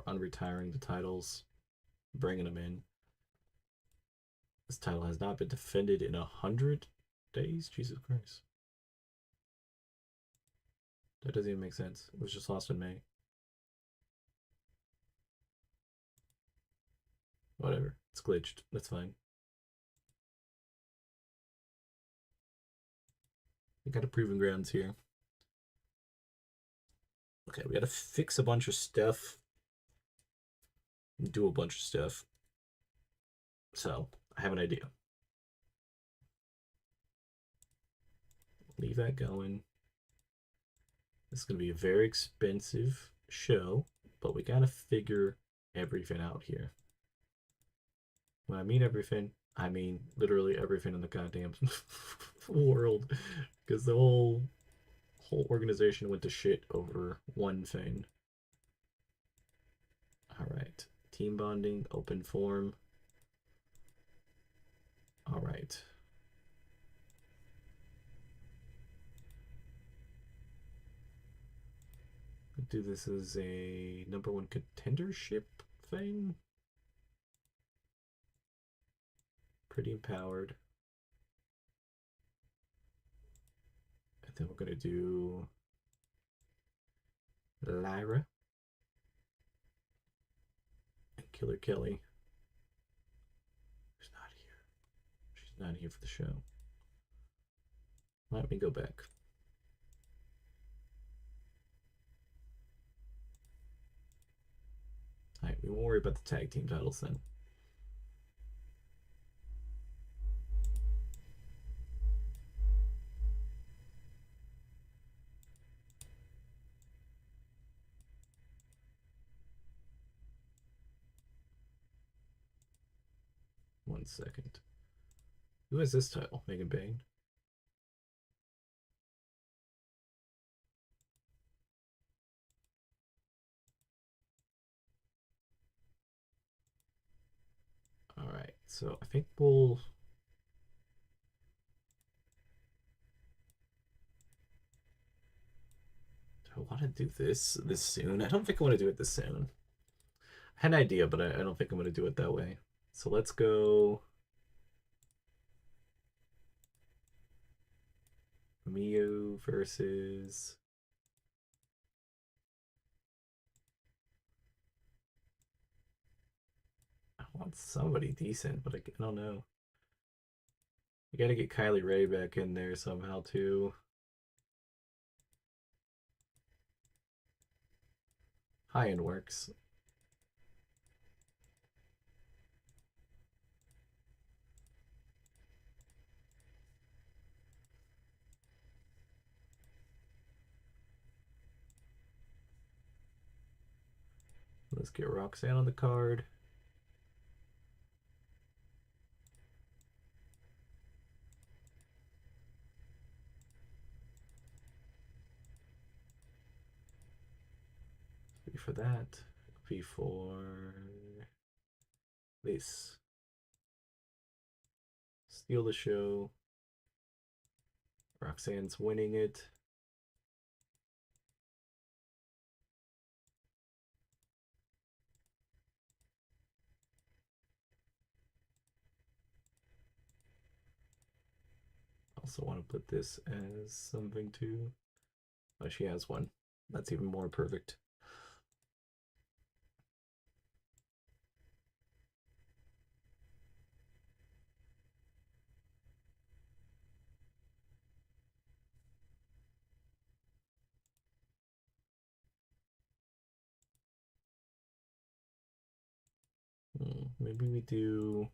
Unretiring the titles, bringing them in. This title has not been defended in 100 days. Jesus Christ. That doesn't even make sense. It was just lost in May. Whatever. It's glitched. That's fine. We got a proving grounds here. Okay, we gotta fix a bunch of stuff. Do a bunch of stuff. So, I have an idea. Leave that going. This is gonna be a very expensive show, but we gotta figure everything out here. When I mean everything, I mean literally everything in the goddamn world. Because the whole organization went to shit over one thing. Alright. Team bonding, open form. Alright. Do this as a #1 contendership thing. Pretty empowered. And then we're gonna do Lyra and Killer Kelly. She's not here. She's not here for the show. Let me go back. Alright, we won't worry about the tag team titles then. One second. Who has this title? Megan Bane? Alright, so I think we'll... Do I want to do this soon? I don't think I want to do it this soon. had an idea, but I don't think I'm going to do it that way. So let's go Mio versus... I want somebody decent, but I don't know. You got to get Kylie Ray back in there somehow, too. High-end works. Let's get Roxanne on the card. B for that. B for this. Steal the show. Roxanne's winning it. Also want to put this as something too. Oh, she has one. That's even more perfect. Maybe we do...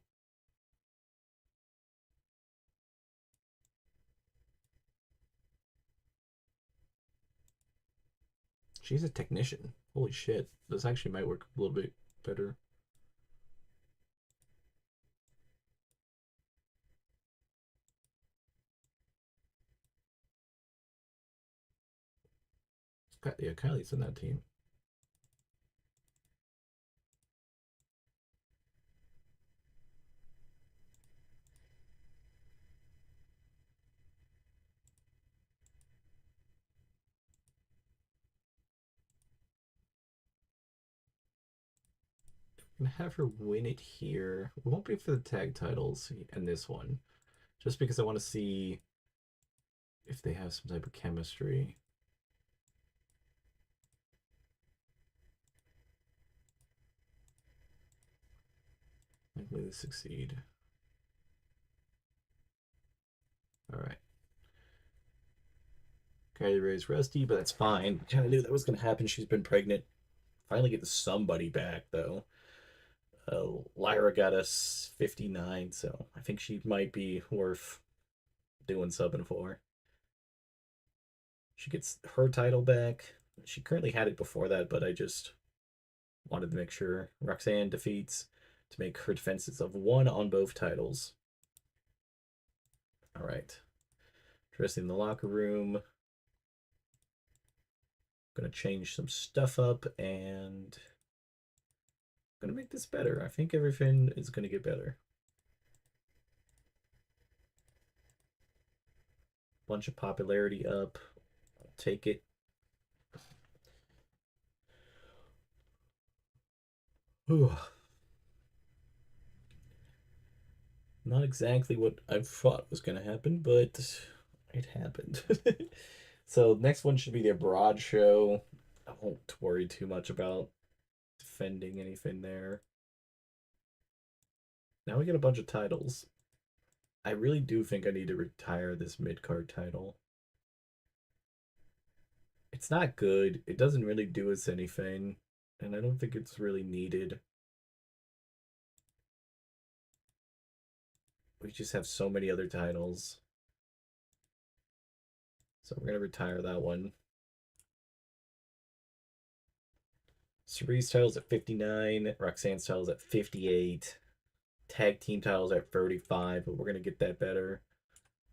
She's a technician. Holy shit. This actually might work a little bit better. Yeah, Kylie's in that team. I'm gonna have her win it here. We won't be for the tag titles in this one. Just because I want to see if they have some type of chemistry. Likely to succeed. Alright. Kylie Ray's rusty, but that's fine. Kind of knew that was going to happen. She's been pregnant. Finally get somebody back, though. Lyra got us 59, so I think she might be worth doing subbing for. She gets her title back. She currently had it before that, but I just wanted to make sure Roxanne defeats to make her defenses of 1 on both titles. All right. Dressing in the locker room. Gonna change some stuff up and gonna make this better. I think everything is gonna get better. Bunch of popularity up. I'll take it. Ooh. Not exactly what I thought was gonna happen, but it happened. So next one should be the abroad show. I won't worry too much about defending anything there. Now we get a bunch of titles. I really do think I need to retire this mid-card title. It's not good. It doesn't really do us anything. And I don't think it's really needed. We just have so many other titles. So we're going to retire that one. Cerie's title's at 59. Roxanne's title's at 58. Tag team titles at 35, but we're going to get that better.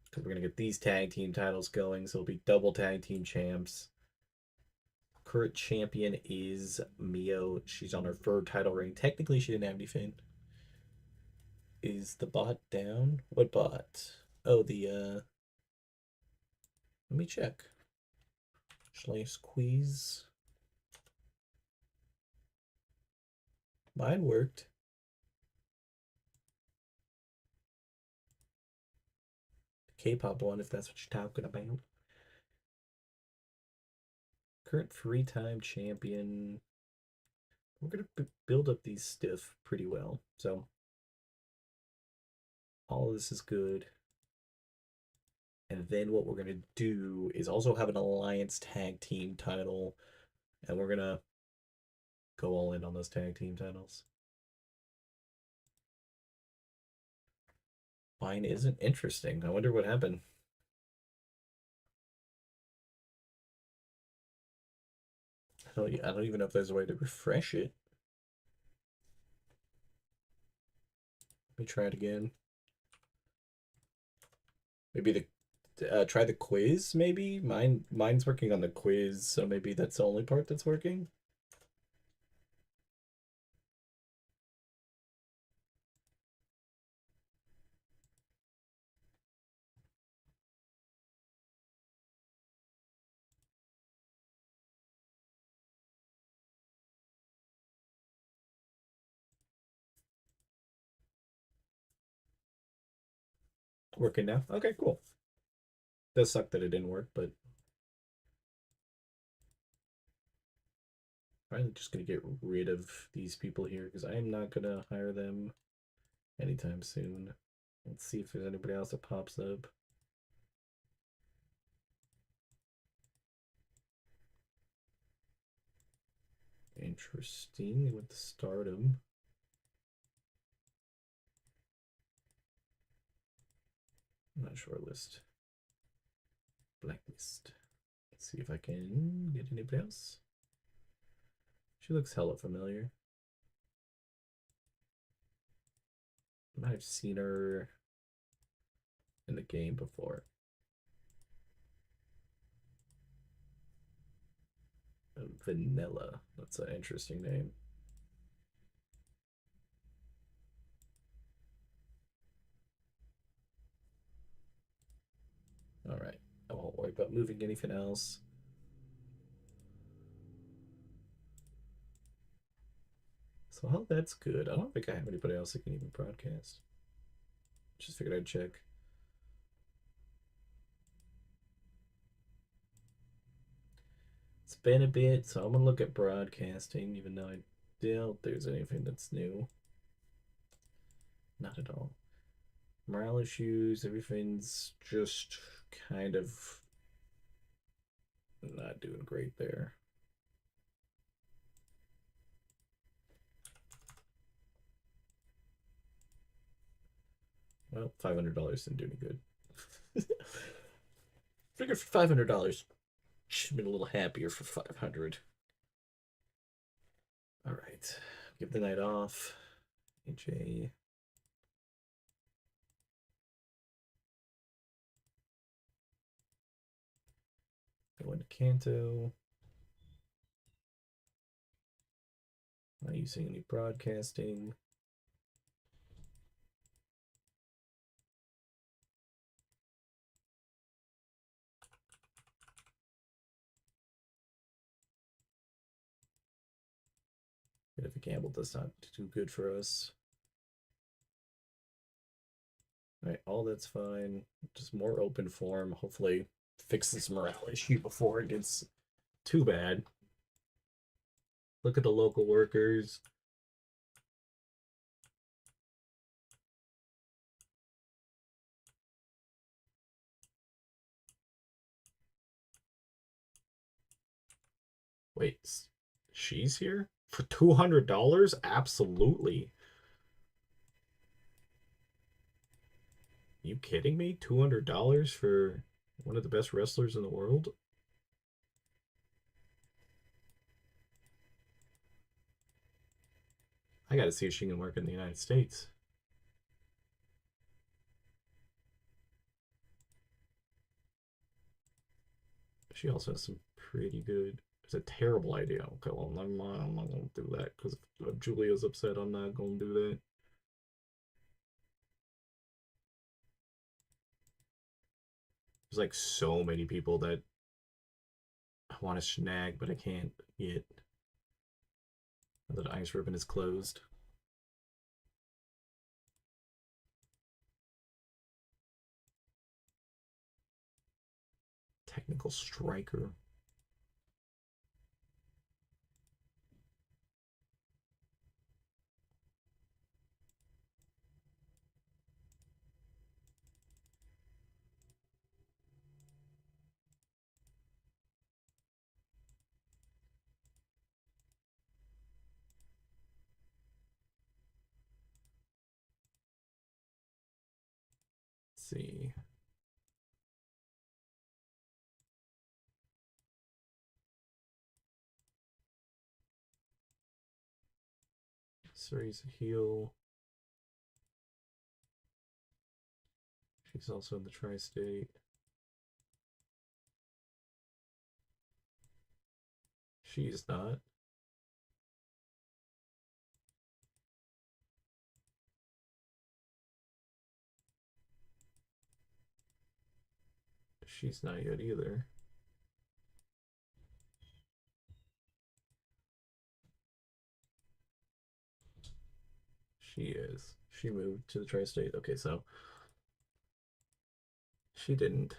Because we're going to get these tag team titles going, so it'll be double tag team champs. Current champion is Mio. She's on her 3rd title reign. Technically, she didn't have anything. Is the bot down? What bot? Oh, the, let me check. Shall I squeeze? Mine worked. K-pop one, if that's what you're talking about. Current free time champion. We're gonna build up these stiff pretty well. So all of this is good. And then what we're gonna do is also have an alliance tag team title, and we're gonna go all in on those tag team titles. Mine isn't interesting. I wonder what happened. I don't even know if there's a way to refresh it. Let me try it again. Maybe try the quiz. Maybe mine's working on the quiz, so maybe that's the only part that's working. Working now. Okay, cool. Does suck that it didn't work, but I'm just gonna get rid of these people here because I am not gonna hire them anytime soon. Let's see if there's anybody else that pops up. Interesting. They went to Stardom. Not shortlist. Blacklist. Let's see if I can get anybody else. She looks hella familiar. I might have seen her in the game before. Vanilla. That's an interesting name. All right. I won't worry about moving anything else. So how that's good. I don't think I have anybody else that can even broadcast. Just figured I'd check. It's been a bit, so I'm gonna look at broadcasting, even though I doubt there's anything that's new. Not at all. Morale issues, everything's just kind of not doing great there. Well, $500 didn't do any good. Figured for $500, should have been a little happier for 500. All right, give the night off. AJ. Go into Kanto. Not using any broadcasting. Bit of a gamble does not do good for us. All right, all that's fine. Just more open form. Hopefully fix this morale issue before it gets too bad. Look at the local workers. Wait, she's here? For $200? Absolutely. You kidding me? $200 for one of the best wrestlers in the world? I gotta see if she can work in the United States. She also has some pretty good. It's a terrible idea. Okay, well, I'm not gonna do that because if Julia's upset, I'm not gonna do that. There's like so many people that I want to snag, but I can't get. The ice ribbon is closed. Technical striker. Let's see. Suri's a heel. She's also in the tri-state. She's not. She's not yet either. She is. She moved to the tri-state. Okay, so she didn't.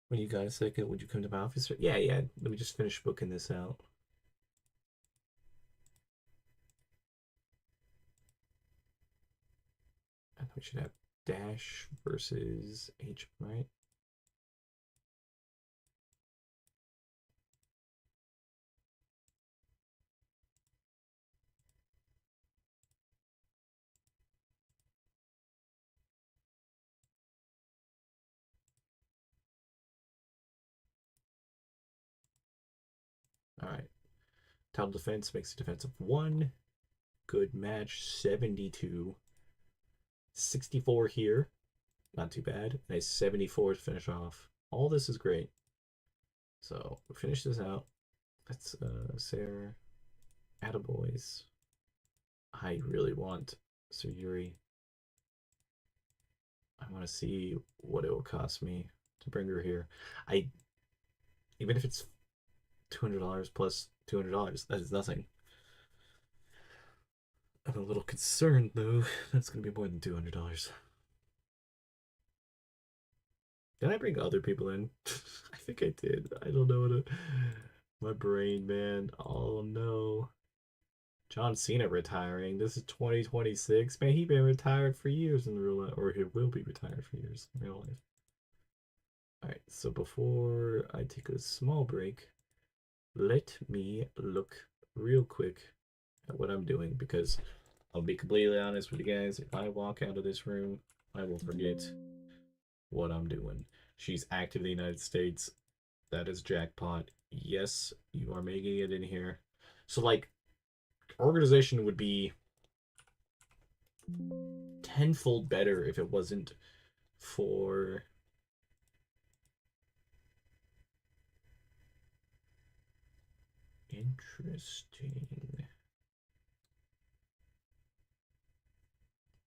When you got a second, would you come to my office? Yeah, yeah. Let me just finish booking this out. And we should have Dash versus H, right? All right. Title defense makes a defense of 1. Good match. 72. 64 here. Not too bad. And a 74 to finish off. All this is great. So we'll finish this out. Let's Sarah. Attaboys. I really want Sir Yuri. I want to see what it will cost me to bring her here. Even if it's $200 plus $200, that is nothing. I'm a little concerned though. That's gonna be more than $200. Did I bring other people in? I think I did. I don't know what to... My brain, man. Oh no. John Cena retiring. This is 2026. Man, he been retired for years in real life, or he will be retired for years in real life. Alright, so before I take a small break, let me look real quick at what I'm doing, because I'll be completely honest with you guys. If I walk out of this room, I will forget what I'm doing. She's active in the United States. That is jackpot. Yes, you are making it in here. So, like, organization would be tenfold better if it wasn't for interesting.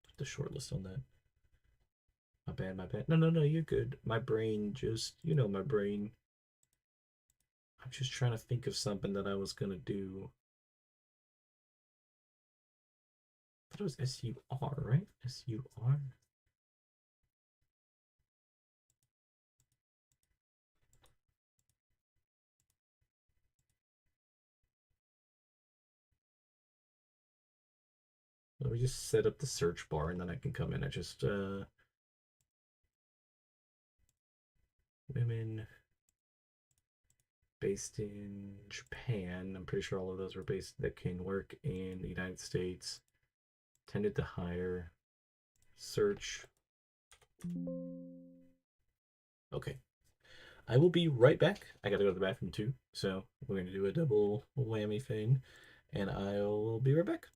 Put the short list on that. My bad, my bad. No, no, no, you're good. My brain just, you know, my brain. I'm just trying to think of something that I was gonna do. I thought it was SUR, right? SUR. Let me just set up the search bar and then I can come in. I just women based in Japan. I'm pretty sure all of those were based that can work in the United States. Tended to hire. Search. Okay. I will be right back. I gotta go to the bathroom too. So we're gonna do a double whammy thing. And I'll be right back.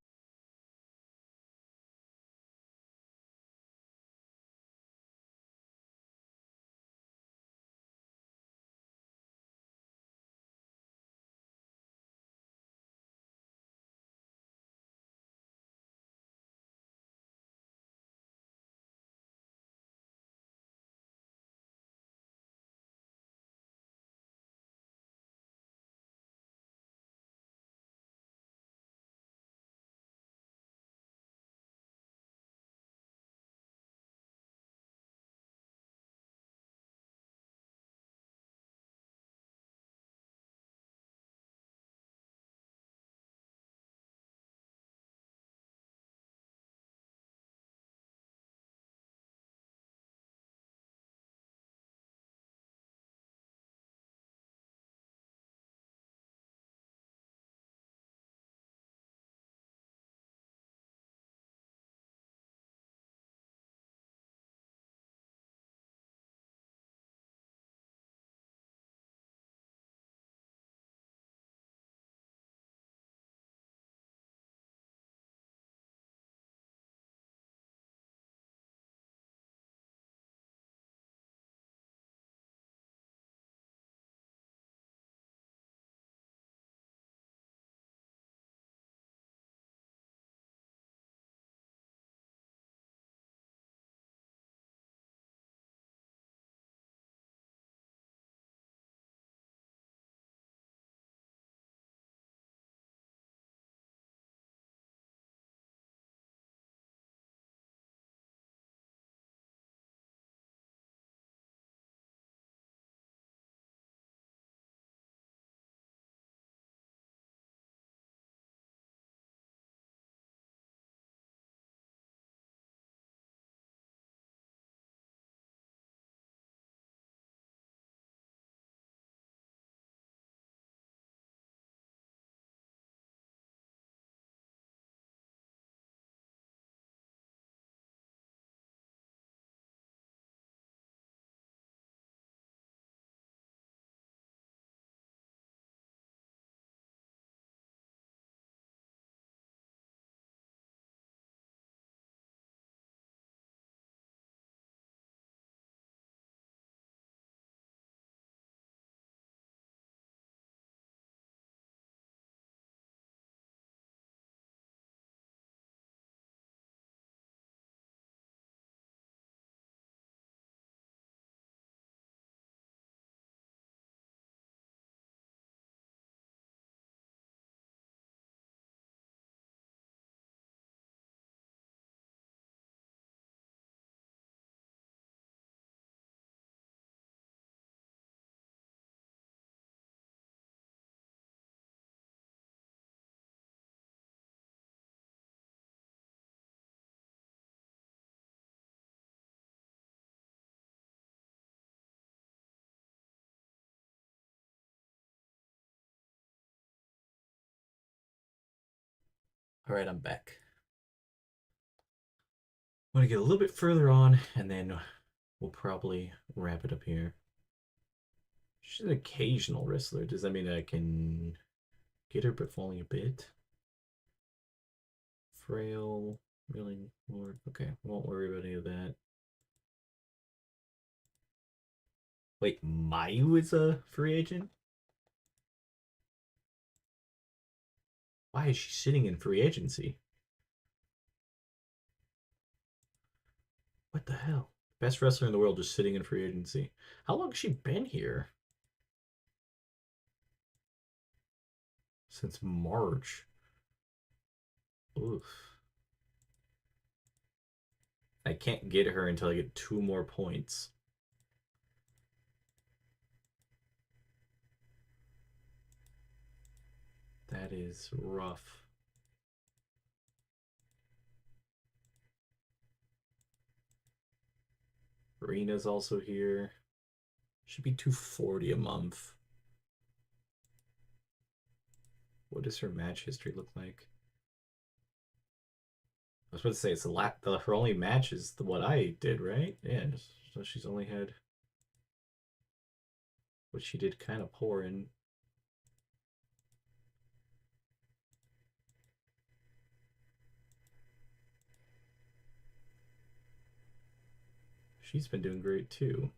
All right, I'm back. I'm gonna get a little bit further on, and then we'll probably wrap it up here. She's an occasional wrestler. Does that mean I can get her, but only a bit? Frail, really more. Okay, won't worry about any of that. Wait, Mayu is a free agent? Why is she sitting in free agency? What the hell? Best wrestler in the world just sitting in free agency. How long has she been here? Since March. Oof. I can't get her until I get 2 more points. That is rough. Rena's also here. Should be 240 a month. What does her match history look like? I was about to say it's her only match is what I did, right? Yeah, so she's only had what she did kind of poor in. She's been doing great too.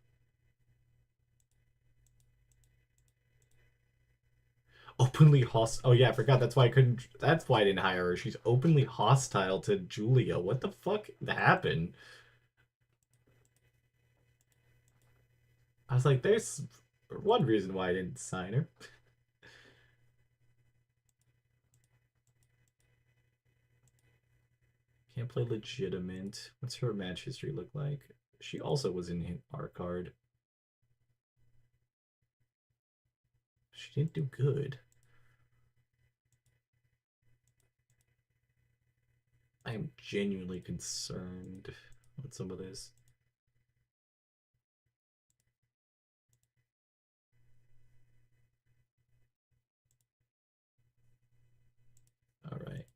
Openly hostile. Oh yeah, I forgot. That's why I couldn't. That's why I didn't hire her. She's openly hostile to Julia. What the fuck happened? I was like, there's one reason why I didn't sign her. Can't play legitimate. What's her match history look like? She also was in our card. She didn't do good. I am genuinely concerned with some of this. All right.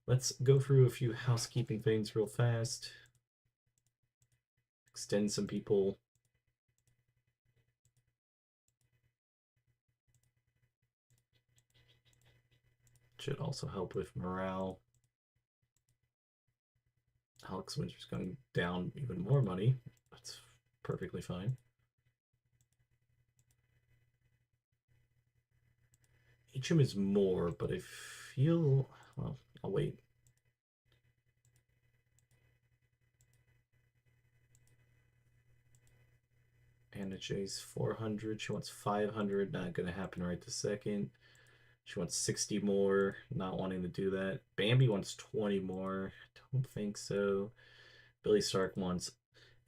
Let's go through a few housekeeping things real fast. Extend some people. Should also help with morale. Alex Winter's going down even more money. That's perfectly fine. HM is more, but I feel... Well, I'll wait. Anna J's 400. She wants 500. Not going to happen right this second. She wants 60 more. Not wanting to do that. Bambi wants 20 more. Don't think so. Billy Stark wants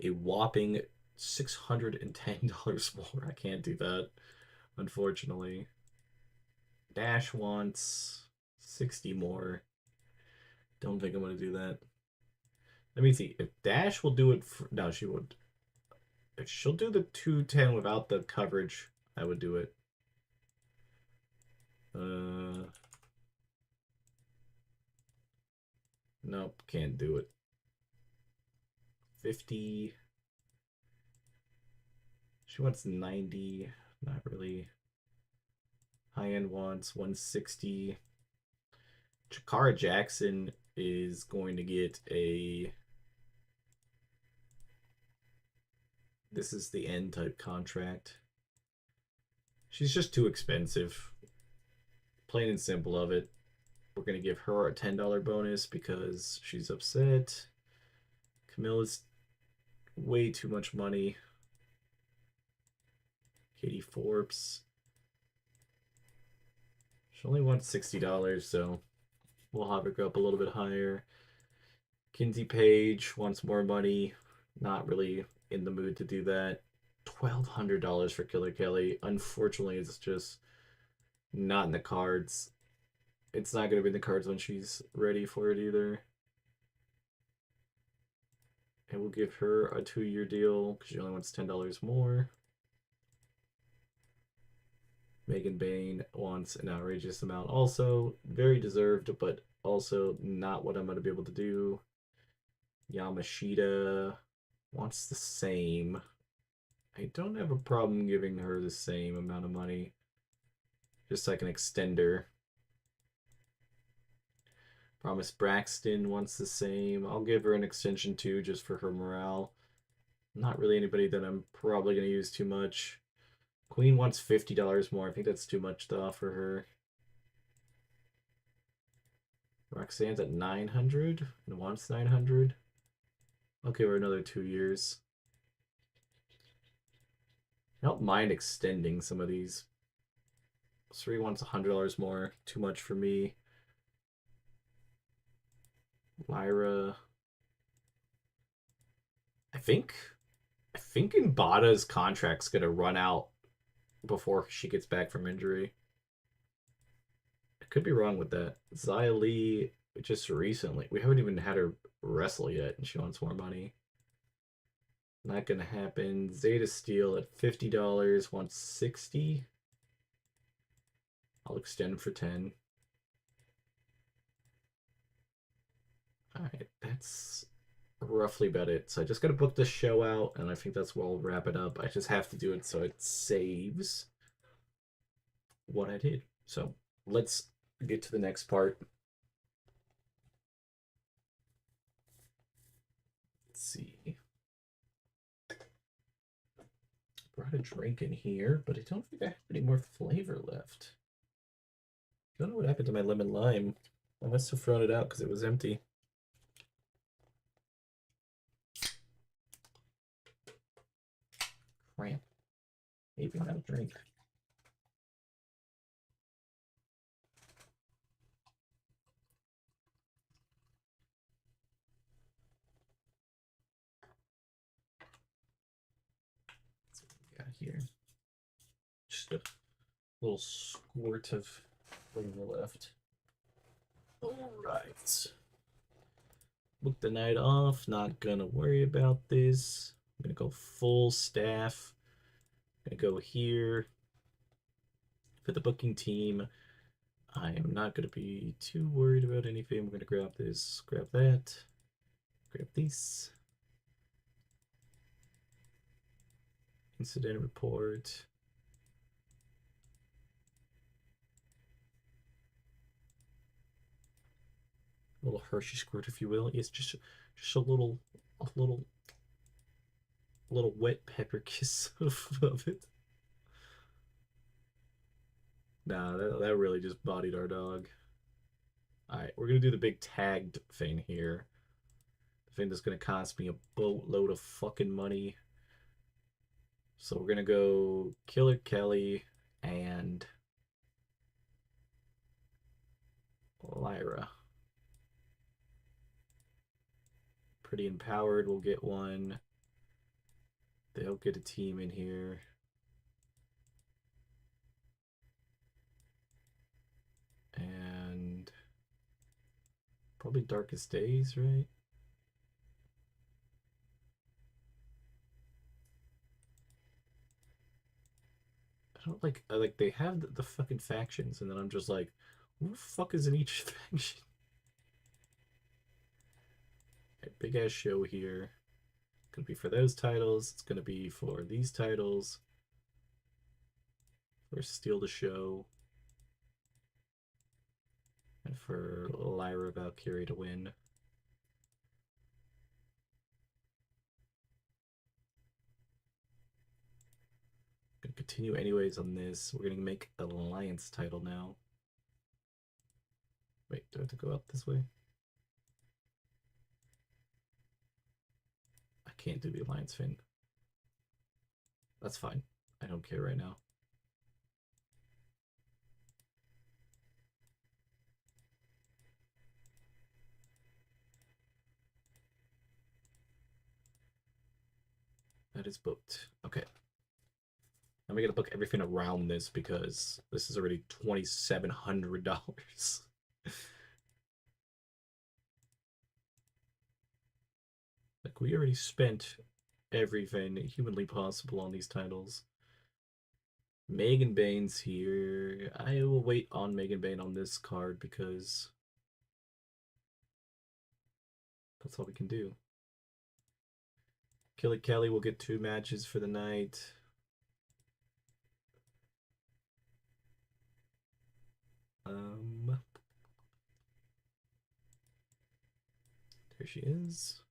a whopping $610 more. I can't do that, unfortunately. Dash wants 60 more. Don't think I'm going to do that. Let me see. If Dash will do it... No, she would. If she'll do the 210 without the coverage, I would do it. Nope, can't do it. 50. She wants 90. Not really. High-end wants 160. Chikara Jackson is going to get a... This is the end type contract. She's just too expensive. Plain and simple of it. We're going to give her a $10 bonus because she's upset. Camilla's way too much money. Katie Forbes. She only wants $60, so we'll have her go up a little bit higher. Kinsey Page wants more money. Not really in the mood to do that. $1,200 for Killer Kelly. Unfortunately, it's just not in the cards. It's not going to be in the cards when she's ready for it either. And we'll give her a 2-year deal because she only wants $10 more. Megan Bain wants an outrageous amount. Also, very deserved, but also not what I'm going to be able to do. Yamashita wants the same. I don't have a problem giving her the same amount of money. Just like an extender. Promise Braxton wants the same. I'll give her an extension too, just for her morale. Not really anybody that I'm probably going to use too much. Queen wants $50 more. I think that's too much to offer her. Roxanne's at 900 and wants 900. I'll give her another 2 years. I don't mind extending some of these. Sri wants $100 more. Too much for me. Lyra. I think Imbata's contract's gonna run out before she gets back from injury. I could be wrong with that. Xia Li just recently. We haven't even had her wrestle yet, and she wants more money. Not gonna happen. Zeta Steel at $50 wants 60. I'll extend for 10. Alright, that's roughly about it. So I just gotta book this show out, and I think that's where I'll wrap it up. I just have to do it so it saves what I did. So let's get to the next part. Let's see. Brought a drink in here, but I don't think I have any more flavor left. Don't know what happened to my lemon lime. I must have thrown it out because it was empty. Cramp. Maybe not a drink. That's what we got here. Just a little squirt of flavor left. Alright. Book the night off. Not gonna worry about this. I'm gonna go full staff. I'm gonna go here. For the booking team, I am not gonna be too worried about anything. I'm gonna grab this, grab that, grab these. Incident report. A little Hershey squirt, if you will. It's just a little wet pepper kiss of it. Nah, that really just bodied our dog. Alright, we're gonna do the big tagged thing here. The thing that's gonna cost me a boatload of fucking money. So we're gonna go Killer Kelly and Lyra. Pretty Empowered will get one. They'll get a team in here. And probably Darkest Days, right? I don't like they have the fucking factions, and then I'm just like, who the fuck is in each faction? Big ass show here. Gonna be for those titles. It's gonna be for these titles. For Steal the Show. And for Lyra Valkyrie to win. Gonna continue anyways on this. We're gonna make an Alliance title now. Wait, do I have to go up this way? I can't do the Alliance thing. That's fine. I don't care right now. That is booked. Okay. I'm gonna book everything around this because this is already $2,700. Like, we already spent everything humanly possible on these titles. Megan Bane's here. I will wait on Megan Bane on this card because that's all we can do. Killy Kelly will get 2 matches for the night. There she is.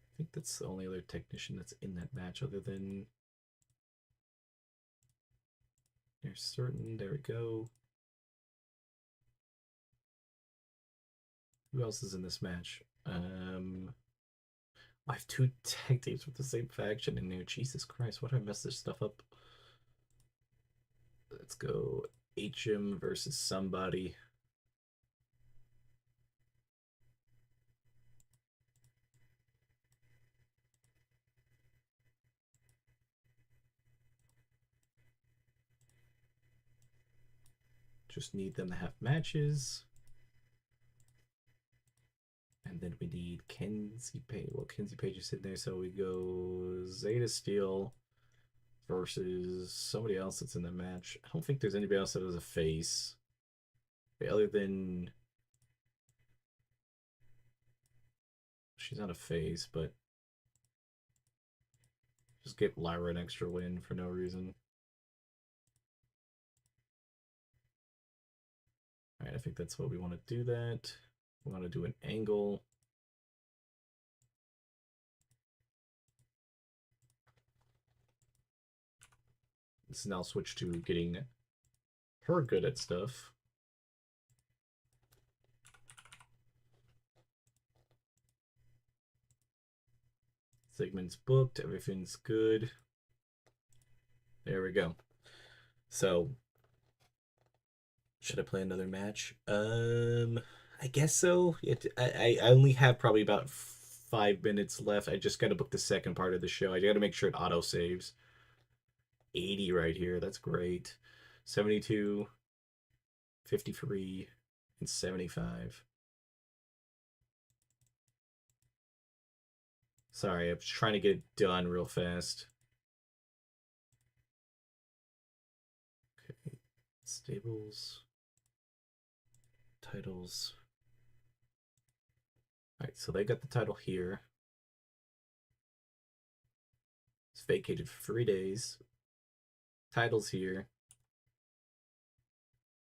I think that's the only other technician that's in that match other than there's certain. There we go. Who else is in this match? I have 2 tag teams with the same faction in there. Jesus Christ, why do I mess this stuff up? Let's go HM versus somebody. Just need them to have matches. And then we need Kenzie Page. Well, Kenzie Page is sitting there, so we go Zeta Steel versus somebody else that's in the match. I don't think there's anybody else that has a face. Other than she's not a face, but just get Lyra an extra win for no reason. Alright, I think that's what we want to do that. We want to do an angle. This is now switch to getting her good at stuff. Segment's booked, everything's good. There we go. So, should I play another match? I guess so. I only have probably about 5 minutes left. I just got to book the second part of the show. I got to make sure it auto saves. 80 right here. That's great. 72, 53, and 75. Sorry, I was trying to get it done real fast. Okay, stables, titles. All right, so they got the title here. It's vacated for 3 days. Titles here.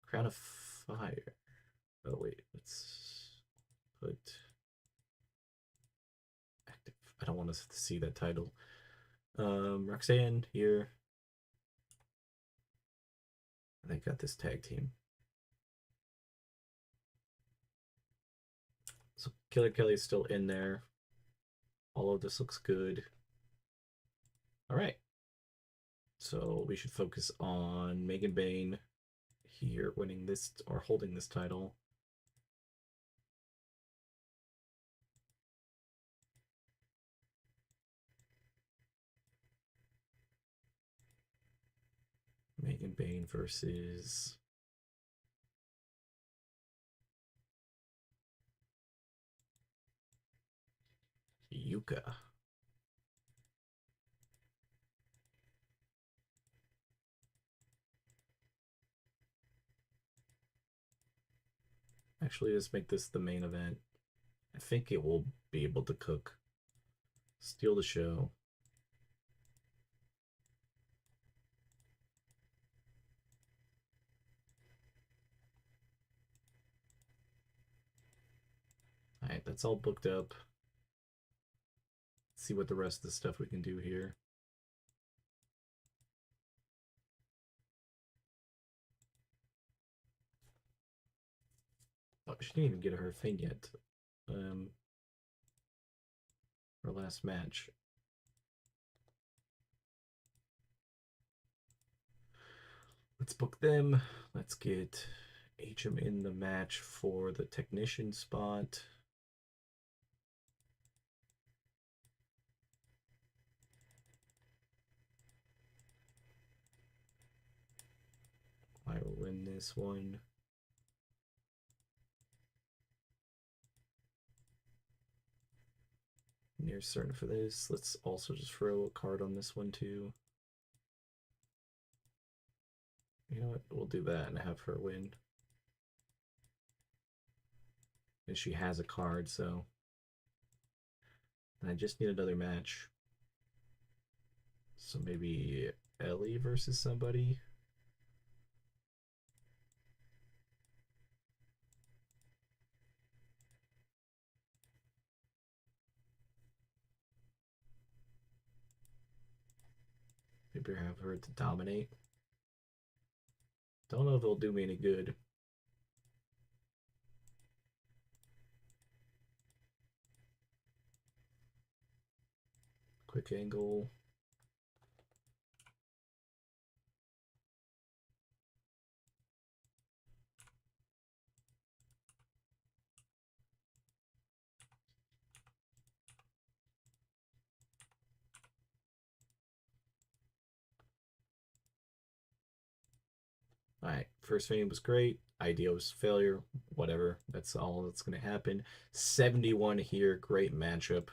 Crown of Fire. Oh wait, let's put active. I don't want us to see that title. Roxanne here. And they got this tag team. So Killer Kelly is still in there. All of this looks good. All right. So we should focus on Megan Bane here winning this or holding this title. Megan Bane versus Yuka. Actually, let's make this the main event. I think it will be able to cook. Steal the show. Alright, that's all booked up. Let's see what the rest of the stuff we can do here. Oh, she didn't even get her thing yet. Her last match. Let's book them. Let's get HM in the match for the technician spot. I will win this one. near certain for this. Let's also just throw a card on this one too. You know what? We'll do that and have her win. And she has a card, so. And I just need another match. So maybe Ellie versus somebody. Maybe have her to dominate. Don't know if it'll do me any good. Quick angle. Alright, first frame was great. Idea was failure. Whatever. That's all that's going to happen. 71 here. Great matchup.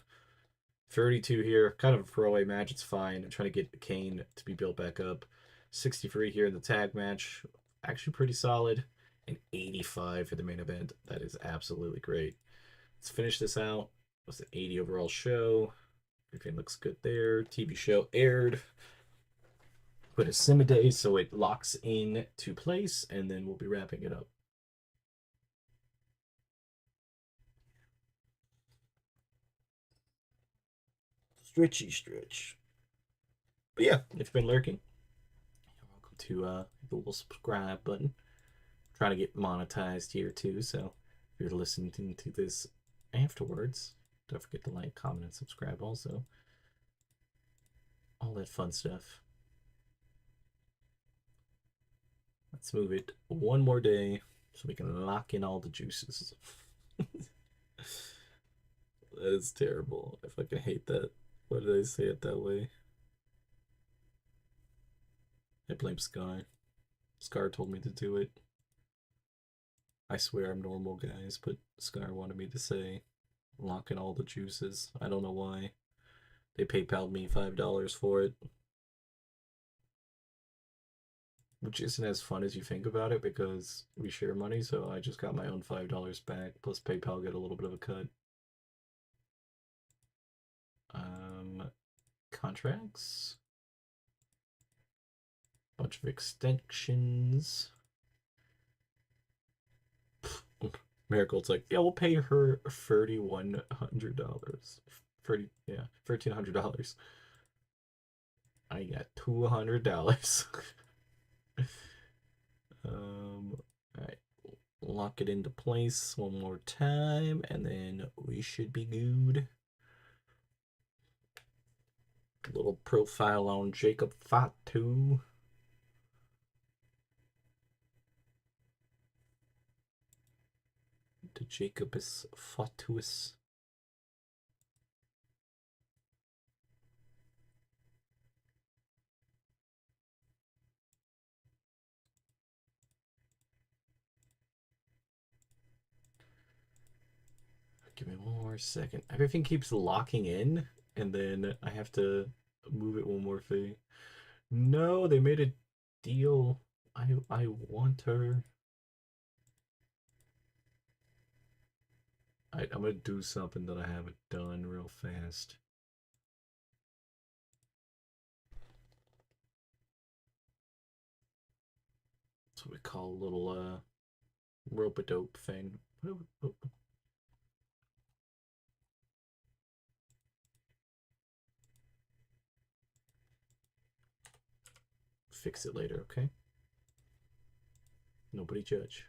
32 here. Kind of a throwaway match. It's fine. I'm trying to get Kane to be built back up. 63 here in the tag match. Actually pretty solid. And 85 for the main event. That is absolutely great. Let's finish this out. It was an 80 overall show. Everything looks good there. TV show aired. Put a Simide so it locks in to place, and then we'll be wrapping it up. Stretchy stretch. But yeah, if you've been lurking, you're welcome to hit the little subscribe button. I'm trying to get monetized here too, so if you're listening to this afterwards, don't forget to like, comment, and subscribe also. All that fun stuff. Let's move it one more day so we can lock in all the juices. That is terrible. I fucking hate that. Why did I say it that way? I blame Scar. Scar told me to do it. I swear I'm normal, guys, but Scar wanted me to say lock in all the juices. I don't know why. They PayPal'd me $5 for it. Which isn't as fun as you think about it because we share money, so I just got my own $5 back, plus PayPal get a little bit of a cut. Contracts. Bunch of extensions. Miracle's like, yeah, we'll pay her $3,100. $1,300. I got $200. Alright. Lock it into place one more time, and then we should be good. Little profile on Jacob Fatu. The Jacobus Fatuus. Give me one more second. Everything keeps locking in, and then I have to move it one more thing. No, they made a deal. I want her. I'm gonna do something that I haven't done real fast. That's what we call a little rope-a-dope thing. Fix it later, okay? Nobody judge.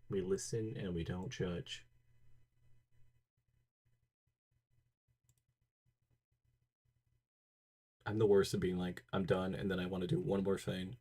We listen and we don't judge. I'm the worst at being like, I'm done, and then I want to do one more thing.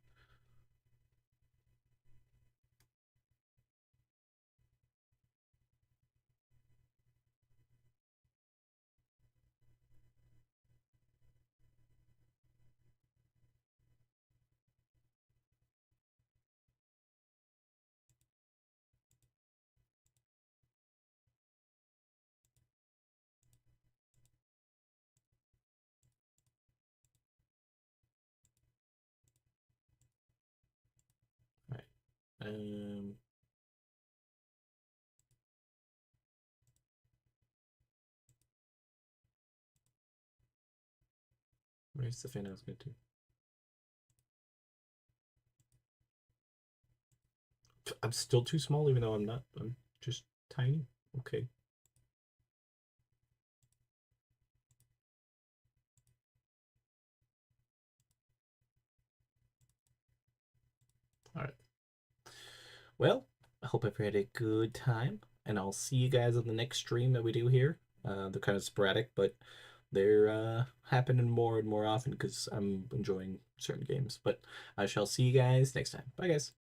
Where's the fan I was going to? I'm still too small, even though I'm not. I'm just tiny. Okay. All right. Well, I hope everyone had a good time, and I'll see you guys on the next stream that we do here. They're kind of sporadic, but they're happening more and more often because I'm enjoying certain games. But I shall see you guys next time. Bye, guys.